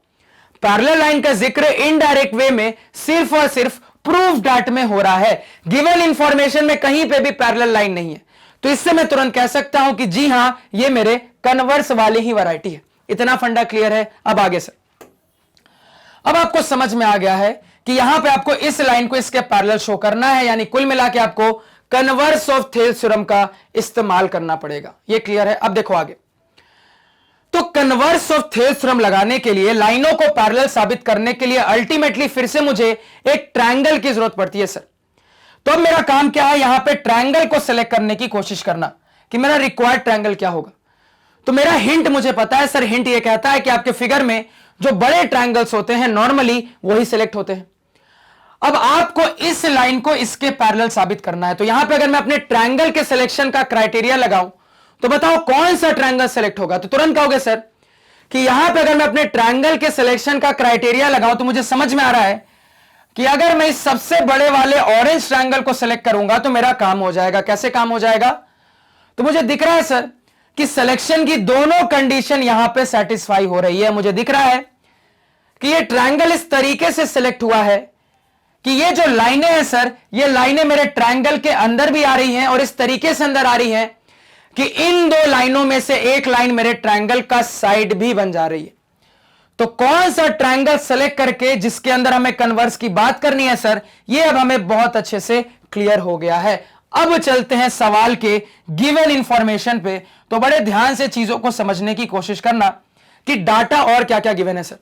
पैरेलल लाइन का जिक्र इनडायरेक्ट वे में सिर्फ और सिर्फ प्रूफ डैट में हो रहा है। गिवन इंफॉर्मेशन में कहीं पे भी पैरेलल लाइन नहीं है। तो इससे मैं तुरंत कह सकता हूं कि जी हां ये मेरे कन्वर्स वाली ही वैरायटी है। इतना फंडा क्लियर है। अब आगे सर, अब आपको समझ में आ गया है कि यहां पे आपको इस लाइन को इसके पैरेलल शो करना है, यानी कुल मिला के आपको कन्वर्स ऑफ थेल्स थ्योरम का इस्तेमाल करना पड़ेगा। ये क्लियर है। अब देखो आगे, तो कन्वर्स ऑफ थेल्स थ्योरम लगाने के लिए, लाइनों को पैरेलल साबित करने के लिए अल्टीमेटली फिर से मुझे एक ट्रायंगल की जरूरत पड़ती है सर। तो अब मेरा काम क्या है, यहां पे ट्रायंगल को सिलेक्ट करने की कोशिश करना कि मेरा रिक्वायर्ड ट्रायंगल क्या होगा। तो मेरा हिंट मुझे पता है सर, हिंट ये कहता है कि आपके फिगर में जो बड़े ट्रायंगल्स होते हैं नॉर्मली वही सिलेक्ट होते हैं। अब आपको इस लाइन को इसके पैरेलल साबित करना है। तो यहां पे अगर मैं अपने ट्रायंगल के सिलेक्शन का क्राइटेरिया लगाऊं तो बताओ कौन सा ट्रायंगल सेलेक्ट होगा? तो तुरंत कहोगे सर कि यहां पे अगर मैं अपने ट्रायंगल के सिलेक्शन का क्राइटेरिया लगाऊं तो मुझे समझ में आ रहा है कि अगर मैं इस सबसे बड़े वाले ऑरेंज ट्रायंगल को सिलेक्ट करूंगा तो मेरा काम हो जाएगा। कैसे काम हो जाएगा? तो मुझे दिख रहा है सर कि सिलेक्शन की दोनों कंडीशन यहां पे सेटिस्फाई हो रही है। मुझे दिख रहा है कि ये ट्रायंगल इस तरीके से सिलेक्ट हुआ है कि ये जो लाइनें हैं सर, ये लाइनें मेरे ट्रायंगल के अंदर भी आ रही हैं और इस तरीके से अंदर आ रही हैं कि इन दो लाइनों में से एक लाइन मेरे ट्रायंगल का साइड भी बन जा रही है। तो कौन सा ट्रायंगल सेलेक्ट करके जिसके अंदर हमें कन्वर्स की बात करनी है सर, ये अब हमें बहुत अच्छे से क्लियर हो गया है। अब चलते हैं सवाल के गिवन इंफॉर्मेशन पे। तो बड़े ध्यान से चीजों को समझने की कोशिश करना कि डाटा और क्या क्या गिवन है सर।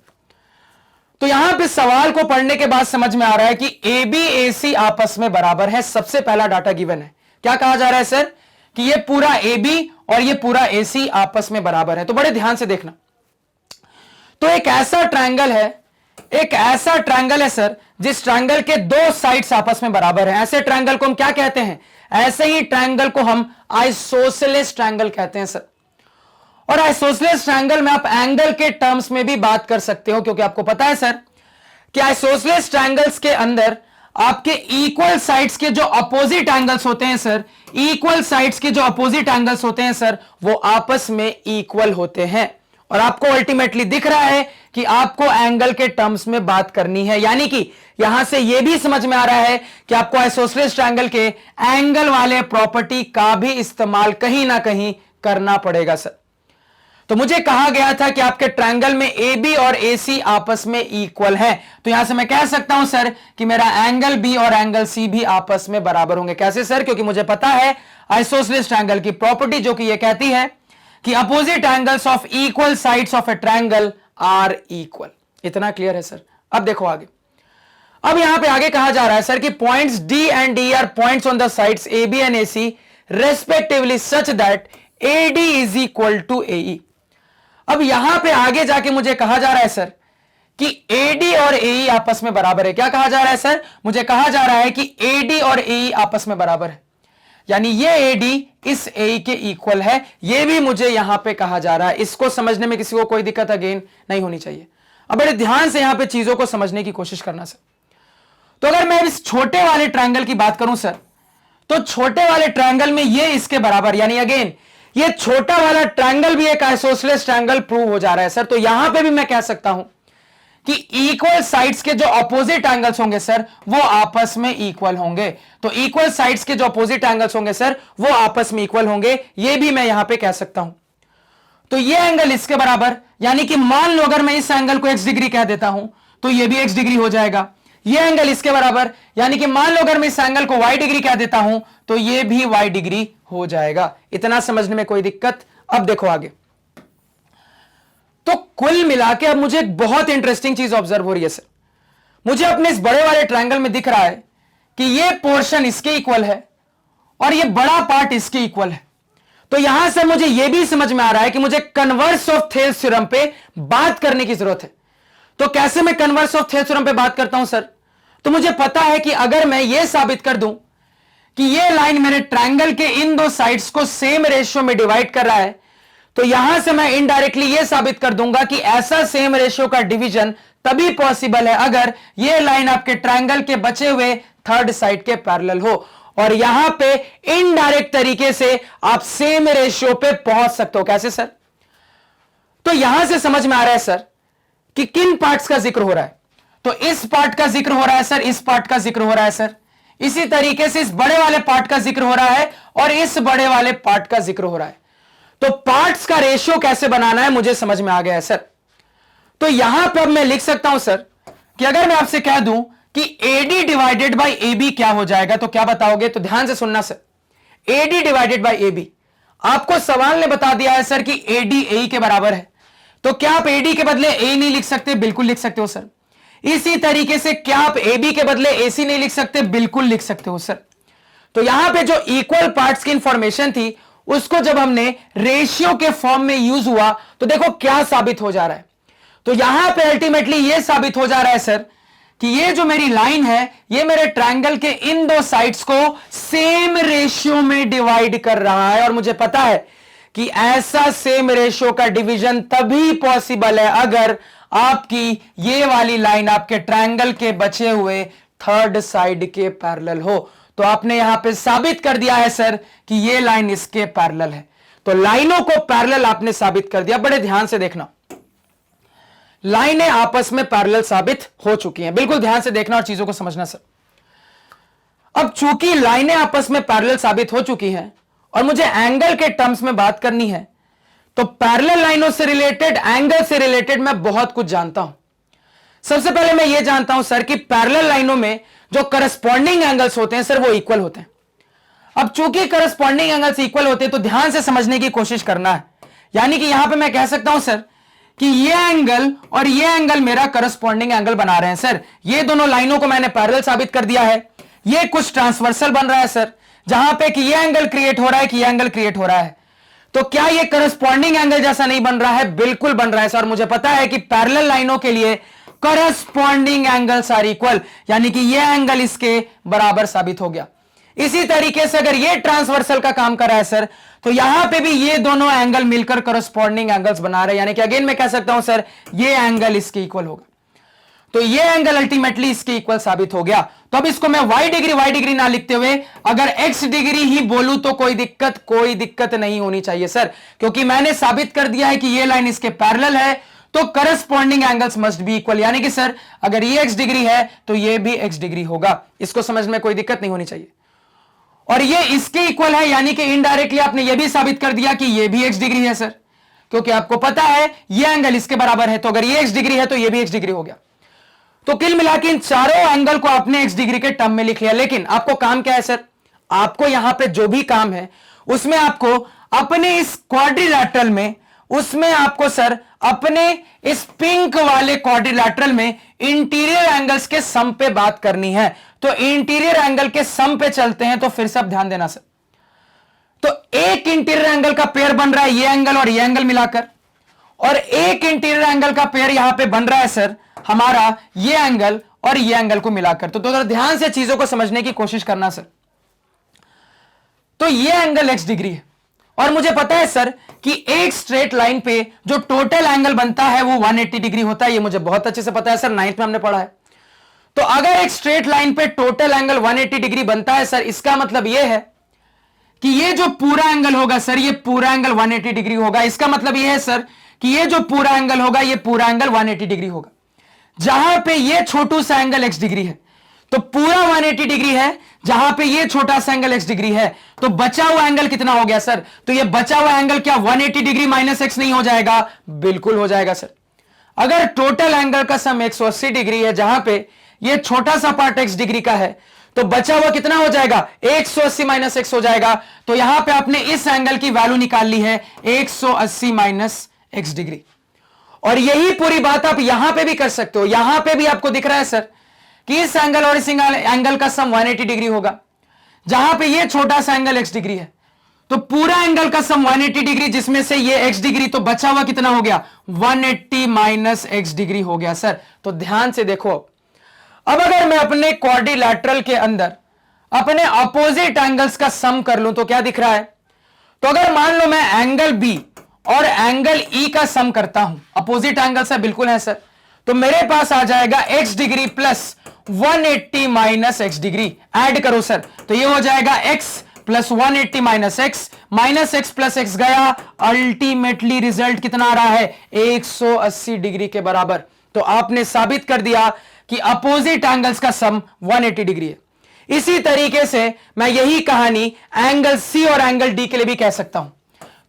तो यहां पे सवाल को पढ़ने के बाद समझ में आ रहा है कि ए बी ए सी आपस में बराबर है। सबसे पहला डाटा गिवन है। क्या कहा जा रहा है सर कि ये पूरा ए बी और ये पूरा ए सी आपस में बराबर है। तो बड़े ध्यान से देखना, तो एक ऐसा ट्रायंगल है सर जिस ट्रायंगल के दो साइड्स आपस में बराबर है। ऐसे ट्रायंगल को हम क्या कहते हैं? ऐसे ही ट्रायंगल को हम आइसोसेलेस ट्रायंगल कहते हैं सर। और आइसोसेलेस ट्रायंगल में आप एंगल के टर्म्स में भी बात कर सकते हो, क्योंकि आपको पता है सर कि आइसोसेलेस ट्रायंगल्स के अंदर आपके इक्वल साइड्स के जो अपोजिट एंगल्स होते हैं सर, इक्वल साइड्स के जो अपोजिट एंगल्स होते हैं सर, वो आपस में इक्वल होते हैं। और आपको अल्टीमेटली दिख रहा है कि आपको एंगल के टर्म्स में बात करनी है, यानी कि यहां से यह भी समझ में आ रहा है कि आपको आइसोसेलेस ट्रायंगल के एंगल वाले प्रॉपर्टी का भी इस्तेमाल कहीं ना कहीं करना पड़ेगा सर। तो मुझे कहा गया था कि आपके ट्रायंगल में ए बी और ए सी आपस में इक्वल है। तो यहां से मैं कह सकता हूं सर कि मेरा एंगल बी और एंगल सी भी आपस में बराबर होंगे। कैसे सर? क्योंकि मुझे पता है आइसोसेलेस ट्रायंगल की प्रॉपर्टी जो कि यह कहती है कि opposite angles of equal sides of a triangle are equal. इतना क्लियर है सर। अब देखो आगे, अब यहां पे आगे कहा जा रहा है सर कि points D and D are points on the sides A B and A C respectively such that A D is equal to A E. अब यहां पे आगे जाके मुझे कहा जा रहा है सर कि AD और AE आपस में बराबर है। क्या कहा जा रहा है सर? मुझे कहा जा रहा है कि AD और AE आपस में बराबर है, यानी ये AD इस AE के इक्वल है। ये भी मुझे यहां पे कहा जा रहा है। इसको समझने में किसी को कोई दिक्कत अगेन नहीं होनी चाहिए। अब बड़े ध्यान से यहां पे चीजों को समझने की कोशिश करना सर। तो अगर मैं इस छोटे वाले ट्रायंगल की बात करूं सर, तो छोटे वाले ट्रायंगल में ये इसके बराबर, यानी अगेन ये छोटा वाला ट्रायंगल भी एक आइसोसेलेस ट्रायंगल प्रूव हो जा रहा है सर। तो यहां पे भी मैं कह सकता हूं कि इक्वल साइड्स के जो अपोजिट एंगल्स होंगे सर वो आपस में इक्वल होंगे। तो इक्वल साइड्स के जो अपोजिट एंगल्स होंगे सर वो आपस में इक्वल होंगे, ये भी मैं यहां पे कह सकता हूं। तो ये एंगल इसके बराबर, यानी कि मान लो अगर मैं इस एंगल को x डिग्री कह देता हूं तो ये भी x डिग्री हो जाएगा। ये एंगल इसके बराबर, यानी कि मान लो अगर मैं इस एंगल को y डिग्री कह देता हूं तो ये भी y डिग्री हो जाएगा। इतना समझने में कोई दिक्कत? अब देखो आगे। तो कुल मिला के अब मुझे एक बहुत इंटरेस्टिंग चीज ऑब्जर्व हो रही है सर। मुझे अपने इस बड़े वाले ट्रायंगल में दिख रहा है कि ये पोर्शन इसके इक्वल है और ये बड़ा पार्ट इसके इक्वल है। तो यहां से मुझे यह भी समझ में आ रहा है कि मुझे कन्वर्स ऑफ थेल्स थ्योरम पे बात करने की जरूरत है। तो कैसे मैं कन्वर्स ऑफ थेल्स थ्योरम पे बात करता हूं सर? तो मुझे पता है कि अगर मैं यह साबित कर दूं कि यह लाइन मेरे ट्रायंगल के इन दो साइड्स को सेम रेशियो में डिवाइड कर रहा है, तो यहां से मैं इनडायरेक्टली यह साबित कर दूंगा कि ऐसा सेम रेशियो का डिवीजन तभी पॉसिबल है अगर यह लाइन आपके ट्रायंगल के बचे हुए थर्ड साइड के पैरेलल हो। और यहां पे इनडायरेक्ट तरीके से आप सेम रेशियो पे पहुंच सकते हो। कैसे सर? तो यहां से समझ में आ रहा है सर कि किन पार्ट्स का जिक्र हो रहा है। तो इस पार्ट का जिक्र हो रहा है सर, इस पार्ट का जिक्र हो रहा है सर, इसी तरीके से इस बड़े वाले पार्ट का जिक्र हो रहा है और इस बड़े वाले पार्ट का जिक्र हो रहा है। तो पार्ट्स का रेशियो कैसे बनाना है मुझे समझ में आ गया है सर। तो यहां पर मैं लिख सकता हूं सर कि अगर मैं आपसे कह दूं कि AD डिवाइडेड बाई AB क्या हो जाएगा, तो क्या बताओगे? तो ध्यान से सुनना sir. AD divided by AB, आपको सवाल ने बता दिया है सर कि AD AE के बराबर है। तो क्या आप AD के बदले A नहीं लिख सकते? बिल्कुल लिख सकते हो सर। इसी तरीके से क्या आप AB के बदले AC नहीं लिख सकते? बिल्कुल लिख सकते हो सर। तो यहां पे जो इक्वल पार्ट्स की इंफॉर्मेशन थी उसको जब हमने रेशियो के फॉर्म में यूज हुआ तो देखो क्या साबित हो जा रहा है। तो यहां पे अल्टीमेटली यह साबित हो जा रहा है सर कि ये जो मेरी लाइन है ये मेरे ट्रायंगल के इन दो साइड्स को सेम रेशियो में डिवाइड कर रहा है। और मुझे पता है कि ऐसा सेम रेशियो का डिवीजन तभी पॉसिबल है अगर आपकी ये वाली लाइन आपके ट्रायंगल के बचे हुए थर्ड साइड के पैरेलल हो। तो आपने यहां पे साबित कर दिया है सर कि ये लाइन इसके पैरेलल है। तो लाइनों को पैरेलल आपने साबित कर दिया। बड़े ध्यान से देखना, लाइनें आपस में पैरेलल साबित हो चुकी हैं। बिल्कुल ध्यान से देखना और चीजों को समझना सर। अब चूंकि लाइनें आपस में पैरेलल साबित हो चुकी हैं और मुझे एंगल के टर्म्स में बात करनी है, तो पैरेलल लाइनों से रिलेटेड, एंगल से रिलेटेड मैं बहुत कुछ जानता हूं। सबसे पहले मैं यह जानता हूं सर कि पैरेलल लाइनों में जो करस्पॉन्डिंग एंगल्स होते हैं सर वो इक्वल होते हैं। अब चूंकि करस्पॉन्डिंग एंगल्स इक्वल होते हैं तो ध्यान से समझने की कोशिश करना है। यानी कि यहां पे मैं कह सकता हूं सर कि ये एंगल और ये एंगल मेरा करस्पॉन्डिंग एंगल बना रहे हैं सर। ये दोनों लाइनों को मैंने पैरेलल साबित कर दिया है। ये कुछ ट्रांसवर्सल बन रहा है सर, जहां पे कि ये एंगल क्रिएट हो रहा है कि ये एंगल क्रिएट हो रहा है। तो क्या ये करस्पॉन्डिंग एंगल जैसा नहीं बन रहा है? बिल्कुल बन रहा है सर। मुझे पता है कि पैरेलल लाइनों के लिए करस्पॉन्डिंग एंगल्स आर इक्वल, यानी कि ये एंगल इसके बराबर साबित हो गया। इसी तरीके से अगर ये ट्रांसवर्सल का काम कर रहा है सर, तो यहां पे भी ये दोनों एंगल मिलकर करस्पॉन्डिंग एंगल्स बना रहे हैं। यानी कि अगेन मैं कह सकता हूं सर ये एंगल इसके इक्वल होगा। तो ये एंगल अल्टीमेटली इसके इक्वल साबित हो गया। तो अब इसको मैं y डिग्री ना लिखते हुए अगर x डिग्री ही बोलूं तो कोई दिक्कत नहीं होनी चाहिए सर, क्योंकि मैंने साबित कर दिया है कि ये लाइन इसके पैरेलल है तो corresponding angles must be equal. यानी कि सर अगर ये x डिग्री है तो ये भी x डिग्री होगा। इसको समझ में कोई दिक्कत नहीं होनी चाहिए। और ये इसके इक्वल है, यानी कि इनडायरेक्टली आपने ये भी साबित कर दिया कि ये भी x डिग्री है सर, क्योंकि आपको पता है ये एंगल इसके बराबर है। तो अगर ये x डिग्री है तो ये भी x डिग्री हो गया। तो कुल मिला के इन चारों एंगल को आपने x डिग्री के टर्म में लिख लिया। लेकिन आपको काम क्या है सर? आपको यहां पे जो भी काम है उसमें आपको अपने इस क्वाड्रिलैटरल में, उसमें आपको सर अपने इस पिंक वाले क्वाड्रिलैटरल में इंटीरियर एंगल्स के सम पे बात करनी है। तो इंटीरियर एंगल के सम पे चलते हैं। तो फिर से आप ध्यान देना सर, तो एक इंटीरियर एंगल का पेयर बन रहा है ये एंगल और ये एंगल मिलाकर, और एक इंटीरियर एंगल का पेयर यहां पे बन रहा है सर हमारा ये एंगल और ये एंगल को मिलाकर। तो थोड़ा ध्यान से चीजों को समझने की कोशिश करना सर। तो ये एंगल x डिग्री है और मुझे पता है सर कि एक स्ट्रेट लाइन पे जो टोटल एंगल बनता है वो 180 डिग्री होता है। ये मुझे बहुत अच्छे से पता है सर, 9th में हमने पढ़ा है। तो अगर एक स्ट्रेट लाइन पे टोटल एंगल 180 डिग्री बनता है सर, इसका मतलब ये है कि ये जो पूरा एंगल होगा सर, ये पूरा एंगल 180 डिग्री होगा। इसका मतलब ये है सर कि ये जो पूरा एंगल होगा ये पूरा एंगल 180 डिग्री होगा। जहां पे ये छोटू सा एंगल x डिग्री है, तो पूरा 180 डिग्री है, जहां पे ये छोटा सा एंगल x डिग्री है, तो बचा हुआ एंगल कितना हो गया सर? तो ये बचा हुआ एंगल क्या 180 डिग्री माइनस x नहीं हो जाएगा? बिल्कुल हो जाएगा सर। अगर टोटल एंगल का सम 180 डिग्री है, जहां पे ये छोटा सा पार्ट x डिग्री का है, तो बचा हुआ कितना हो जाएगा? 180 माइनस x हो जाएगा। तो यहां पे आपने इस एंगल की वैल्यू निकाल ली है 180 माइनस x डिग्री। और यही पूरी बात आप यहां पे भी कर सकते हो। यहां पे भी आपको दिख रहा है सर कि इस एंगल और इस एंगल का सम 180 डिग्री होगा, जहां पे ये छोटा सा एंगल x डिग्री है, तो पूरा एंगल का सम 180 डिग्री, जिसमें से ये x डिग्री, तो बचा हुआ कितना हो गया? 180 माइनस x डिग्री हो गया सर। तो ध्यान से देखो, अब अगर मैं अपने क्वाड्रिलैटरल के अंदर अपने अपोजिट एंगल्स का सम कर लूं तो क्या दिख रहा है? तो अगर मान लो मैं एंगल बी और एंगल ई का सम करता हूं, अपोजिट एंगल से बिल्कुल है सर, तो मेरे पास आ जाएगा x degree plus 180 minus x degree. Add करो सर, तो ये हो जाएगा x plus 180 minus x plus x गया, अल्टीमेटली रिजल्ट कितना आ रहा है? 180 डिग्री के बराबर। तो आपने साबित कर दिया कि अपोजिट एंगल्स का सम 180 डिग्री है। इसी तरीके से मैं यही कहानी एंगल सी और एंगल डी के लिए भी कह सकता हूं।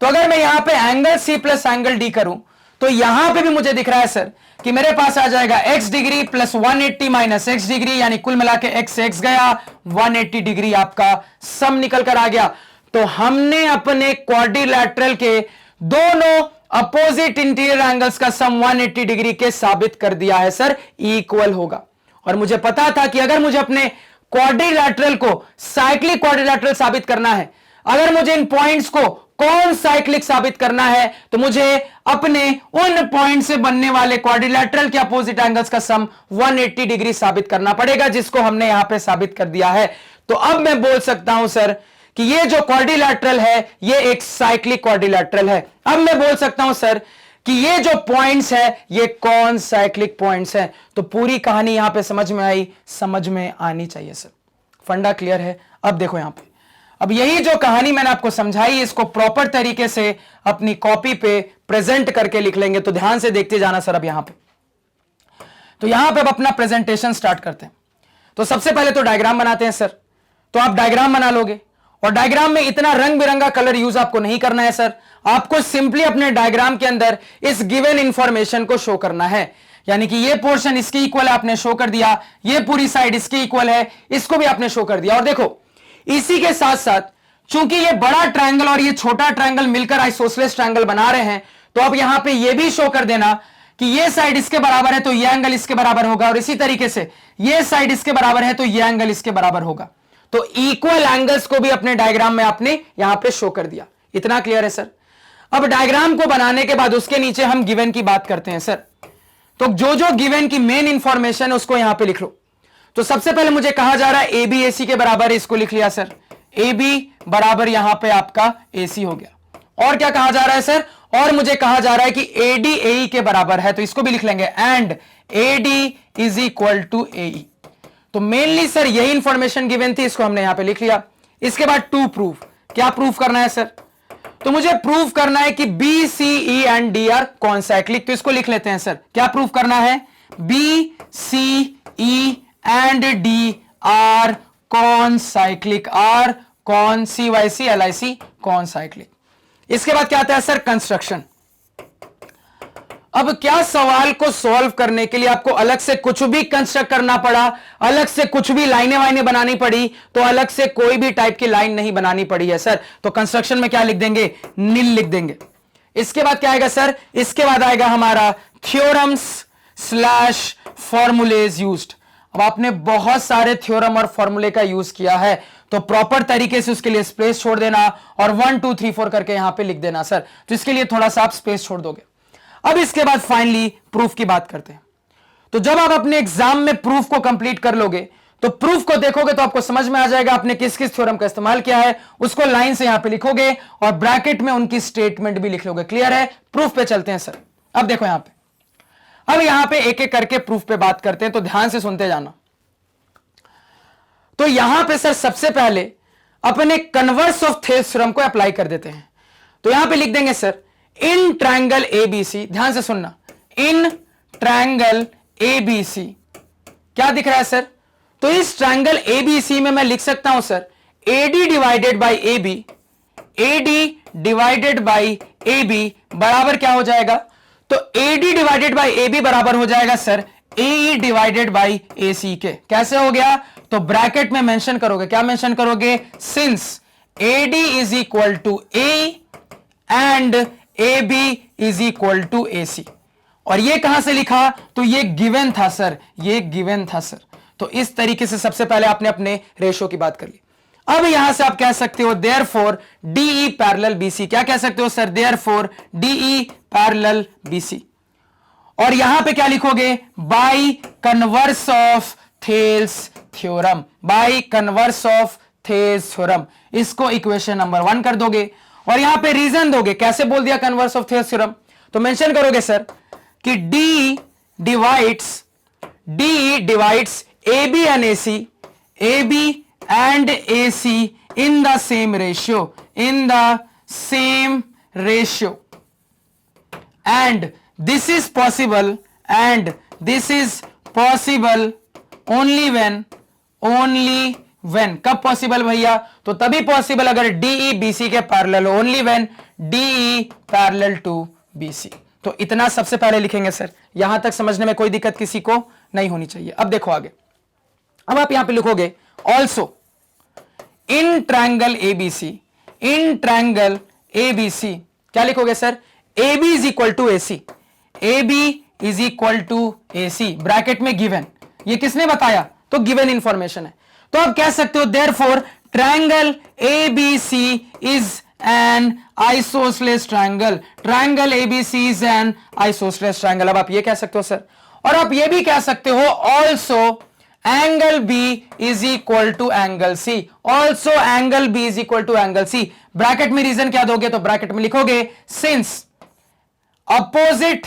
तो अगर मैं यहां पे angle C plus angle D करूं, तो यहां पे भी मुझे दिख रहा है सर कि मेरे पास आ जाएगा x degree plus 180 minus x degree, यानी कुल मिला के x से x गया, 180 डिग्री आपका सम निकल कर आ गया। तो हमने अपने क्वाड्रिलैटरल के दोनों अपोजिट इंटीरियर एंगल्स का सम 180 डिग्री के साबित कर दिया है सर, इक्वल होगा। और मुझे पता था कि अगर मुझे अपने क्वाड्रिलैटरल को साइक्लिक क्वाड्रिलैटरल साबित करना है, अगर मुझे इन पॉइंट्स को कौन साइक्लिक साबित करना है, तो मुझे अपने उन पॉइंट से बनने वाले क्वाड्रिलैटरल के अपोजिट एंगल्स का सम 180 डिग्री साबित करना पड़ेगा, जिसको हमने यहां पे साबित कर दिया है। तो अब मैं बोल सकता हूं सर कि ये जो क्वाड्रिलैटरल है ये एक साइक्लिक क्वाड्रिलैटरल है। अब मैं बोल सकता हूं सर कि ये जो पॉइंट्स है ये कौन साइक्लिक पॉइंट्स है। तो पूरी कहानी यहां पे समझ में आई, समझ में आनी चाहिए सर। फंडा क्लियर है? अब देखो यहां पे, अब यही जो कहानी मैंने आपको समझाई, इसको प्रॉपर तरीके से अपनी कॉपी पे प्रेजेंट करके लिख लेंगे। तो ध्यान से देखते जाना सर। अब यहां पे, तो यहां पे अब अपना प्रेजेंटेशन स्टार्ट करते हैं। तो सबसे पहले तो डायग्राम बनाते हैं सर। तो आप डायग्राम बना लोगे, और डायग्राम में इतना रंग बिरंगा कलर यूज आपको नहीं करना है सर। आपको सिंपली अपने डायग्राम के अंदर इस गिवन इंफॉर्मेशन को शो करना है, यानी कि ये पोर्शन इसके इक्वल है, आपने शो कर दिया, ये पूरी साइड इसके इक्वल है, इसको भी आपने शो कर दिया। और देखो इसी के साथ साथ चूंकि ये बड़ा ट्रायंगल और ये छोटा ट्रायंगल मिलकर आइसोसेलेस ट्रायंगल बना रहे हैं, तो अब यहां पे ये भी शो कर देना कि ये साइड इसके बराबर है तो ये एंगल इसके बराबर होगा, और इसी तरीके से ये साइड इसके बराबर है तो ये एंगल इसके बराबर होगा। तो इक्वल एंगल्स को भी अपने डायग्राम में आपने यहां पे शो कर दिया। इतना क्लियर है सर? अब डायग्राम को बनाने के बाद उसके नीचे हम गिवन की बात करते हैं सर। तो जो जो गिवन की मेन इंफॉर्मेशन है उसको यहां पे लिख लो। तो सबसे पहले मुझे कहा जा रहा है ए बी ए सी के बराबर है, इसको लिख लिया सर। ए बी बराबर यहां पे आपका ए सी हो गया। और क्या कहा जा रहा है सर? और मुझे कहा जा रहा है कि ए डी ए ई के बराबर है, तो इसको भी लिख लेंगे, and A D is equal to A E. तो मेनली सर यही इंफॉर्मेशन गिवन थी, इसको हमने यहां पे लिख लिया। इसके बाद टू प्रूव, क्या प्रूव करना है सर? तो मुझे प्रूव करना है कि B C E and D are concyclic. तो इसको लिख लेते हैं सर, क्या प्रूव करना है? B C E and D are concyclic, are con C Y C L I C concyclic. इसके बाद क्या आता है सर? कंस्ट्रक्शन। अब क्या सवाल को सॉल्व करने के लिए आपको अलग से कुछ भी कंस्ट्रक्ट करना पड़ा, अलग से कुछ भी लाइनें वाइनें बनानी पड़ी? तो अलग से कोई भी टाइप की लाइन नहीं बनानी पड़ी है सर। तो कंस्ट्रक्शन में क्या लिख देंगे? नील लिख देंगे। इसके बाद क्या आएगा सर? इसके बाद आएगा हमारा थ्योरम्स स्लैश फॉर्मूलेज यूज्ड। अब आपने बहुत सारे थ्योरम और फॉर्मूले का यूज किया है, तो प्रॉपर तरीके से उसके लिए स्पेस छोड़ देना और 1 2 3 4 करके यहां पे लिख देना सर। तो इसके लिए थोड़ा सा आप स्पेस छोड़ दोगे। अब इसके बाद फाइनली प्रूफ की बात करते हैं। तो जब आप अपने एग्जाम में प्रूफ को कंप्लीट कर लोगे, तो प्रूफ को देखोगे तो आपको समझ में आ जाएगा आपने किस किस थ्योरम का इस्तेमाल किया है, उसको लाइन से यहां पे लिखोगे और ब्रैकेट में उनकी स्टेटमेंट भी लिख लोगे। क्लियर है? प्रूफ पे चलते हैं सर। अब देखो यहां पे, अब यहां पे एक एक करके प्रूफ पे बात करते हैं, तो ध्यान से सुनते जाना। तो यहां पे सर सबसे पहले अपने कन्वर्स ऑफ थेल्स थ्योरम को अप्लाई कर देते हैं। तो यहां पे लिख देंगे सर, इन ट्रायंगल एबीसी, ध्यान से सुनना, इन ट्रायंगल ABC, क्या दिख रहा है सर? तो इस ट्रायंगल ABC में मैं लिख सकता हूं sir AD divided by AB, AD divided by AB बराबर क्या हो जाएगा? तो AD डिवाइडेड बाई AB बराबर हो जाएगा sir AE divided by AC के। कैसे हो गया? तो ब्रैकेट में मेंशन करोगे, क्या मेंशन करोगे? Since AD is equal to AE and AB is equal to AC। और ये कहां से लिखा? तो ये गिवन था सर, ये गिवन था सर। तो इस तरीके से सबसे पहले आपने अपने रेशो की बात कर ली। अब यहां से आप कह सकते हो देयरफॉर DE पैरेलल BC। क्या कह सकते हो sir? Therefore DE parallel BC। और यहां पे क्या लिखोगे? By converse of Thales theorem, by converse of Thales theorem. इसको इक्वेशन नंबर 1 कर दोगे और यहां पे रीजन दोगे। कैसे बोल दिया कन्वर्स ऑफ थेल्स थ्योरम? तो मेंशन करोगे सर कि DE divides AB and AC, AB and AC in the same ratio, in the same ratio, and this is possible, and this is possible only when कब possible भैया? तो तभी possible अगर DE BC के parallel हो, only when DE parallel to BC। तो इतना सबसे पहले लिखेंगे सर, यहां तक समझने में कोई दिक्कत किसी को नहीं होनी चाहिए। अब देखो आगे, अब आप यहां पे लिखोगे also in triangle ABC, in triangle ABC क्या लिखोगे sir? AB is equal to AC, AB is equal to AC bracket में गिवन। ये किसने बताया? तो गिवन इंफॉर्मेशन है। तो आप कह सकते हो therefore triangle ABC is an isosceles triangle, triangle ABC is an isosceles triangle. अब आप ये कह सकते हो सर, और आप ये भी कह सकते हो also angle B is equal to angle C, also angle B is equal to angle C। Bracket में रीजन क्या दोगे? तो ब्रैकेट में लिखोगे since opposite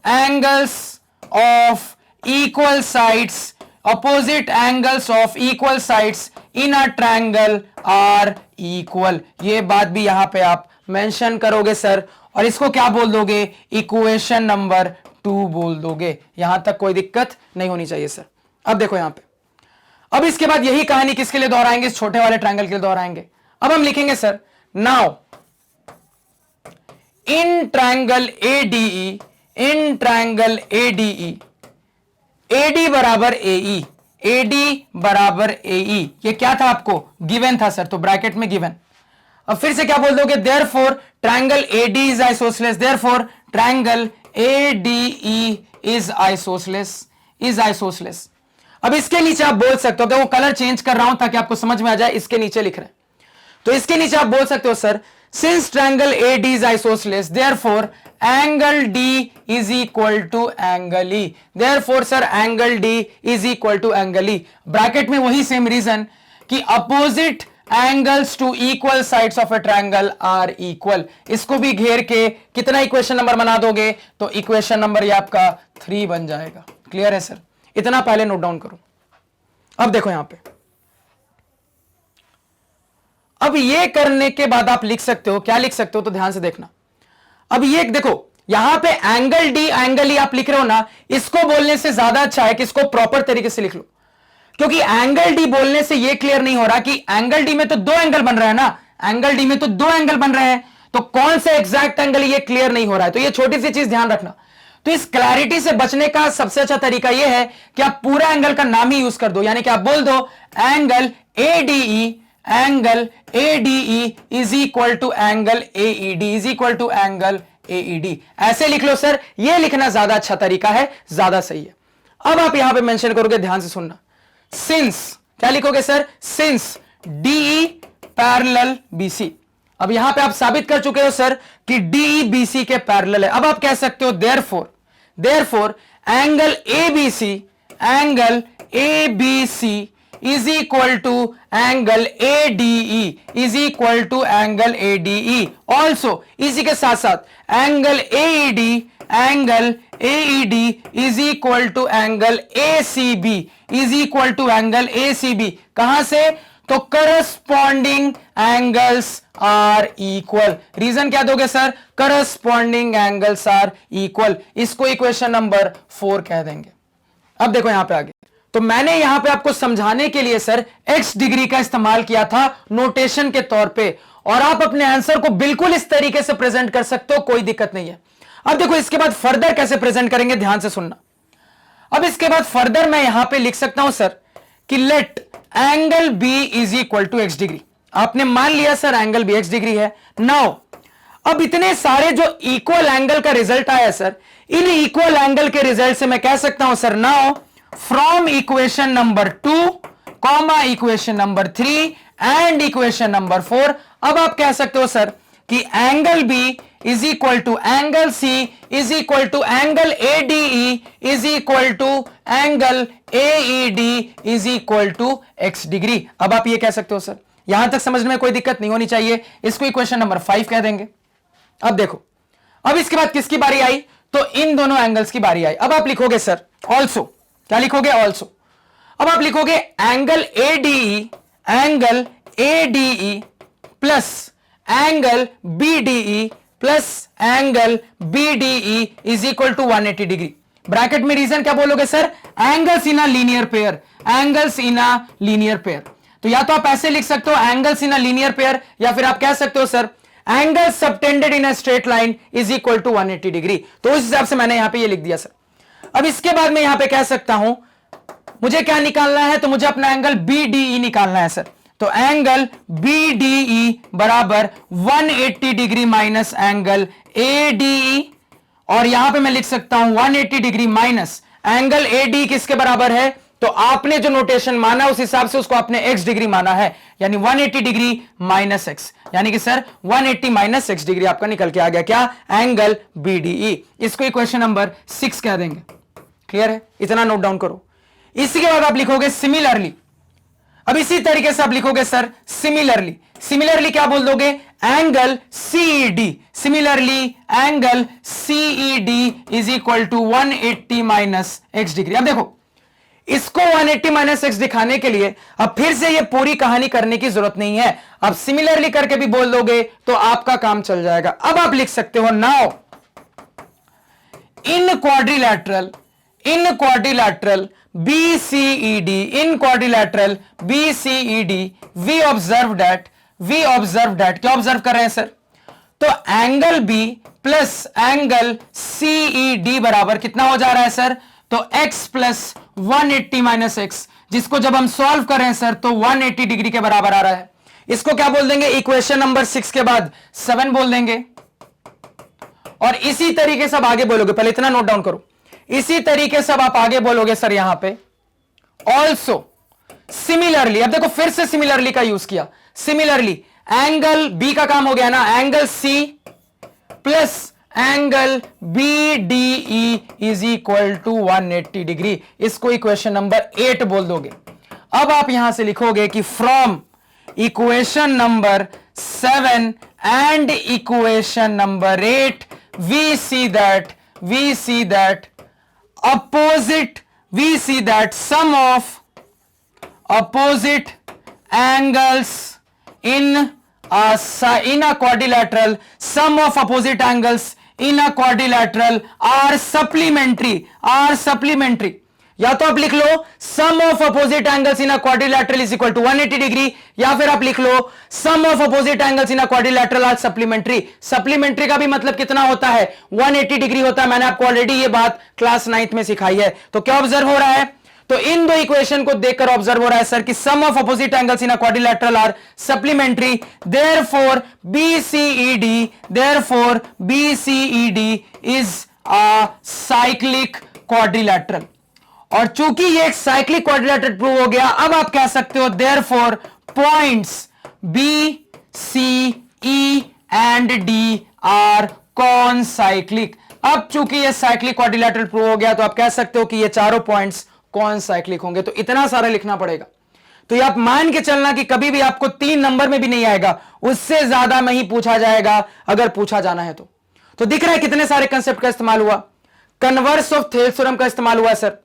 angles of equal sides, opposite angles of equal sides in a triangle are equal। ये बात भी यहां पे आप मेंशन करोगे सर, और इसको क्या बोल दोगे? इक्वेशन नंबर 2 बोल दोगे। यहां तक कोई दिक्कत नहीं होनी चाहिए सर। अब देखो यहां पे, अब इसके बाद यही कहानी किसके लिए दोहराएंगे? इस छोटे वाले ट्रायंगल के लिए दोहराएंगे। अब हम लिखेंगे sir now in triangle ADE, in triangle ADE AD बराबर AE, AD बराबर AE। ये क्या था आपको? गिवन था सर, तो ब्रैकेट में गिवन। अब फिर से क्या बोल दोगे? Therefore triangle AD is isosceles, therefore triangle ADE is isosceles, is isosceles. अब इसके नीचे आप बोल सकते हो, वो कलर चेंज कर रहा हूं ताकि आपको समझ में आ जाए, इसके नीचे लिख रहे हैं। तो इसके नीचे आप बोल सकते हो sir since triangle AD is isosceles therefore angle D is equal to angle E, therefore sir angle D is equal to angle E। Bracket में वही सेम रीजन कि opposite angles to equal sides of a triangle are equal. इसको भी घेर के कितना equation number बना दोगे? तो इक्वेशन नंबर ये आपका 3 बन जाएगा। क्लियर है सर? इतना पहले नोट डाउन करो। अब देखो यहां पे, अब ये करने के बाद आप लिख सकते हो, क्या लिख सकते हो? तो ध्यान से देखना। अब ये देखो यहां पे एंगल D एंगल E आप लिख रहे हो ना, इसको बोलने से ज्यादा अच्छा है कि इसको प्रॉपर तरीके से लिख लो, क्योंकि एंगल D बोलने से ये क्लियर नहीं हो रहा कि एंगल D में तो 2 एंगल बन रहे हैं ना, एंगल D में तो 2 एंगल बन रहे हैं, तो कौन सा एग्जैक्ट एंगल ये क्लियर नहीं हो रहा है। तो ये छोटी सी चीज ध्यान रखना। तो इस क्लैरिटी से बचने का सबसे अच्छा तरीका यह है कि आप पूरा एंगल का नाम ही यूज कर दो, यानी कि आप बोल दो angle ADE, angle ADE is equal to angle AED, is equal to angle AED। ऐसे लिख लो सर, ये लिखना ज्यादा अच्छा तरीका है, ज्यादा सही है। अब आप यहां पे मेंशन करोगे, ध्यान से सुनना, सिंस क्या लिखोगे sir? Since DE parallel BC। अब यहां पे आप साबित कर चुके हो सर कि DE BC के पैरेलल है। अब आप कह सकते हो therefore angle ABC, angle ABC is equal to angle ADE, is equal to angle ADE। Also इसी के साथ साथ angle AED is equal to angle ACB, is equal to angle ACB। कहां से? तो corresponding angles are equal. Reason क्या दोगे sir? Corresponding angles are equal. इसको इक्वेशन नंबर 4 कह देंगे। अब देखो यहां पे आगे, तो मैंने यहां पे आपको समझाने के लिए सर x डिग्री का इस्तेमाल किया था नोटेशन के तौर पे, और आप अपने आंसर को बिल्कुल इस तरीके से प्रेजेंट कर सकते हो, कोई दिक्कत नहीं है। अब देखो इसके बाद फर्दर कैसे प्रेजेंट करेंगे, ध्यान से सुनना। अब इसके बाद फर्दर मैं यहां पे लिख सकता हूं सर कि let angle B is equal to X degree. आपने मान लिया sir angle B X degree है। नाउ अब इतने सारे जो इक्वल एंगल का रिजल्ट आया सर, इन इक्वल एंगल के रिजल्ट से मैं कह सकता हूं sir now from equation number 2 comma equation number 3 and equation number 4, अब आप कह सकते हो सर कि angle B is equal to angle C is equal to angle ADE is equal to angle AED is equal to X degree. अब आप ये कह सकते हो सर, यहां तक समझने में कोई दिक्कत नहीं होनी चाहिए, इसको इक्वेशन नंबर 5 कह देंगे। अब देखो, अब इसके बाद किसकी बारी आई, तो इन दोनों एंगल्स की बारी आई। अब आप लिखोगे सर ऑल्सो, क्या लिखोगे, ऑल्सो। अब आप लिखोगे angle ADE plus angle BDE plus angle BDE is equal to 180 degree. Bracket में रीजन क्या बोलोगे sir, angles in a linear pair, angles in a linear pair. तो या तो आप ऐसे लिख सकते हो angles in a linear pair, या फिर आप कह सकते हो sir angle subtended in a straight line is equal to 180 degree. तो उस हिसाब से मैंने यहां पे ये लिख दिया सर। अब इसके बाद मैं यहां पे कह सकता हूं मुझे क्या निकालना है, तो मुझे अपना एंगल बीडीई निकालना है सर। तो एंगल बीडीई बराबर 180 डिग्री माइनस एंगल एडीई, और यहां पे मैं लिख सकता हूं 180 डिग्री माइनस एंगल एडी किसके बराबर है, तो आपने जो नोटेशन माना उस हिसाब से उसको आपने x डिग्री माना है, यानी 180 डिग्री माइनस एक्स, यानी कि सर 180 माइनस एक्स डिग्री आपका निकल के आ गया क्या, एंगल बीडीई। इसको इक्वेशन नंबर 6 कह देंगे। क्लियर है, इतना नोट डाउन करो। इसी के बाद आप लिखोगे सिमिलरली। अब इसी तरीके से आप लिखोगे सर सिमिलरली, सिमिलरली क्या बोल दोगे, angle CED, similarly angle CED is equal to 180 minus X degree. अब देखो इसको 180 माइनस एक्स दिखाने के लिए अब फिर से ये पूरी कहानी करने की जरूरत नहीं है, अब सिमिलरली करके भी बोल दोगे तो आपका काम चल जाएगा। अब आप लिख सकते हो now in quadrilateral BCED, in quadrilateral BCED we observe that क्या ऑब्जर्व कर रहे हैं सर, तो angle B plus angle CED बराबर कितना हो जा रहा है सर, तो x प्लस 180 माइनस एक्स, जिसको जब हम सॉल्व कर रहे हैं सर तो 180 डिग्री के बराबर आ रहा है। इसको क्या बोल देंगे, इक्वेशन नंबर 6 के बाद 7 बोल देंगे। और इसी तरीके से आप आगे बोलोगे, पहले इतना नोट डाउन करो, इसी तरीके से आप आगे बोलोगे सर यहां पे ऑल्सो सिमिलरली। अब देखो फिर से सिमिलरली का यूज किया, सिमिलरली एंगल बी का काम हो गया ना, angle C plus angle BDE is equal to 180 degree, इसको इक्वेशन नंबर 8 बोल दोगे। अब आप यहां से लिखोगे कि from equation number 7 and equation number 8 we see that sum of opposite angles in a quadrilateral, sum of opposite angles in a quadrilateral are supplementary। या तो आप लिख लो sum of opposite angles in a quadrilateral is equal to 180 degree, या फिर आप लिख लो sum of opposite angles in a quadrilateral are supplementary. Supplementary का भी मतलब कितना होता है, 180 डिग्री होता है। मैंने आपको ऑलरेडी ये बात क्लास 9th में सिखाई है। तो क्या ऑब्जर्व हो रहा है, तो इन दो इक्वेशन को देखकर ऑब्जर्व हो रहा है सर कि sum of opposite angles in a quadrilateral are supplementary, therefore BCED is a cyclic quadrilateral. और चूंकि ये एक साइक्लिक क्वाड्रिलैटरल प्रूव हो गया, अब आप कह सकते हो therefore points B C E and D are concyclic. अब चूंकि ये साइक्लिक क्वाड्रिलैटरल प्रूव हो गया तो आप कह सकते हो कि ये चारों पॉइंट्स कॉन साइक्लिक होंगे। तो इतना सारा लिखना पड़ेगा। तो ये आप मान के चलना कि कभी भी आपको 3 नंबर में भी नहीं आएगा, उससे ज्यादा में ही पूछा जाएगा अगर पूछा जाना है तो दिख रहा है कितने सारे कंसेप्ट का इस्तेमाल हुआ। कन्वर्स ऑफ थेल्स थ्योरम का इस्तेमाल हुआ सर।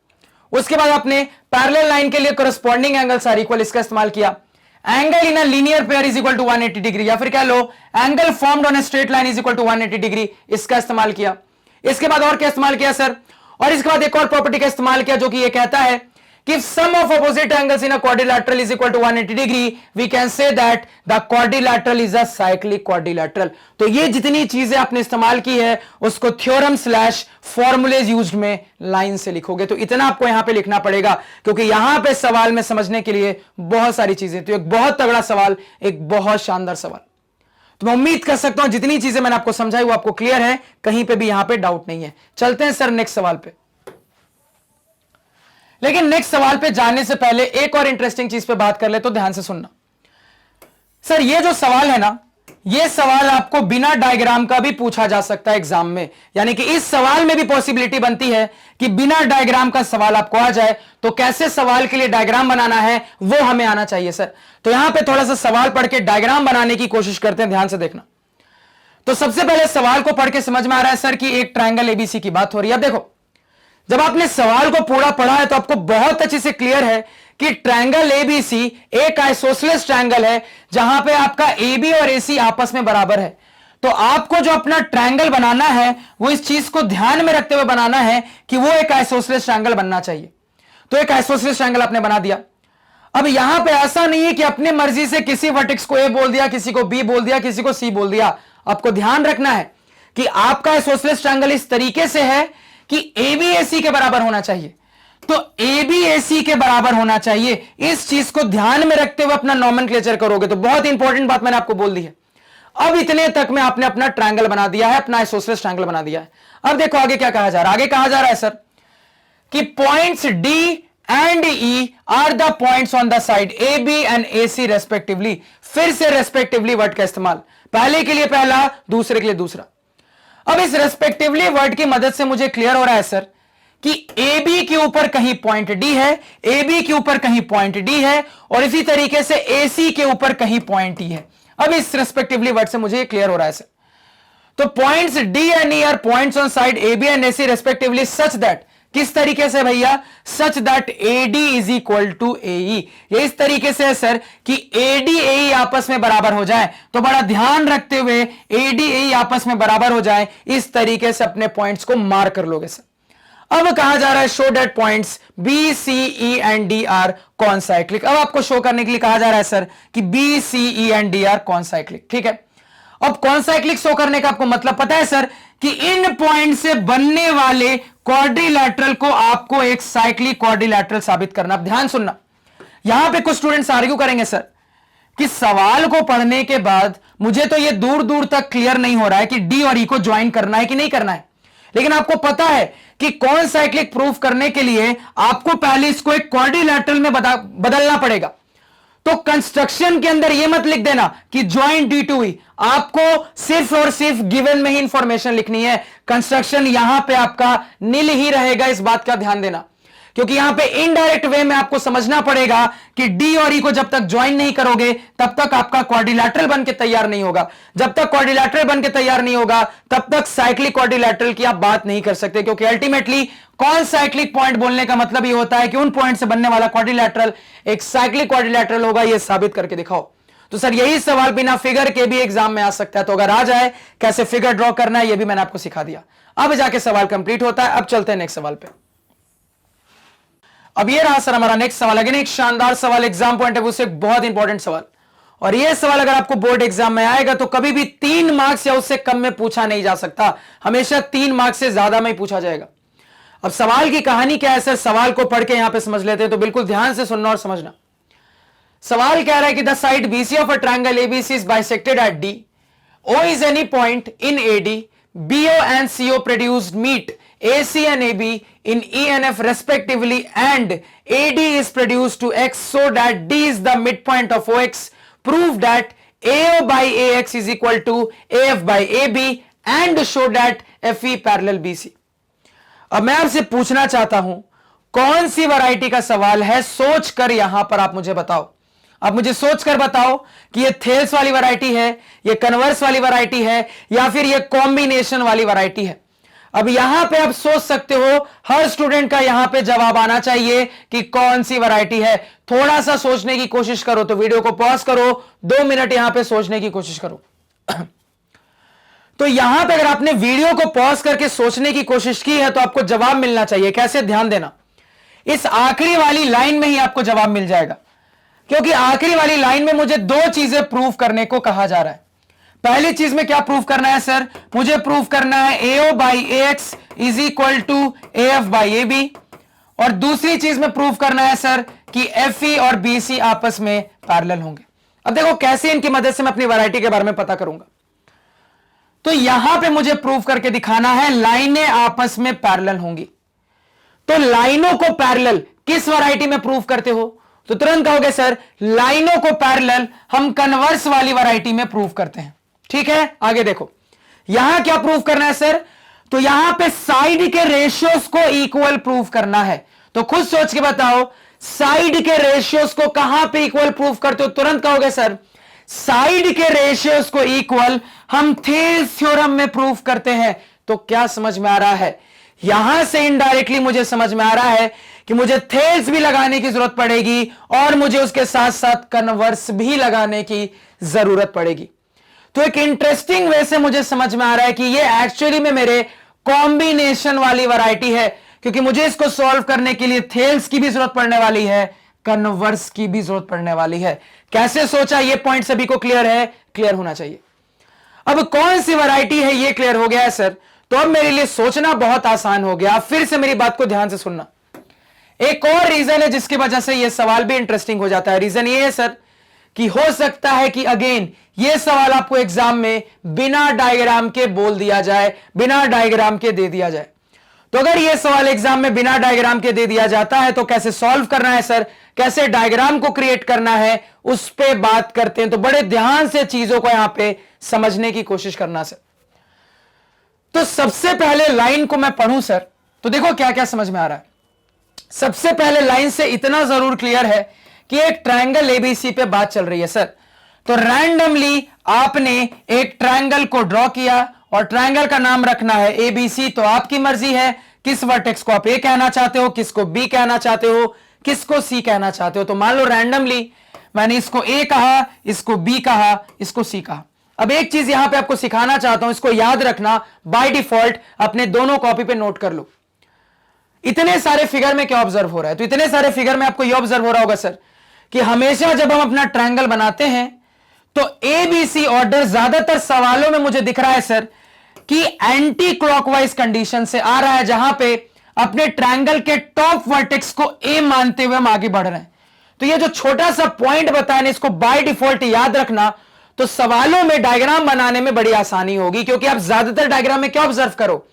उसके बाद आपने पैरेलल लाइन के लिए करस्पॉन्डिंग एंगल्स आर इक्वल, इसका इस्तेमाल किया। Angle in a linear pair is equal to 180 degree, या फिर कह लो angle formed on a straight line is equal to 180 degree, इसका इस्तेमाल किया। इसके बाद और क्या इस्तेमाल किया सर, और इसके बाद एक और प्रॉपर्टी का इस्तेमाल किया जो कि ये कहता है कि if sum of opposite angles in a quadrilateral is equal to 180 degree, we can say that the quadrilateral is a cyclic quadrilateral. तो ये जितनी चीजें आपने इस्तेमाल की है उसको थ्योरम स्लैश फॉर्मूलेज यूज्ड में लाइन से लिखोगे, तो इतना आपको यहां पे लिखना पड़ेगा क्योंकि यहां पे सवाल में समझने के लिए बहुत सारी चीजें, तो एक बहुत तगड़ा सवाल, एक बहुत शानदार सवाल। तो मैं उम्मीद कर सकता हूं जितनी चीजें मैंने आपको समझाई वो आपको क्लियर है, कहीं पे भी यहां पे डाउट नहीं है। चलते हैं सर नेक्स्ट सवाल पे। लेकिन नेक्स्ट सवाल पे जाने से पहले एक और इंटरेस्टिंग चीज पे बात कर ले, तो ध्यान से सुनना। सर ये जो सवाल है ना, ये सवाल आपको बिना डायग्राम का भी पूछा जा सकता है एग्जाम में, यानी कि इस सवाल में भी पॉसिबिलिटी बनती है कि बिना डायग्राम का सवाल आपको आ जाए। तो कैसे सवाल के लिए डायग्राम बनाना है वो हमें आना चाहिए सर। तो यहां पे थोड़ा सा सवाल पढ़ के डायग्राम बनाने की कोशिश करते हैं, ध्यान से देखना। तो सबसे पहले सवाल को पढ़ के समझ में आ रहा है सर कि एक ट्रायंगल एबीसी की बात हो रही है। अब देखो, जब आपने सवाल को पूरा पढ़ा है तो आपको बहुत अच्छे से क्लियर है कि ट्रायंगल एबीसी एक आइसोसेलेस ट्रायंगल है जहां पे आपका एबी और एसी आपस में बराबर है। तो आपको जो अपना ट्रायंगल बनाना है वो इस चीज को ध्यान में रखते हुए बनाना है कि वो एक आइसोसेलेस ट्रायंगल बनना चाहिए। तो एक आइसोसेलेस ट्रायंगल आपने बना दिया। अब यहां पे ऐसा नहीं है कि अपने मर्जी से किसी वर्टेक्स को ए बोल दिया, किसी को बी बोल दिया, किसी को सी बोल दिया। आपको ध्यान रखना है कि आपका आइसोसेलेस ट्रायंगल इस तरीके से है कि ए बी ए सी के बराबर होना चाहिए। तो ए बी ए सी के बराबर होना चाहिए, इस चीज को ध्यान में रखते हुए अपना नॉमेनक्लेचर करोगे तो बहुत इंपॉर्टेंट बात मैंने आपको बोल दी है। अब इतने तक में आपने अपना ट्रायंगल बना दिया है, अपना आइसोसेलेस ट्रायंगल बना दिया है। अब देखो आगे क्या कहा जा रहा है। आगे कहा जा रहा है सर कि points D and E are the points on the side A B and A C respectively. फिर से रेस्पेक्टिवली वर्ड का इस्तेमाल, पहले के लिए पहला, दूसरे के लिए दूसरा। अब इस रेस्पेक्टिवली वर्ड की मदद से मुझे क्लियर हो रहा है सर कि ए बी के ऊपर कहीं पॉइंट डी है, ए बी के ऊपर कहीं पॉइंट डी है, और इसी तरीके से ए सी के ऊपर कहीं पॉइंट ई है। अब इस रेस्पेक्टिवली वर्ड से मुझे क्लियर हो रहा है सर। तो points D and E are points on side A B and A C respectively such that, किस तरीके से भैया, such that A D is equal to A E. ये इस तरीके से है सर कि ए डी ए ई आपस में बराबर हो जाए। तो बड़ा ध्यान रखते हुए ए डी ए ई आपस में बराबर हो जाए, इस तरीके से अपने पॉइंट्स को मार्क कर लोगे सर। अब कहा जा रहा है show that points B C E and D are concyclic. अब आपको शो करने के लिए कहा जा रहा है सर कि B C E and D are concyclic. ठीक है, अब कॉनसाइक्लिक शो करने का आपको मतलब पता है सर कि इन पॉइंट से बनने वाले क्वाड्रिलैटरल को आपको एक साइक्लिक क्वाड्रिलैटरल साबित करना। अब ध्यान सुनना, यहां पे कुछ स्टूडेंट्स आर्ग्यू करेंगे सर कि सवाल को पढ़ने के बाद मुझे तो ये दूर दूर तक क्लियर नहीं हो रहा है कि डी और ई को ज्वाइन करना है कि नहीं करना है। लेकिन आपको पता है कि कौन साइक्लिक प्रूफ करने के लिए आपको पहले इसको एक क्वाड्रिलैटरल में बदलना पड़ेगा। तो कंस्ट्रक्शन के अंदर यह मत लिख देना कि ज्वाइन डी टू ई, आपको सिर्फ और सिर्फ गिवन में ही इंफॉर्मेशन लिखनी है। कंस्ट्रक्शन यहां पे आपका नील ही रहेगा, इस बात का ध्यान देना, क्योंकि यहां पे इनडायरेक्ट वे में आपको समझना पड़ेगा कि डी और ई को जब तक ज्वाइन नहीं करोगे तब तक आपका क्वाड्रिलैटरल बन के तैयार नहीं होगा। जब तक क्वाड्रिलैटरल बन के तैयार नहीं होगा तब तक साइक्लिक क्वाड्रिलैटरल की आप बात नहीं कर सकते, क्योंकि अल्टीमेटली कौन साइक्लिक पॉइंट बोलने का मतलब ये होता है कि उन पॉइंट से बनने वाला क्वाड्रिलैटरल एक साइक्लिक क्वाड्रिलैटरल होगा। ये साबित करके दिखाओ। तो सर यही सवाल बिना फिगर के भी एग्जाम में आ सकता है, तो अगर आ जाए कैसे फिगर ड्रॉ करना है ये भी मैंने आपको सिखा दिया। अब जाके सवाल कंप्लीट होता है। अब चलते हैं नेक्स्ट सवाल पे। अब ये रहा सर हमारा नेक्स्ट सवाल, अगेन एक शानदार सवाल, एग्जाम पॉइंट ऑफ व्यू से एक बहुत इंपॉर्टेंट सवाल। और ये सवाल अगर आपको बोर्ड एग्जाम में आएगा तो कभी भी 3 मार्क्स या उससे कम में पूछा नहीं जा सकता, हमेशा 3 मार्क्स से ज्यादा में ही पूछा जाएगा। अब सवाल की कहानी क्या है सर, सवाल को पढ़ के यहां पे समझ लेते हैं, तो बिल्कुल ध्यान से सुनना और समझना। सवाल कह रहा है कि the side BC of a triangle ABC is bisected at D, O is any point in AD, BO and CO produced meet AC and AB in E and F respectively, and AD is produced to X so that D is the midpoint of OX. Prove that AO by AX is equal to AF by AB and show that FE parallel BC. अब मैं आपसे पूछना चाहता हूं कौन सी variety का सवाल है, सोच कर यहां पर आप मुझे बताओ। अब मुझे सोचकर बताओ कि ये थेल्स वाली वैरायटी है, ये कन्वर्स वाली वैरायटी है, या फिर ये कॉम्बिनेशन वाली वैरायटी है। अब यहां पे आप सोच सकते हो, हर स्टूडेंट का यहां पे जवाब आना चाहिए कि कौन सी वैरायटी है। थोड़ा सा सोचने की कोशिश करो, तो वीडियो को पॉज करो, 2 मिनट यहां पे सोचने की कोशिश करो। तो यहां पे अगर आपने वीडियो को पॉज करके सोचने की कोशिश की है तो आपको जवाब मिलना चाहिए। कैसे? ध्यान देना, इस आखिरी वाली लाइन में ही आपको जवाब मिल जाएगा, क्योंकि आखिरी वाली लाइन में मुझे दो चीजें प्रूव करने को कहा जा रहा है। पहली चीज में क्या प्रूव करना है सर? मुझे प्रूव करना है AO by AX is equal to AF by AB, और दूसरी चीज में प्रूव करना है सर कि FE और BC आपस में पैरेलल होंगे। अब देखो कैसे इनकी मदद से मैं अपनी वैरायटी के बारे में पता करूंगा। तो यहां पे मुझे प्रूव करके दिखाना है लाइनें आपस में पैरेलल होंगी। तो लाइनों को पैरेलल किस वैरायटी में प्रूव करते हो? तो तुरंत कहोगे सर लाइनों को पैरेलल हम कन्वर्स वाली वैरायटी में प्रूव करते हैं। ठीक है, आगे देखो यहां क्या प्रूव करना है सर? तो यहां पे साइड के रेशियोज को इक्वल प्रूव करना है। तो खुद सोच के बताओ साइड के रेशियोज को कहां पे इक्वल प्रूव करते हो? तुरंत कहोगे सर साइड के रेशियोज को इक्वल हम थेल्स थ्योरम में प्रूव करते हैं। तो क्या समझ में आ रहा है? यहां से इनडायरेक्टली मुझे समझ में आ रहा है कि मुझे थेल्स भी लगाने की जरूरत पड़ेगी और मुझे उसके साथ साथ कन्वर्स भी लगाने की जरूरत पड़ेगी। तो एक इंटरेस्टिंग वे से मुझे समझ में आ रहा है कि ये एक्चुअली में मेरे कॉम्बिनेशन वाली वैरायटी है, क्योंकि मुझे इसको सॉल्व करने के लिए थेल्स की भी जरूरत पड़ने वाली है, कन्वर्स की भी जरूरत पड़ने वाली है। कैसे सोचा? ये पॉइंट सभी को क्लियर है? क्लियर होना चाहिए। अब कौन सी वैरायटी है ये क्लियर हो गया है सर, तो अब मेरे लिए सोचना बहुत आसान हो गया। फिर से मेरी बात को ध्यान से सुनना। एक और रीजन है जिसकी वजह से यह सवाल भी इंटरेस्टिंग हो जाता है। रीजन ये है सर कि हो सकता है कि अगेन यह सवाल आपको एग्जाम में बिना डायग्राम के बोल दिया जाए, बिना डायग्राम के दे दिया जाए। तो अगर यह सवाल एग्जाम में बिना डायग्राम के दे दिया जाता है तो कैसे सॉल्व करना है सर, कैसे डायग्राम को क्रिएट करना है, उस पे बात करते हैं। तो बड़े ध्यान से चीजों को यहां पे समझने की कोशिश करना सर। तो सबसे पहले लाइन को मैं पढ़ूं सर, तो देखो क्या क्या समझ में आ रहा है। सबसे पहले लाइन से इतना जरूर क्लियर है कि एक ट्रायंगल एबीसी पे बात चल रही है सर। तो रैंडमली आपने एक ट्रायंगल को ड्रॉ किया और ट्रायंगल का नाम रखना है एबीसी। तो आपकी मर्जी है किस वर्टेक्स को आप ए कहना चाहते हो, किसको बी कहना चाहते हो, किसको सी कहना चाहते हो। तो मान लो रैंडमली मैंने इसको ए कहा, इसको बी कहा, इसको सी कहा। अब एक चीज यहां पे आपको सिखाना चाहता हूं, इसको याद रखना, बाय डिफॉल्ट अपने दोनों कॉपी पे नोट कर लो। इतने सारे फिगर में क्या ऑब्जर्व हो रहा है? तो इतने सारे फिगर में आपको यह ऑब्जर्व हो रहा होगा सर कि हमेशा जब हम अपना ट्रायंगल बनाते हैं तो एबीसी ऑर्डर ज्यादातर सवालों में मुझे दिख रहा है सर कि एंटी क्लॉकवाइज कंडीशन से आ रहा है, जहां पे अपने ट्रायंगल के टॉप वर्टेक्स को ए मानते हुए हम आगे बढ़ रहे हैं। तो ये जो छोटा सा पॉइंट बताया, इसको बाय डिफॉल्ट याद रखना, तो सवालों में डायग्राम बनाने में बड़ी आसानी होगी। क्योंकि आप ज्यादातर डायग्राम में क्या ऑब्जर्व करो?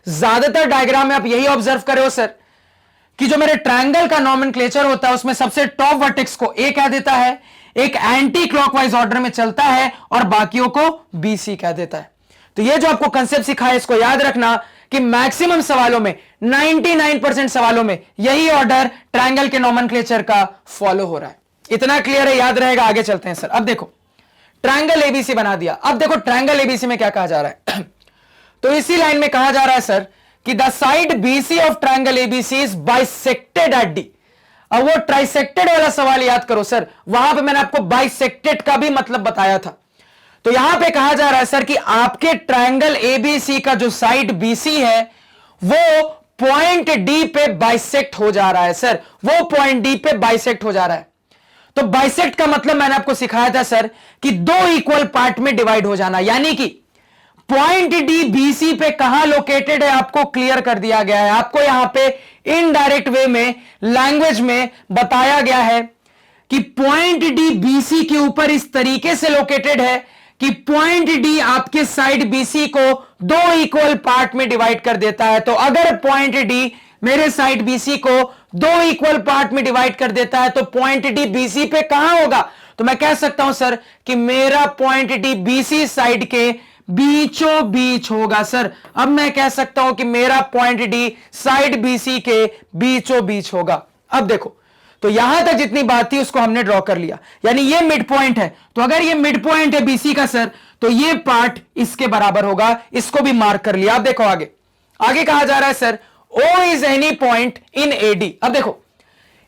ज्यादातर डायग्राम में आप यही ऑब्जर्व करो सर कि जो मेरे ट्रायंगल का नॉमेनक्लेचर होता है उसमें सबसे टॉप वर्टेक्स को ए कह देता है, एक एंटी क्लॉकवाइज ऑर्डर में चलता है और बाकियों को बीसी कह देता है। तो ये जो आपको कंसेप्ट सिखाया इसको याद रखना कि मैक्सिमम सवालों में 99% सवालों में यही ऑर्डर ट्रायंगल के नॉमेनक्लेचर का फॉलो हो रहा है। इतना क्लियर है? याद रहेगा। आगे चलते हैं सर। अब देखो ट्रायंगल एबीसी बना दिया। अब देखो ट्रायंगल एबीसी में क्या कहा जा रहा है तो इसी लाइन में कहा जा रहा है सर कि the side BC of triangle ABC is bisected at D. अब वो ट्राइसेक्टेड वाला सवाल याद करो सर, वहां पे मैंने आपको बाइसेक्टेड का भी मतलब बताया था। तो यहां पे कहा जा रहा है सर कि आपके ट्रायंगल एबीसी का जो साइड बीसी है वो पॉइंट डी पे बाइसेक्ट हो जा रहा है सर, वो पॉइंट डी पे बाइसेक्ट हो जा रहा है। तो बाइसेक्ट का मतलब मैंने आपको सिखाया था सर कि दो इक्वल पार्ट में डिवाइड हो जाना, यानी कि पॉइंट डी बीसी पे कहां लोकेटेड है आपको क्लियर कर दिया गया है। आपको यहां पे इनडायरेक्ट वे में लैंग्वेज में बताया गया है कि पॉइंट डी बीसी के ऊपर इस तरीके से लोकेटेड है कि पॉइंट डी आपके साइड बीसी को दो इक्वल पार्ट में डिवाइड कर देता है। तो अगर पॉइंट डी मेरे साइड बीसी को दो इक्वल पार्ट में डिवाइड कर देता है तो पॉइंट डी बीसी पे कहां होगा? तो मैं कह सकता हूं सर कि मेरा पॉइंट डी बीसी साइड के बीचों बीच होगा सर। अब मैं कह सकता हूं कि मेरा पॉइंट डी साइड बीसी के बीचों बीच होगा। अब देखो तो यहां तक जितनी बात थी उसको हमने ड्रॉ कर लिया, यानी ये मिड पॉइंट है। तो अगर ये मिड पॉइंट है बीसी का सर तो ये पार्ट इसके बराबर होगा, इसको भी मार्क कर लिया। अब देखो आगे आगे कहा जा रहा है sir O is any point in AD। अब देखो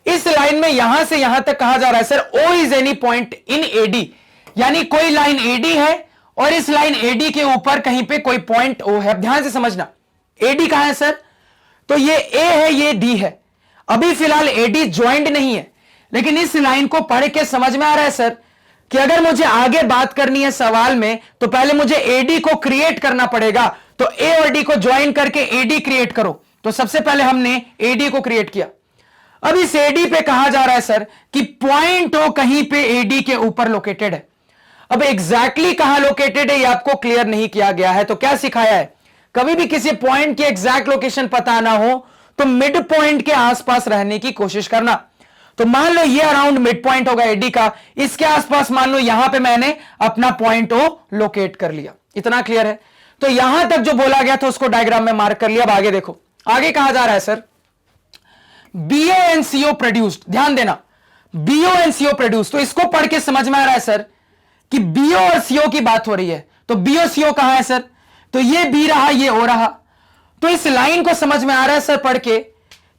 इस लाइन में यहां से यहां तक कहा जा रहा है sir O is any point in AD, यानी कोई लाइन AD है और इस लाइन एडी के ऊपर कहीं पे कोई पॉइंट ओ है। ध्यान से समझना, एडी कहां है सर? तो ये ए है, ये डी है। अभी फिलहाल एडी ज्वाइंट नहीं है, लेकिन इस लाइन को पढ़ के समझ में आ रहा है सर कि अगर मुझे आगे बात करनी है सवाल में तो पहले मुझे एडी को क्रिएट करना पड़ेगा। तो ए और डी को ज्वाइन करके एडी क्रिएट करो। तो सबसे पहले हमने एडी को क्रिएट किया। अब इस एडी पे कहा जा रहा है सर कि पॉइंट ओ कहीं पे एडी के ऊपर लोकेटेड है। अब एग्जैक्टली कहां लोकेटेड है ये आपको क्लियर नहीं किया गया है। तो क्या सिखाया है? कभी भी किसी पॉइंट की एग्जैक्ट लोकेशन पता ना हो तो मिड पॉइंट के आसपास रहने की कोशिश करना। तो मान लो ये अराउंड मिड पॉइंट होगा एडी का, इसके आसपास मान लो यहां पे मैंने अपना पॉइंट ओ लोकेट कर लिया। इतना क्लियर है? तो यहां तक जो बोला गया था उसको डायग्राम में मार्क कर लिया। अब आगे देखो, आगे कहा जा रहा है sir BO and CO produced. ध्यान देना, बीओ एंड सीओ प्रोड्यूस्ड। तो इसको पढ़ के समझ में आ रहा है सर कि बीओ और सीओ की बात हो रही है। तो बीओ सीओ कहां है सर? तो ये बी रहा, ये ओ रहा। तो इस लाइन को समझ में आ रहा है सर पढ़ के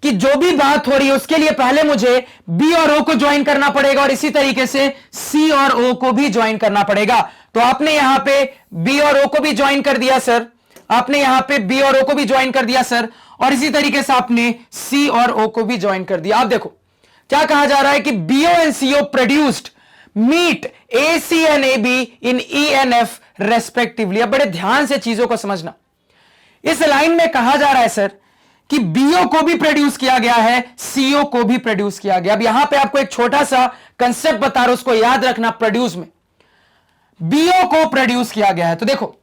कि जो भी बात हो रही है उसके लिए पहले मुझे बी और ओ को ज्वाइन करना पड़ेगा और इसी तरीके से सी और ओ को भी ज्वाइन करना पड़ेगा। तो आपने यहां पे बी और ओ को भी ज्वाइन कर दिया सर, आपने यहां पे बी और ओ को भी ज्वाइन कर दिया सर, और इसी तरीके से आपने सी और ओ को भी ज्वाइन कर दिया। आप देखो क्या कहा जा रहा है कि BO and CO produced meet A C and A B in E and F respectively. अब बड़े ध्यान से चीजों को समझना। इस लाइन में कहा जा रहा है सर कि बीओ को भी प्रोड्यूस किया गया है, सीओ को भी प्रोड्यूस किया गया। अब यहां पे आपको एक छोटा सा कंसेप्ट बता रहा हूं, उसको याद रखना। प्रोड्यूस में बीओ को प्रोड्यूस किया गया है। तो देखो,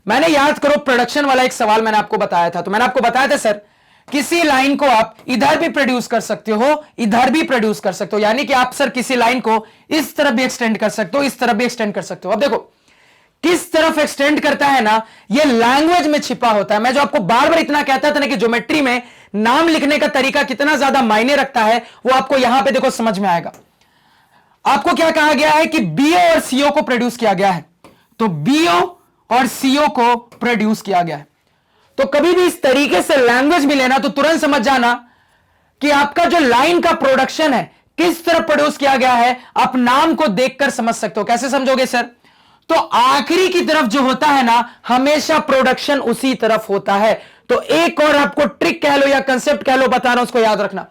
मैंने याद करो प्रोडक्शन वाला एक सवाल मैंने आपको बताया था। तो मैंने आपको बताया था सर किसी लाइन को आप इधर भी प्रोड्यूस कर सकते हो, इधर भी प्रोड्यूस कर सकते हो। यानी कि आप सर किसी लाइन को इस तरफ भी एक्सटेंड कर सकते हो, इस तरफ भी एक्सटेंड कर सकते हो। अब देखो किस तरफ एक्सटेंड करता है ना, ये लैंग्वेज में छिपा होता है। मैं जो आपको बार बार इतना कहता था ना कि ज्योमेट्री में नाम लिखने का तरीका कितना ज्यादा मायने रखता है, वो आपको यहां पे देखो समझ में आएगा। आपको क्या कहा गया है कि बीओ और सीओ को प्रोड्यूस किया गया है। तो बीओ और सीओ को प्रोड्यूस किया गया है। तो कभी भी इस तरीके से लैंग्वेज मिले ना तो तुरंत समझ जाना कि आपका जो लाइन का प्रोडक्शन है किस तरह प्रोड्यूस किया गया है। आप नाम को देखकर समझ सकते हो। कैसे समझोगे सर? तो आखिरी की तरफ जो होता है ना, हमेशा प्रोडक्शन उसी तरफ होता है। तो एक और आपको ट्रिक कह लो या कंसेप्ट कह लो बता रहा हूं, उसको याद रखना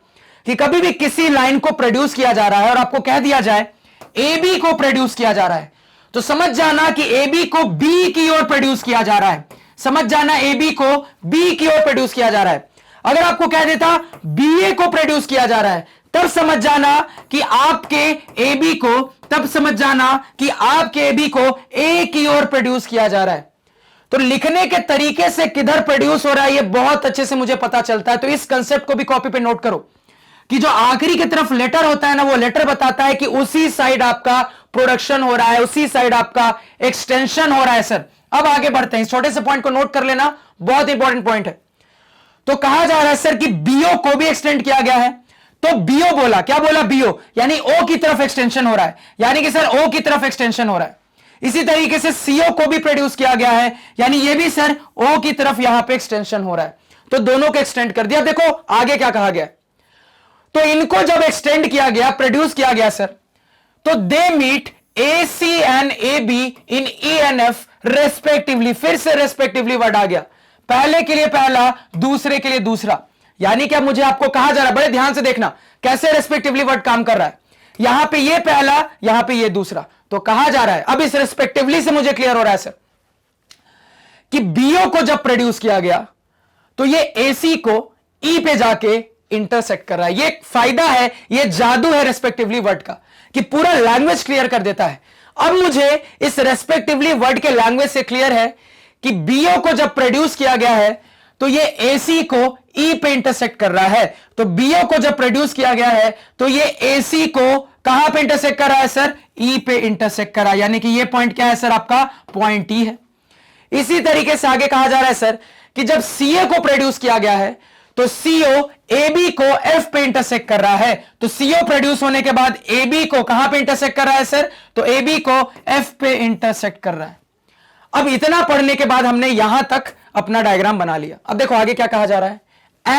कि कभी भी किसी लाइन को प्रोड्यूस किया जा रहा है और आपको कह दिया जाए ए बी को प्रोड्यूस किया जा रहा है, तो समझ जाना कि ए बी को बी की ओर प्रोड्यूस किया जा रहा है। समझ जाना ए बी को बी की ओर प्रोड्यूस किया जा रहा है। अगर आपको कह देता बी ए को प्रोड्यूस किया जा रहा है, तब समझ जाना कि आपके ए बी को, तब समझ जाना कि आपके ए बी को ए की ओर प्रोड्यूस किया जा रहा है। तो लिखने के तरीके से किधर प्रोड्यूस हो रहा है ये बहुत अच्छे से मुझे पता चलता है। तो इस कंसेप्ट को भी कॉपी पे नोट करो कि जो आखिरी की तरफ लेटर होता है ना, वो लेटर बताता है कि उसी साइड आपका प्रोडक्शन हो रहा है, उसी साइड आपका एक्सटेंशन हो रहा है सर। अब आगे बढ़ते हैं, इस छोटे से पॉइंट को नोट कर लेना, बहुत इंपॉर्टेंट पॉइंट है। तो कहा जा रहा है सर कि बीओ को भी एक्सटेंड किया गया है। तो बीओ बोला, क्या बोला? बीओ यानी ओ की तरफ एक्सटेंशन हो रहा है, यानी कि सर ओ की तरफ एक्सटेंशन हो रहा है। इसी तरीके से सीओ को भी प्रोड्यूस किया गया है, यानी ये भी सर ओ की तरफ यहां पे एक्सटेंशन हो रहा है। तो दोनों को एक्सटेंड कर दिया। देखो आगे क्या कहा गया। तो इनको जब एक्सटेंड किया गया, प्रोड्यूस किया गया सर, तो they meet A C and A B in E and F respectively. फिर से रेस्पेक्टिवली वर्ड आ गया, पहले के लिए पहला, दूसरे के लिए दूसरा। यानी क्या मुझे आपको कहा जा रहा है, बड़े ध्यान से देखना कैसे रेस्पेक्टिवली वर्ड काम कर रहा है। यहां पे ये पहला, यहां पे ये दूसरा। तो कहा जा रहा है, अब इस रेस्पेक्टिवली से मुझे क्लियर हो रहा है सर कि बीओ को जब प्रोड्यूस किया गया तो ये एसी को ई पे जाके इंटरसेक्ट कर रहा है। ये फायदा है, ये जादू है रेस्पेक्टिवली वर्ड का कि पूरा लैंग्वेज क्लियर कर देता है। अब मुझे इस रेस्पेक्टिवली वर्ड के लैंग्वेज से क्लियर है कि बीओ को जब प्रोड्यूस किया गया है तो ये एसी को ई पे इंटरसेक्ट कर रहा है। तो बीओ को जब प्रोड्यूस किया गया है तो ये एसी को कहां पे इंटरसेक्ट कर रहा है सर? ई पे इंटरसेक्ट कर रहा है। यानी कि ये पॉइंट क्या है सर? आपका पॉइंट ई है। इसी तरीके से आगे कहा जा रहा है सर कि जब सीए को प्रोड्यूस किया गया है तो सीओ ए बी को एफ पे इंटरसेक्ट कर रहा है। तो सीओ प्रोड्यूस होने के बाद ए बी को कहां पे इंटरसेक्ट कर रहा है सर? तो ए बी को एफ पे इंटरसेक्ट कर रहा है। अब इतना पढ़ने के बाद हमने यहां तक अपना डायग्राम बना लिया। अब देखो आगे क्या कहा जा रहा है,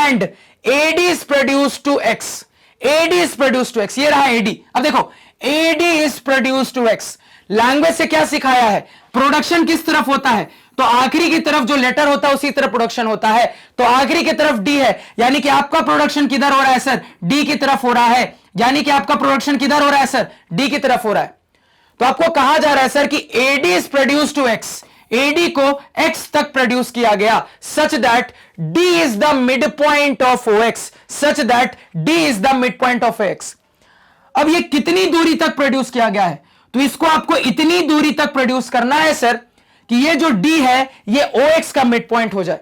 and AD is produce to X. AD is produce to X, ये रहा एडी। अब देखो AD is produce to X। Language से क्या सिखाया है, प्रोडक्शन किस तरफ होता है, तो आखिरी की तरफ जो लेटर होता है उसी तरफ प्रोडक्शन होता है, तो आखिरी की तरफ D है, यानी कि आपका प्रोडक्शन किधर हो रहा है सर, D की तरफ हो रहा है, यानी कि आपका प्रोडक्शन किधर हो रहा है सर, D की तरफ हो रहा है। तो आपको कहा जा रहा है सर कि AD is produce to X, AD को X तक प्रोड्यूस किया गया, such that D is the mid point of OX, such that D is the mid point of X। अब ये कितनी दूरी तक प्रोड्यूस किया गया है, तो इसको आपको इतनी दूरी तक प्रोड्यूस करना है सर कि ये जो D है ये OX का मिड पॉइंट हो जाए।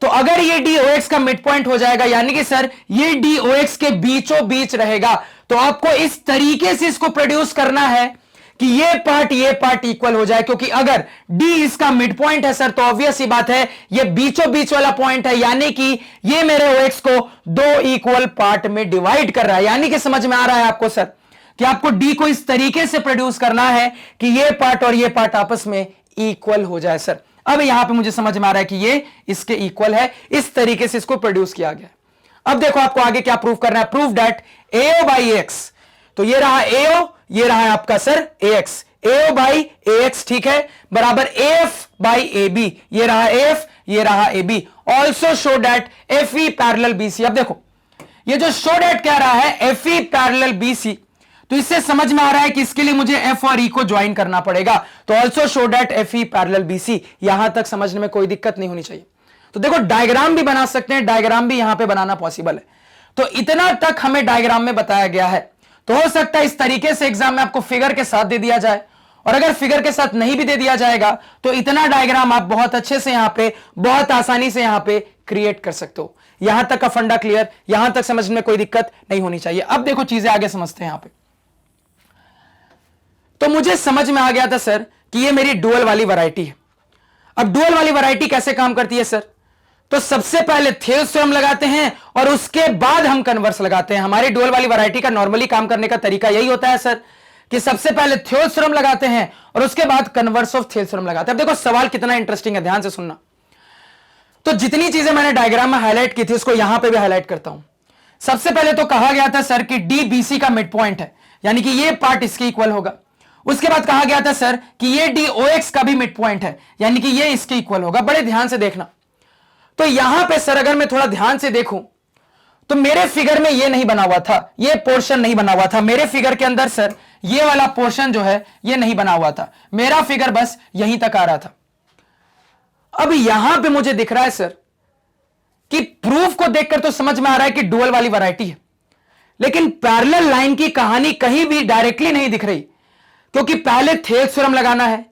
तो अगर ये D OX का मिड पॉइंट हो जाएगा, यानी कि सर ये D OX के बीचों बीच रहेगा, तो आपको इस तरीके से इसको प्रोड्यूस करना है कि ये पार्ट इक्वल हो जाए, क्योंकि अगर D इसका मिड पॉइंट है सर तो ऑब्वियस सी बात है ये बीचों बीच वाला पॉइंट है, यानी कि ये मेरे OX को दो इक्वल पार्ट में डिवाइड कर रहा है। यानी कि समझ में आ रहा है आपको सर कि आपको D को इस तरीके से प्रोड्यूस करना है कि ये पार्ट और ये पार्ट आपस में इक्वल हो जाए सर। अब यहां पे मुझे समझ में आ रहा है कि ये इसके इक्वल है, इस तरीके से इसको प्रोड्यूस किया गया। अब देखो आपको आगे क्या प्रूव करना है, prove that AO by AX, तो ये रहा AO, ये रहा है आपका sir AX, AO by AX ठीक है, बराबर AF बाई AB, ये रहा AF, ये रहा AB, also show that FE parallel BC। अब देखो ये जो शो दैट कह रहा है FE पैरेलल BC, तो इससे समझ में आ रहा है कि इसके लिए मुझे F और E को ज्वाइन करना पड़ेगा, तो also show that FE parallel BC। यहां तक समझने में कोई दिक्कत नहीं होनी चाहिए। तो देखो डायग्राम भी बना सकते हैं, डायग्राम भी यहां पे बनाना पॉसिबल है। तो इतना तक हमें डायग्राम में बताया गया है, तो हो सकता है इस तरीके से एग्जाम में आपको फिगर के साथ दे दिया जाए, और अगर फिगर के साथ नहीं भी दे दिया जाएगा तो इतना डायग्राम आप बहुत अच्छे से यहां पे बहुत आसानी से यहां पे क्रिएट कर सकते हो। यहां तक का फंडा क्लियर, यहां तक समझने में कोई दिक्कत नहीं होनी चाहिए। अब देखो चीजें आगे समझते हैं यहां पे। तो मुझे समझ में आ गया था सर कि ये मेरी डुअल वाली वैरायटी है। अब डुअल वाली वैरायटी कैसे काम करती है सर, तो सबसे पहले थेल्स थ्योरम लगाते हैं और उसके बाद हम कन्वर्स लगाते हैं। हमारी डुअल वाली वैरायटी का नॉर्मली काम करने का तरीका यही होता है सर कि सबसे पहले थेल्स थ्योरम लगाते हैं और उसके बाद कन्वर्स ऑफ थेल्स थ्योरम लगाते हैं। अब देखो सवाल कितना इंटरेस्टिंग है, ध्यान से सुनना। तो जितनी चीजें मैंने डायग्राम में हाईलाइट की थी उसको यहां पे भी हाईलाइट करता हूं। सबसे पहले तो कहा गया था सर कि डी बीसी का मिड पॉइंट है, यानी कि ये पार्ट इसके इक्वल होगा। उसके बाद कहा गया था सर कि ये डी OX का भी मिड पॉइंट है, यानी कि ये इसके इक्वल होगा। बड़े ध्यान से देखना। तो यहां पे सर अगर मैं थोड़ा ध्यान से देखूं तो मेरे फिगर में ये नहीं बना हुआ था, ये पोर्शन नहीं बना हुआ था मेरे फिगर के अंदर सर, ये वाला पोर्शन जो है ये नहीं बना हुआ था, मेरा फिगर बस यहीं तक आ रहा था। अब यहां पे मुझे दिख रहा है सर कि प्रूफ को देखकर तो समझ में आ रहा है कि डुअल वाली वैरायटी है, लेकिन पैरेलल लाइन की कहानी कहीं भी डायरेक्टली नहीं दिख रही, क्योंकि पहले थेल्स थ्योरम लगाना है,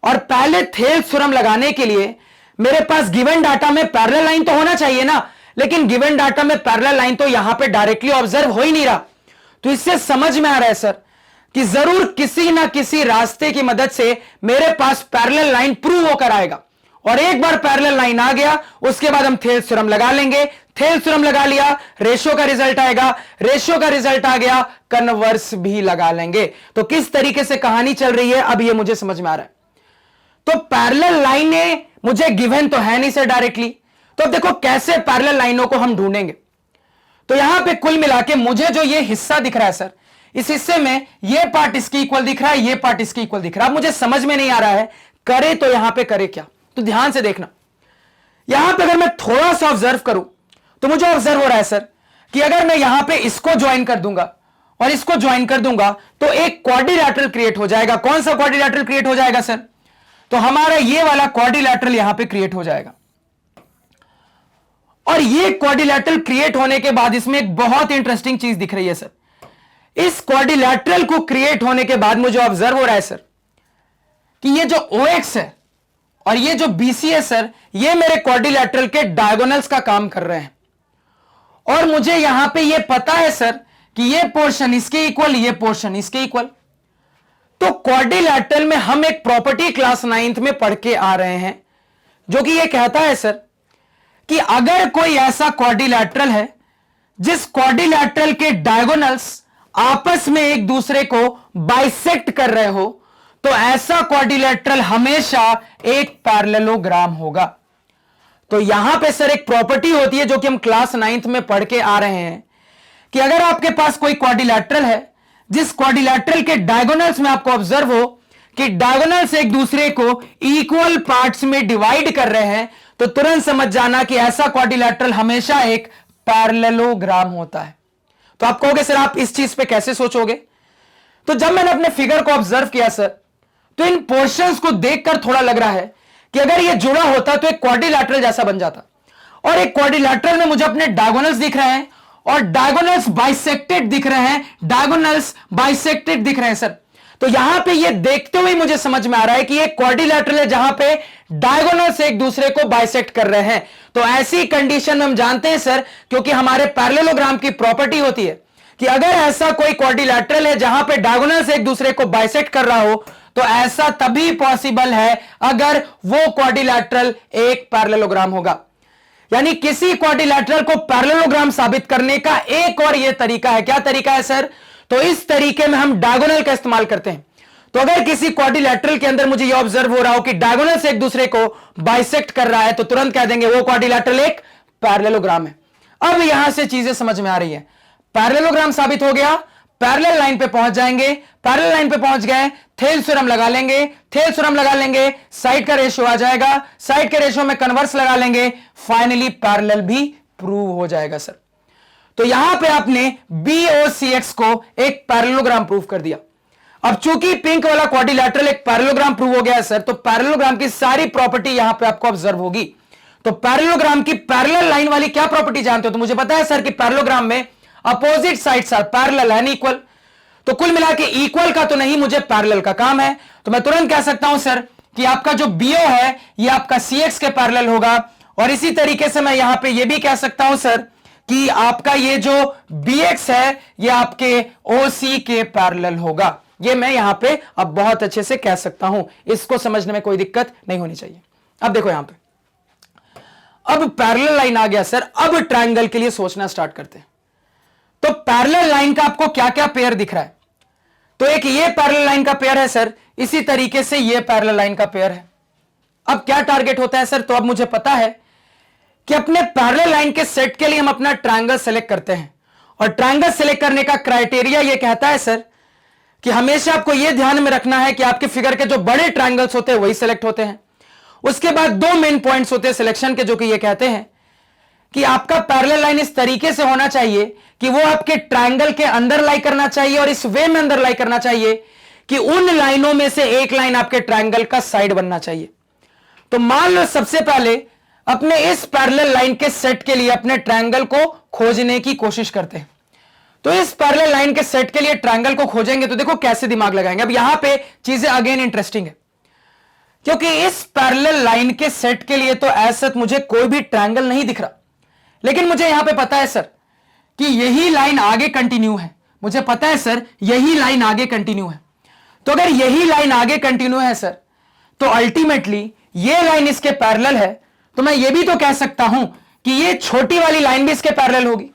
और पहले थेल्स थ्योरम लगाने के लिए मेरे पास गिवन डाटा में पैरेलल लाइन तो होना चाहिए ना, लेकिन गिवन डाटा में पैरेलल लाइन तो यहां पे डायरेक्टली ऑब्जर्व हो ही नहीं रहा। तो इससे समझ में आ रहा है सर कि जरूर किसी ना किसी रास्ते की मदद से मेरे पास पैरेलल लाइन प्रूव होकर आएगा, और एक बार पैरेलल लाइन आ गया उसके बाद हम थेल्स थ्योरम लगा लेंगे। थेल्स थ्योरम लगा लिया, रेशियो का रिजल्ट आएगा, रेशियो का रिजल्ट आ गया, कन्वर्स भी लगा लेंगे। तो किस तरीके से कहानी चल रही है अब ये मुझे समझ में आ रहा है। तो पैरेलल लाइनें मुझे गिवन तो है नहीं सर डायरेक्टली, तो अब देखो कैसे पैरेलल लाइनों को हम ढूंढेंगे। तो यहां पे कुल मिला के मुझे जो ये हिस्सा दिख रहा है सर, इस हिस्से में ये पार्ट इसके इक्वल दिख रहा है, ये पार्ट इसके इक्वल दिख रहा है। मुझे समझ में नहीं आ रहा है करे तो यहां पे करे क्या। तो ध्यान से देखना, यहां पे अगर मैं थोड़ा सा ऑब्जर्व करूं तो मुझे ऑब्जर्व हो रहा है सर कि अगर मैं यहां पे इसको ज्वाइन कर दूंगा और इसको ज्वाइन कर दूंगा तो एक क्वाड्रिलैटरल क्रिएट हो जाएगा। कौन सा क्वाड्रिलैटरल क्रिएट हो जाएगा सर, तो हमारा ये वाला क्वाड्रिलैटरल यहां पे क्रिएट हो जाएगा। और ये क्वाड्रिलैटरल क्रिएट होने के बाद इसमें एक बहुत इंटरेस्टिंग चीज दिख रही है सर। इस क्वाड्रिलैटरल को क्रिएट होने के बाद मुझे ऑब्जर्व हो रहा है सर कि ये जो OX है और ये जो BC है सर, ये मेरे क्वाड्रिलैटरल के डायगोनल्स का काम कर रहे हैं। और मुझे यहां पे ये पता है सर कि ये पोर्शन इसके इक्वल, ये पोर्शन इसके इक्वल। तो क्वाड्रिलैटरल में हम एक प्रॉपर्टी क्लास 9th में पढ़ के आ रहे हैं जो कि ये कहता है सर कि अगर कोई ऐसा क्वाड्रिलैटरल है जिस क्वाड्रिलैटरल के डायगोनल्स आपस में एक दूसरे को बाइसेक्ट कर रहे हो, तो ऐसा क्वाड्रिलैटरल हमेशा एक पैरेललोग्राम होगा। तो यहां पे सर एक प्रॉपर्टी होती है जो कि हम क्लास 9th में पढ़ के आ रहे हैं कि अगर आपके पास कोई क्वाड्रिलैटरल है जिस क्वाड्रिलैटरल के डायगोनल्स में आपको ऑब्जर्व हो कि डायगोनल्स एक दूसरे को इक्वल पार्ट्स में डिवाइड कर रहे हैं, तो तुरंत समझ जाना कि ऐसा क्वाड्रिलैटरल हमेशा एक पैरेललोग्राम होता है। तो आप कहोगे सर आप इस चीज पे कैसे सोचोगे? तो जब मैंने अपने फिगर को ऑब्जर्व किया सर, तो इन पोर्शंस को देखकर थोड़ा लग रहा है कि अगर ये जुड़ा होता तो एक क्वाड्रिलैटरल जैसा बन जाता, और एक क्वाड्रिलैटरल में मुझे अपने डायगोनल्स दिख रहे हैं और डायगोनल्स बाइसेक्टेड दिख रहे हैं, डायगोनल्स बाइसेक्टेड दिख रहे हैं सर। तो यहां पे ये देखते हुए मुझे समझ में आ रहा है कि ये क्वाड्रिलैटरल है जहां पे डायगोनल्स एक दूसरे को बाइसेक्ट कर रहे हैं। तो ऐसी कंडीशन में हम जानते हैं सर, क्योंकि हमारे पैरेललोग्राम की प्रॉपर्टी होती है कि अगर ऐसा कोई क्वाड्रिलैटरल है जहां पे डायगोनल्स एक दूसरे को बाइसेक्ट कर रहा हो, तो ऐसा तभी पॉसिबल है अगर वो क्वाड्रिलैटरल एक पैरेललोग्राम होगा। यानी किसी क्वाड्रिलैटरल को पैरेललोग्राम साबित करने का एक और यह तरीका है। क्या तरीका है सर? तो इस तरीके में हम डायगोनल का इस्तेमाल करते हैं। तो अगर किसी क्वाड्रिलैटरल के अंदर मुझे यह ऑब्जर्व हो रहा हो कि डायगोनल से एक दूसरे को बाइसेक्ट कर रहा है, तो तुरंत कह देंगे वो क्वाड्रिलैटरल एक पैरेललोग्राम है। अब यहां से चीजें समझ में आ रही है। पैरेललोग्राम साबित हो गया, पैरेलल लाइन पे पहुंच जाएंगे, पैरेलल लाइन पे पहुंच गए, थेल थ्योरम लगा लेंगे, थेल थ्योरम लगा लेंगे, साइड का रेशियो आ जाएगा, साइड के रेशियो में कन्वर्स लगा लेंगे, फाइनली पैरेलल भी प्रूव हो जाएगा सर। तो यहां पे आपने BOCX को एक पैरेललोग्राम प्रूव कर दिया। अब चूंकि पिंक वाला क्वाड्रिलैटरल एक पैरेललोग्राम प्रूव हो गया है सर, तो पैरेललोग्राम की सारी प्रॉपर्टी यहां पे आपको ऑब्जर्व होगी। तो पैरेललोग्राम की पैरेलल लाइन वाली क्या प्रॉपर्टी जानते हो? तो मुझे पता है सर कि पैरेललोग्राम में opposite sides are parallel and equal. तो कुल मिला के इक्वल का तो नहीं, मुझे पैरेलल का काम है। तो मैं तुरंत कह सकता हूं सर कि आपका जो BO है ये आपका CX के पैरेलल होगा, और इसी तरीके से मैं यहां पे ये भी कह सकता हूं सर कि आपका ये जो BX है ये आपके OC के पैरेलल होगा। ये मैं यहां पे अब बहुत अच्छे से कह सकता हूं, इसको समझने में कोई दिक्कत नहीं होनी चाहिए। अब देखो यहां पे, अब पैरेलल लाइन आ गया सर, अब ट्रायंगल के लिए सोचना स्टार्ट करते हैं। तो पैरेलल लाइन का आपको क्या क्या पेयर दिख रहा है? तो एक ये पैरेलल लाइन का पेयर है सर, इसी तरीके से ये पैरेलल लाइन का पेयर है। अब क्या टारगेट होता है सर? तो अब मुझे पता है कि अपने पैरेलल लाइन के सेट के लिए हम अपना ट्रायंगल सेलेक्ट करते हैं, और ट्रायंगल सेलेक्ट करने का क्राइटेरिया ये कहता है सर कि हमेशा आपको यह ध्यान में रखना है कि आपके फिगर के जो बड़े ट्रायंगल्स होते हैं वही सेलेक्ट होते हैं। उसके बाद दो मेन पॉइंट्स होते हैं सिलेक्शन के, जो कि ये कहते हैं कि आपका पैरेलल लाइन इस तरीके से होना चाहिए कि वो आपके ट्रायंगल के अंदर लाई करना चाहिए, और इस वे में अंदर लाई करना चाहिए कि उन लाइनों में से एक लाइन आपके ट्रायंगल का साइड बनना चाहिए। तो मान लो सबसे पहले अपने इस पैरेलल लाइन के सेट के लिए अपने ट्रायंगल को खोजने की कोशिश करते हैं। तो इस पैरेलल लाइन के सेट के लिए ट्रायंगल को खोजेंगे तो देखो कैसे दिमाग लगाएंगे। अब यहां पे चीजें अगेन इंटरेस्टिंग है, क्योंकि इस पैरेलल लाइन के सेट के लिए तो ऐसा मुझे कोई भी ट्रायंगल नहीं दिख रहा, लेकिन मुझे यहां पे पता है सर कि यही लाइन आगे कंटिन्यू है। मुझे पता है सर यही लाइन आगे कंटिन्यू है। तो अगर यही लाइन आगे कंटिन्यू है सर, तो अल्टीमेटली ये लाइन इसके पैरेलल है, तो मैं ये भी तो कह सकता हूं कि ये छोटी वाली लाइन भी इसके पैरेलल होगी।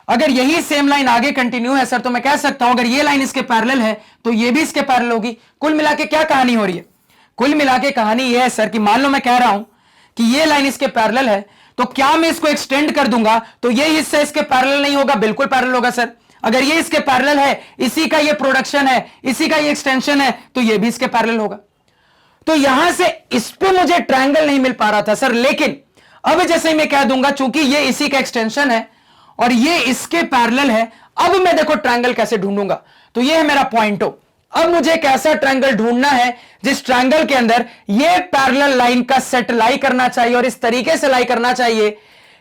अगर यही सेम लाइन आगे कंटिन्यू है सर, तो मैं कह सकता हूं अगर ये लाइन इसके पैरेलल है तो ये भी इसके पैरेलल होगी। कुल मिला के क्या कहानी हो रही है? कुल मिला के कहानी ये है सर कि मान लो मैं कह रहा हूं कि ये लाइन इसके पैरेलल है, तो क्या मैं इसको एक्सटेंड कर दूंगा तो ये हिस्सा इसके पैरेलल नहीं होगा? बिल्कुल पैरेलल होगा सर। अगर ये इसके पैरेलल है, इसी का ये प्रोडक्शन है, इसी का ये एक्सटेंशन है, तो ये भी इसके पैरेलल होगा। तो यहां से इस पे मुझे ट्रायंगल नहीं मिल पा रहा था सर, लेकिन अब जैसे मैं कह दूंगा चूंकि ये इसी का एक्सटेंशन है और ये इसके पैरेलल है, अब मैं देखो ट्रायंगल कैसे ढूंढूंगा। तो ये है मेरा पॉइंट। अब मुझे एक ऐसा ट्रायंगल ढूंढना है जिस ट्रायंगल के अंदर ये पैरेलल लाइन का सेट लाई करना चाहिए, और इस तरीके से लाई करना चाहिए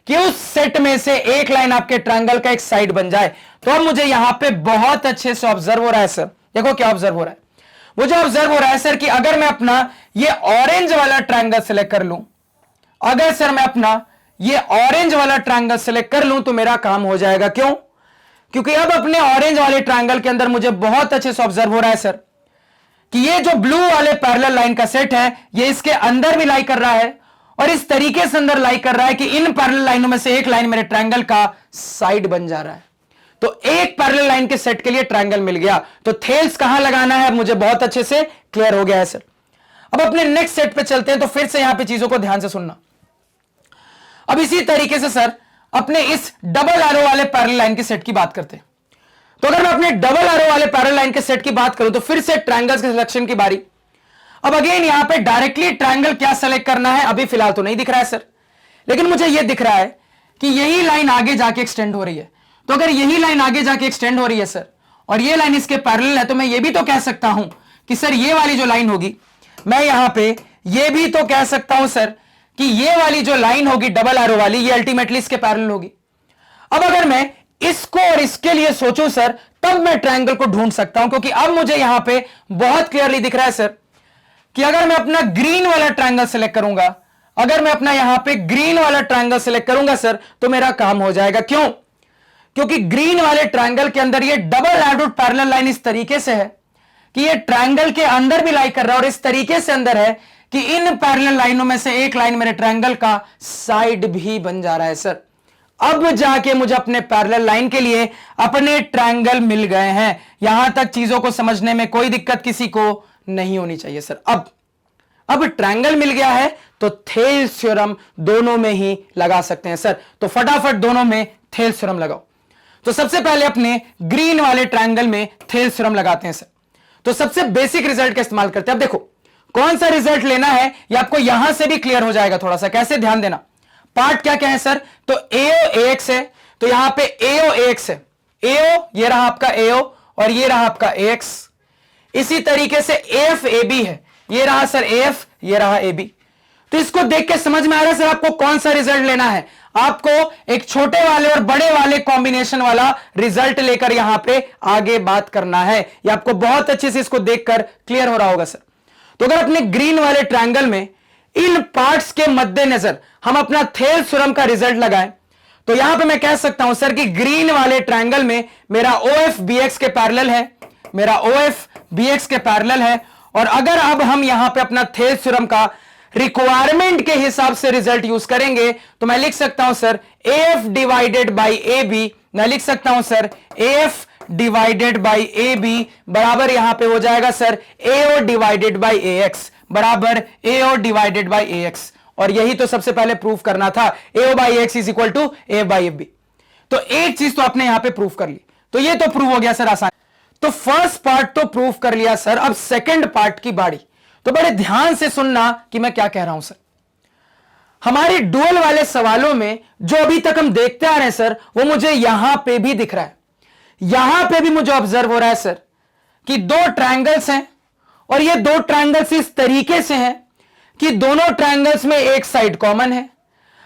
कि उस सेट में से एक लाइन आपके ट्रायंगल का एक साइड बन जाए। तो अब मुझे यहां पे बहुत अच्छे से ऑब्जर्व हो रहा है सर, देखो क्या ऑब्जर्व हो रहा है। मुझे ऑब्जर्व हो रहा है सर कि अगर मैं अपना ये ऑरेंज वाला ट्रायंगल सेलेक्ट कर लूं, अगर सर मैं अपना ये ऑरेंज वाला ट्रायंगल सेलेक्ट कर लूं तो मेरा काम हो जाएगा। क्यों? क्योंकि अब अपने ऑरेंज वाले ट्रायंगल के अंदर मुझे बहुत अच्छे से ऑब्जर्व हो रहा है सर कि ये जो ब्लू वाले पैरेलल लाइन का सेट है ये इसके अंदर भी लाई कर रहा है, और इस तरीके से अंदर लाई कर रहा है कि इन पैरेलल लाइनों में से एक लाइन मेरे ट्रायंगल का साइड बन जा रहा है। तो एक पैरेलल लाइन के सेट के लिए ट्रायंगल मिल गया। तो थेल्स कहां लगाना है मुझे बहुत अच्छे से क्लियर हो गया है सर। अब अपने नेक्स्ट सेट पे चलते हैं, तो फिर से यहां पे चीजों को ध्यान से सुनना। अब इसी तरीके से सर अपने इस डबल एरो वाले पैरेलल लाइन के सेट की बात करते हैं। तो अगर मैं अपने डबल एरो वाले पैरेलल लाइन के सेट की बात करूं तो फिर से ट्रायंगल्स के सिलेक्शन की बारी। अब अगेन यहां पे डायरेक्टली ट्रायंगल क्या सेलेक्ट करना है अभी फिलहाल तो नहीं दिख रहा है सर, लेकिन मुझे यह दिख रहा है कि यही लाइन आगे जाके एक्सटेंड हो रही है। तो अगर यही लाइन आगे जाके एक्सटेंड हो रही है सर और ये लाइन इसके पैरेलल है, तो मैं ये भी तो कह सकता हूं कि सर ये वाली जो लाइन होगी, मैं यहां पे ये भी तो कह सकता हूं सर कि ये वाली जो लाइन होगी डबल एरो वाली, ये अल्टीमेटली इसके पैरेलल होगी। अब अगर मैं इसको और इसके लिए सोचूं सर, तब मैं ट्रायंगल को ढूंढ सकता हूं, क्योंकि अब मुझे यहां पे बहुत क्लियरली दिख रहा है सर कि अगर मैं अपना ग्रीन वाला ट्रायंगल सेलेक्ट करूंगा, अगर मैं अपना यहां पे ग्रीन वाला ट्रायंगल सेलेक्ट करूंगा सर, तो मेरा काम हो जाएगा। क्यों? क्योंकि ग्रीन वाले ट्रायंगल के अंदर ये डबल एडोड पैरेलल लाइन इस तरीके से है कि ये ट्रायंगल के अंदर भी लाई कर रहा है और इस तरीके से अंदर है कि इन पैरेलल लाइनों में से एक लाइन मेरे ट्रायंगल का साइड भी बन जा रहा है सर। अब जाके मुझे अपने पैरेलल लाइन के लिए अपने ट्रायंगल मिल गए हैं। यहां तक चीजों को समझने में कोई दिक्कत किसी को नहीं होनी चाहिए सर। अब ट्रायंगल मिल गया है तो थेल्स थ्योरम दोनों में ही लगा सकते हैं सर। तो फटाफट दोनों में थेल्स थ्योरम लगाओ। तो सबसे पहले अपने ग्रीन वाले ट्रायंगल में थेल्स थ्योरम लगाते हैं सर। तो सबसे बेसिक रिजल्ट का इस्तेमाल करते हैं। अब देखो कौन सा रिजल्ट लेना है ये आपको यहां से भी क्लियर हो जाएगा। थोड़ा सा कैसे, ध्यान देना। पार्ट क्या क्या है सर? तो AO AX है, तो यहां पे AO AX है। AO ये रहा आपका AO और ये रहा आपका AX। इसी तरीके से AF AB है, ये रहा सर AF, ये रहा AB। तो इसको देख के समझ में आ रहा है सर आपको कौन सा रिजल्ट लेना है। आपको एक छोटे वाले और बड़े वाले कॉम्बिनेशन वाला रिजल्ट लेकर यहां पे आगे बात करना है। ये आपको बहुत अच्छे से इसको देखकर क्लियर हो रहा होगा सर। तो अगर अपने ग्रीन वाले ट्रायंगल में इन पार्ट्स के मद्देनजर हम अपना थेल्स थ्योरम का रिजल्ट लगाएं, तो यहां पे मैं कह सकता हूं सर कि ग्रीन वाले ट्रायंगल में मेरा OF BX के पैरेलल है, मेरा OF BX के पैरेलल है। और अगर अब हम यहां पे अपना थेल्स थ्योरम का रिक्वायरमेंट के हिसाब से रिजल्ट यूज करेंगे, तो मैं लिख सकता हूं sir AF divided by AB, मैं लिख सकता हूं sir AF divided by AB बराबर यहां पे हो जाएगा sir AO divided by AX बराबर AO डिवाइडेड बाई AX। और यही तो सबसे पहले प्रूफ करना था, AO by AX is equal to A by AB। तो एक चीज तो आपने यहां पे प्रूफ कर ली, तो ये तो प्रूफ हो गया सर आसान। तो फर्स्ट पार्ट तो प्रूफ कर लिया सर। अब सेकंड पार्ट की बारी। तो बड़े ध्यान से सुनना कि मैं क्या कह रहा हूं सर। हमारे डुअल वाले सवालों में जो अभी तक हम देखते आ रहे हैं सर, वो मुझे यहां पे भी दिख रहा है। यहां पे भी मुझे ऑब्जर्व हो रहा है सर कि दो ट्रायंगल्स हैं और ये दो ट्रायंगल्स इस तरीके से हैं कि दोनों ट्रायंगल्स में एक साइड कॉमन है।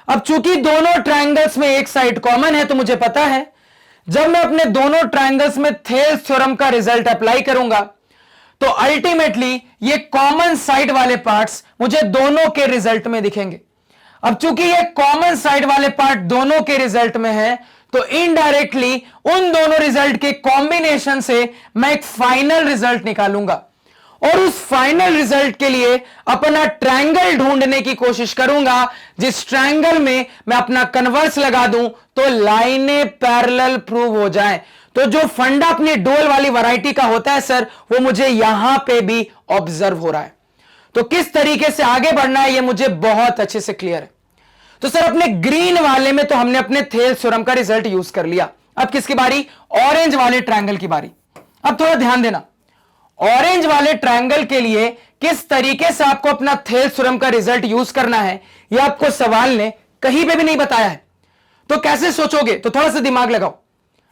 अब चूंकि दोनों ट्रायंगल्स में एक साइड कॉमन है, तो मुझे पता है जब मैं अपने दोनों ट्रायंगल्स में थेल्स थ्योरम का रिजल्ट अप्लाई करूंगा, तो अल्टीमेटली ये कॉमन साइड वाले पार्ट्स मुझे दोनों के रिजल्ट में दिखेंगे। अब चूंकि ये कॉमन साइड वाले पार्ट दोनों के रिजल्ट में है, तो इनडायरेक्टली उन दोनों रिजल्ट के कॉम्बिनेशन से मैं एक फाइनल रिजल्ट निकालूंगा और उस फाइनल रिजल्ट के लिए अपना ट्रायंगल ढूंढने की कोशिश करूंगा जिस ट्रायंगल में मैं अपना कन्वर्स लगा दूं तो लाइनें पैरेलल प्रूव हो जाएं। तो जो फंडा अपनी डुअल वाली वैरायटी का होता है सर, वो मुझे यहां पे भी ऑब्जर्व हो रहा है। तो किस तरीके से आगे बढ़ना है ये मुझे बहुत अच्छे से क्लियर है। तो सर अपने ग्रीन वाले में तो हमने अपने थेल्स थ्योरम का रिजल्ट यूज कर लिया। अब किसकी बारी? ऑरेंज वाले ट्रायंगल की बारी। अब थोड़ा ध्यान देना, ऑरेंज वाले ट्रायंगल के लिए किस तरीके से आपको अपना थेल्स थ्योरम का रिजल्ट यूज करना है यह आपको सवाल ने कहीं पे भी नहीं बताया है। तो कैसे सोचोगे? तो थोड़ा सा दिमाग लगाओ।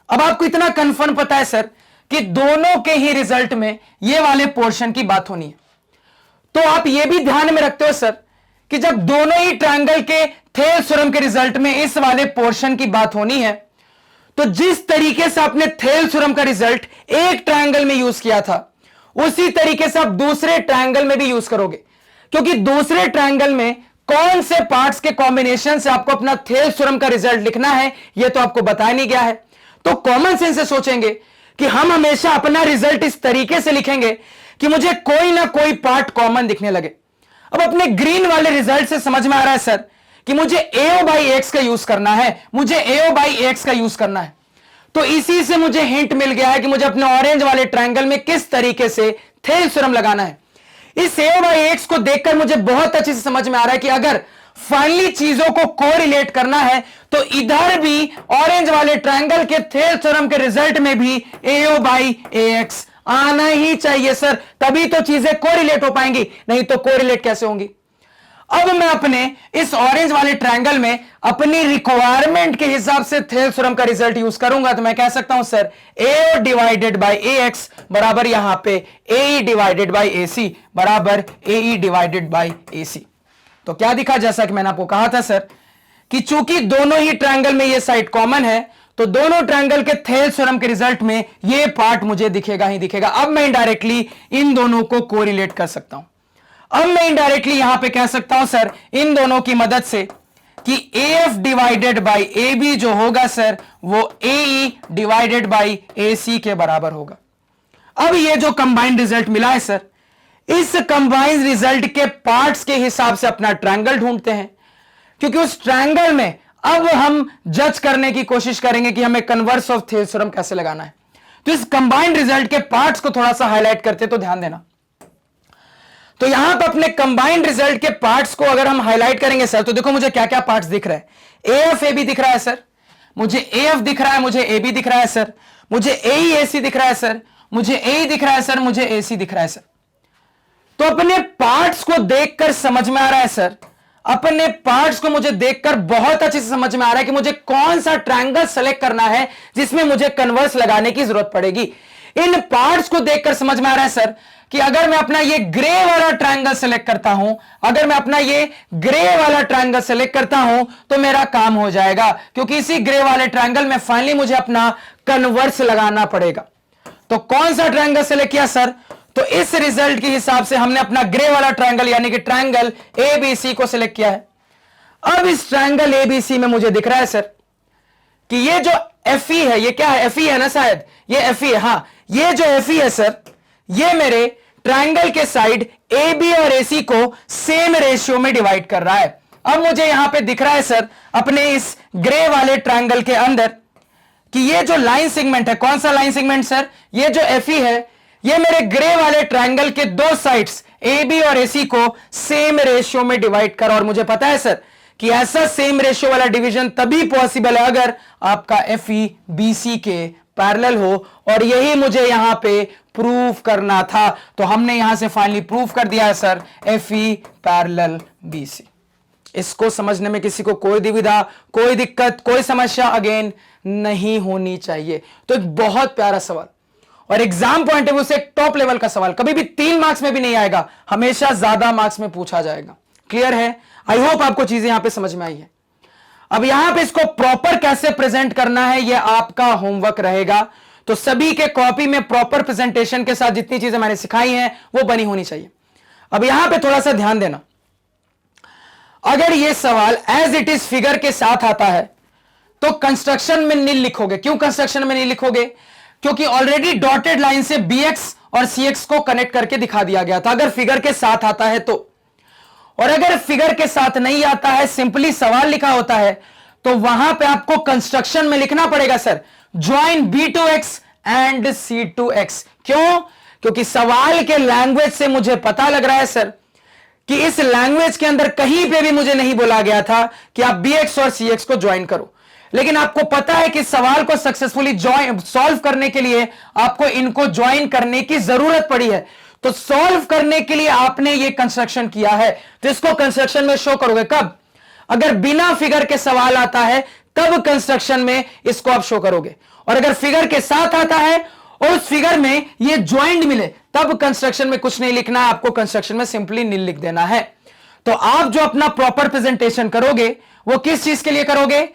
अब आपको इतना कंफर्म पता है सर कि दोनों के ही रिजल्ट में ये वाले पोर्शन की बात होनी है। तो आप ये भी ध्यान में रखते हो सर कि जब दोनों ही ट्रायंगल के थेल्स थ्योरम के रिजल्ट में इस वाले पोर्शन की बात होनी है, तो जिस तरीके से आपने थेल्स थ्योरम का रिजल्ट एक ट्रायंगल में यूज किया था, उसी तरीके से आप दूसरे ट्रायंगल में भी यूज करोगे। क्योंकि दूसरे ट्रायंगल में कौन से पार्ट्स के कॉम्बिनेशन से आपको अपना थेल्स थ्योरम का रिजल्ट लिखना है यह तो आपको बताया नहीं गया है। तो कॉमन सेंस से सोचेंगे कि हम हमेशा अपना रिजल्ट इस तरीके से लिखेंगे कि मुझे कोई ना कोई पार्ट कॉमन दिखने लगे। अब अपने ग्रीन वाले रिजल्ट से समझ में आ रहा है सर कि मुझे AO बाई एक्स का यूज करना है, मुझे AO बाई एक्स का यूज करना है। तो इसी से मुझे हिंट मिल गया है कि मुझे अपने ऑरेंज वाले ट्रायंगल में किस तरीके से थेल्स थ्योरम लगाना है। इस AO बाई एक्स को देखकर मुझे बहुत अच्छे से समझ में आ रहा है कि अगर फाइनली चीजों को कोरिलेट करना है, तो इधर भी ऑरेंज वाले ट्रायंगल के थेल थ्योरम के रिजल्ट में भी AO बाई AX आना ही चाहिए सर, तभी तो चीजें कोरिलेट हो पाएंगी, नहीं तो कोरिलेट कैसे होंगी। अब मैं अपने इस ऑरेंज वाले ट्रायंगल में अपनी रिक्वायरमेंट के हिसाब से थेल थ्योरम का रिजल्ट यूज करूंगा, तो मैं कह सकता हूं sir AO divided by AX बराबर यहां पे AE डिवाइडेड बाई AC बराबर AE डिवाइडेड बाई AC। तो क्या दिखा, जैसा कि मैंने आपको कहा था सर कि चूंकि दोनों ही ट्रायंगल में ये साइड कॉमन है, तो दोनों ट्रायंगल के थेल थ्योरम के रिजल्ट में ये पार्ट मुझे दिखेगा ही दिखेगा। अब मैं इनडायरेक्टली इन दोनों को कोरिलेट कर सकता हूं। अब मैं इनडायरेक्टली यहां पे कह सकता हूं सर इन दोनों की मदद से कि AF डिवाइडेड बाई AB जो होगा सर वो AE डिवाइडेड बाई AC के बराबर होगा। अब ये जो कंबाइंड रिजल्ट मिला है सर, इस कंबाइंड रिजल्ट के पार्ट्स के हिसाब से अपना ट्रायंगल ढूंढते हैं, क्योंकि उस ट्रायंगल में अब हम जज करने की कोशिश करेंगे कि हमें कन्वर्स ऑफ थेल थ्योरम कैसे लगाना है। तो इस कंबाइंड रिजल्ट के पार्ट्स को थोड़ा सा हाईलाइट करते तो ध्यान देना। तो यहां पर अपने कंबाइंड रिजल्ट के पार्ट्स को अगर हम हाईलाइट करेंगे सर, तो देखो मुझे क्या क्या पार्ट्स दिख रहा है। AF AB दिख रहा है सर, मुझे AF दिख रहा है, मुझे AB दिख रहा है सर, मुझे AE AC दिख रहा है सर, मुझे AE दिख रहा है सर, मुझे AC दिख रहा है सर। तो अपने पार्ट्स को देखकर समझ में आ रहा है सर, अपने पार्ट्स को मुझे देखकर बहुत अच्छे से समझ में आ रहा है कि मुझे कौन सा ट्रायंगल सेलेक्ट करना है जिसमें मुझे कन्वर्स लगाने की जरूरत पड़ेगी। इन पार्ट्स को देखकर समझ में आ रहा है सर कि अगर मैं अपना ये ग्रे वाला ट्रायंगल सेलेक्ट करता हूं, अगर मैं अपना ये ग्रे वाला ट्रायंगल सेलेक्ट करता हूं तो मेरा काम हो जाएगा, क्योंकि इसी ग्रे वाले ट्रायंगल में फाइनली मुझे अपना कन्वर्स लगाना पड़ेगा। तो कौन सा ट्रायंगल सेलेक्ट किया सर, तो इस रिजल्ट के हिसाब से हमने अपना ग्रे वाला ट्रायंगल यानी कि ट्रायंगल ABC को सिलेक्ट किया है। अब इस ट्रायंगल ABC में मुझे दिख रहा है सर कि ये जो FE है, ये क्या है, FE है ना शायद, ये FE है। हां, ये जो FE है सर, ये मेरे ट्रायंगल के साइड AB और AC को सेम रेशियो में डिवाइड कर रहा है। अब मुझे यहां पे दिख रहा है सर अपने इस ग्रे वाले ट्रायंगल के अंदर कि ये जो लाइन सेगमेंट है, कौन सा लाइन सेगमेंट सर, ये जो FE है, ये मेरे ग्रे वाले ट्रायंगल के दो साइड्स AB और AC को सेम रेशियो में डिवाइड कर। और मुझे पता है सर कि ऐसा सेम रेशियो वाला डिवीजन तभी पॉसिबल है अगर आपका FE BC के पैरेलल हो, और यही मुझे यहां पे प्रूफ करना था। तो हमने यहां से फाइनली प्रूफ कर दिया है सर FE पैरेलल BC। इसको समझने में किसी को कोई दुविधा, कोई दिक्कत, कोई समस्या अगेन नहीं होनी चाहिए। तो एक बहुत प्यारा सवाल और एग्जाम पॉइंट ऑफ व्यू से एक टॉप लेवल का सवाल, कभी भी 3 मार्क्स में भी नहीं आएगा, हमेशा ज्यादा मार्क्स में पूछा जाएगा। क्लियर है? आई होप आपको चीजें यहां पे समझ में आई है। अब यहां पे इसको प्रॉपर कैसे प्रेजेंट करना है यह आपका होमवर्क रहेगा। तो सभी के कॉपी में प्रॉपर प्रेजेंटेशन के साथ जितनी चीजें मैंने सिखाई हैं वो बनी होनी चाहिए। अब यहां पे थोड़ा सा ध्यान देना, अगर यह सवाल एज इट इज फिगर के साथ आता है तो कंस्ट्रक्शन में नील लिखोगे। क्यों कंस्ट्रक्शन में नील लिखोगे? क्योंकि ऑलरेडी डॉटेड लाइन से BX और CX को कनेक्ट करके दिखा दिया गया था अगर फिगर के साथ आता है तो। और अगर फिगर के साथ नहीं आता है, सिंपली सवाल लिखा होता है, तो वहां पे आपको कंस्ट्रक्शन में लिखना पड़ेगा sir join B2X and C2X। क्यों? क्योंकि सवाल के लैंग्वेज से मुझे पता लग रहा है सर कि इस लैंग्वेज के अंदर कहीं पे भी मुझे नहीं बोला गया था कि आप BX और CX को ज्वाइन करो, लेकिन आपको पता है कि सवाल को सक्सेसफुली सॉल्व करने के लिए आपको इनको ज्वाइन करने की जरूरत पड़ी है। तो सॉल्व करने के लिए आपने ये कंस्ट्रक्शन किया है, तो इसको कंस्ट्रक्शन में शो करोगे कब? अगर बिना फिगर के सवाल आता है तब कंस्ट्रक्शन में इसको आप शो करोगे, और अगर फिगर के साथ आता है और उस फिगर में ये ज्वाइंट मिले तब कंस्ट्रक्शन में कुछ नहीं लिखना है, आपको कंस्ट्रक्शन में सिंपली नील लिख देना है। तो आप जो अपना प्रॉपर प्रेजेंटेशन करोगे वो किस चीज के लिए करोगे?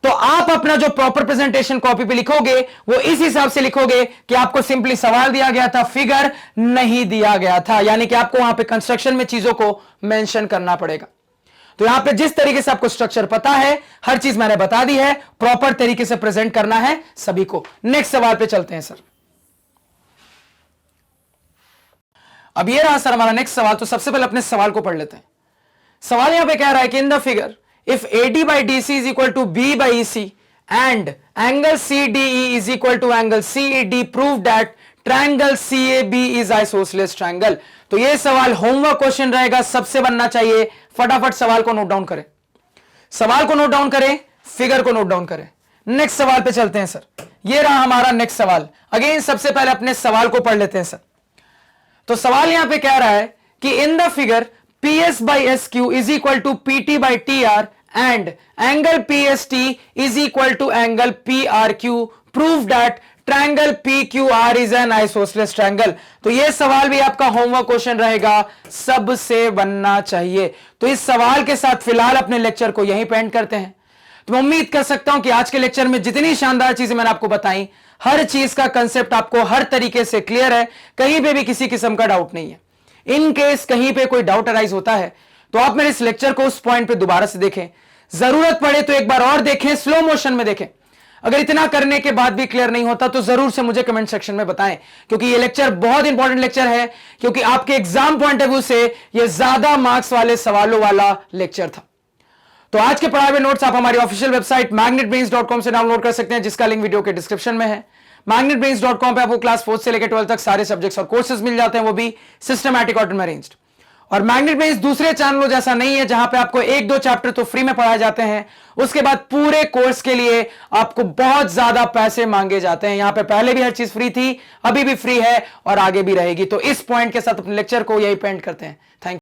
तो आप अपना जो प्रॉपर प्रेजेंटेशन कॉपी पे लिखोगे वो इस हिसाब से लिखोगे कि आपको सिंपली सवाल दिया गया था, फिगर नहीं दिया गया था, यानी कि आपको वहां पे कंस्ट्रक्शन में चीजों को मेंशन करना पड़ेगा। तो यहां पे जिस तरीके से आपको स्ट्रक्चर पता है, हर चीज मैंने बता दी है, प्रॉपर तरीके से प्रेजेंट करना है सभी को। नेक्स्ट सवाल पे चलते हैं सर। अब ये रहा सर हमारा नेक्स्ट सवाल। तो सबसे पहले अपने सवाल को पढ़ लेते हैं। सवाल यहां पे कह रहा है कि in the figure if AD by DC is equal to B by EC and angle CDE is equal to angle CED, prove that triangle CAB is isosceles triangle. तो ये सवाल होमवर्क क्वेश्चन रहेगा, सबसे बनना चाहिए। फटाफट सवाल को नोट डाउन करें, सवाल को नोट डाउन करें, फिगर को नोट डाउन करें। नेक्स्ट सवाल पे चलते हैं सर। ये रहा हमारा नेक्स्ट सवाल। अगेन सबसे पहले अपने सवाल को पढ़ लेते हैं सर। तो सवाल यहां पे कह रहा है कि in the figure PS by SQ is equal to PT by TR and angle PST is equal to angle PRQ. Prove that triangle PQR is an isosceles triangle. तो ये सवाल भी आपका होमवर्क क्वेश्चन रहेगा, सबसे बनना चाहिए। तो इस सवाल के साथ फिलहाल अपने लेक्चर को यहीं पे एंड करते हैं। तो मैं उम्मीद कर सकता हूं कि आज के लेक्चर में जितनी शानदार चीजें मैंने आपको बताई, हर चीज का कंसेप्ट आपको हर तरीके से क्लियर है, कहीं पे भी किसी किस्म का डाउट नहीं है। इन केस कहीं पे कोई डाउट अराइज होता है तो आप मेरे इस लेक्चर को उस पॉइंट पे दोबारा से देखें, जरूरत पड़े तो एक बार और देखें, स्लो मोशन में देखें। अगर इतना करने के बाद भी क्लियर नहीं होता तो जरूर से मुझे कमेंट सेक्शन में बताएं, क्योंकि ये लेक्चर बहुत इंपॉर्टेंट लेक्चर है, क्योंकि आपके एग्जाम पॉइंट ऑफ व्यू से ये ज्यादा मार्क्स वाले सवालों वाला लेक्चर था। तो आज के पढ़ाए हुए नोट्स आप हमारी ऑफिशियल वेबसाइट magnetbrains.com से डाउनलोड कर सकते हैं, जिसका लिंक वीडियो के डिस्क्रिप्शन में है। magnetbrains.com पे आपको क्लास 4 से लेकर 12 तक सारे सब्जेक्ट्स और कोर्सेज मिल जाते हैं, वो भी सिस्टमैटिक ऑर्डर में अरेंज्ड। और मैग्नेट ब्रेन्स दूसरे चैनलों जैसा नहीं है जहां पे आपको 1-2 चैप्टर तो फ्री में पढ़ाए जाते हैं, उसके बाद पूरे कोर्स के लिए आपको बहुत ज्यादा पैसे मांगे जाते हैं। यहां पे पहले भी हर चीज फ्री थी, अभी भी फ्री है और आगे भी रहेगी। तो इस पॉइंट के साथ अपने लेक्चर को यही पेंड करते हैं। Thank you.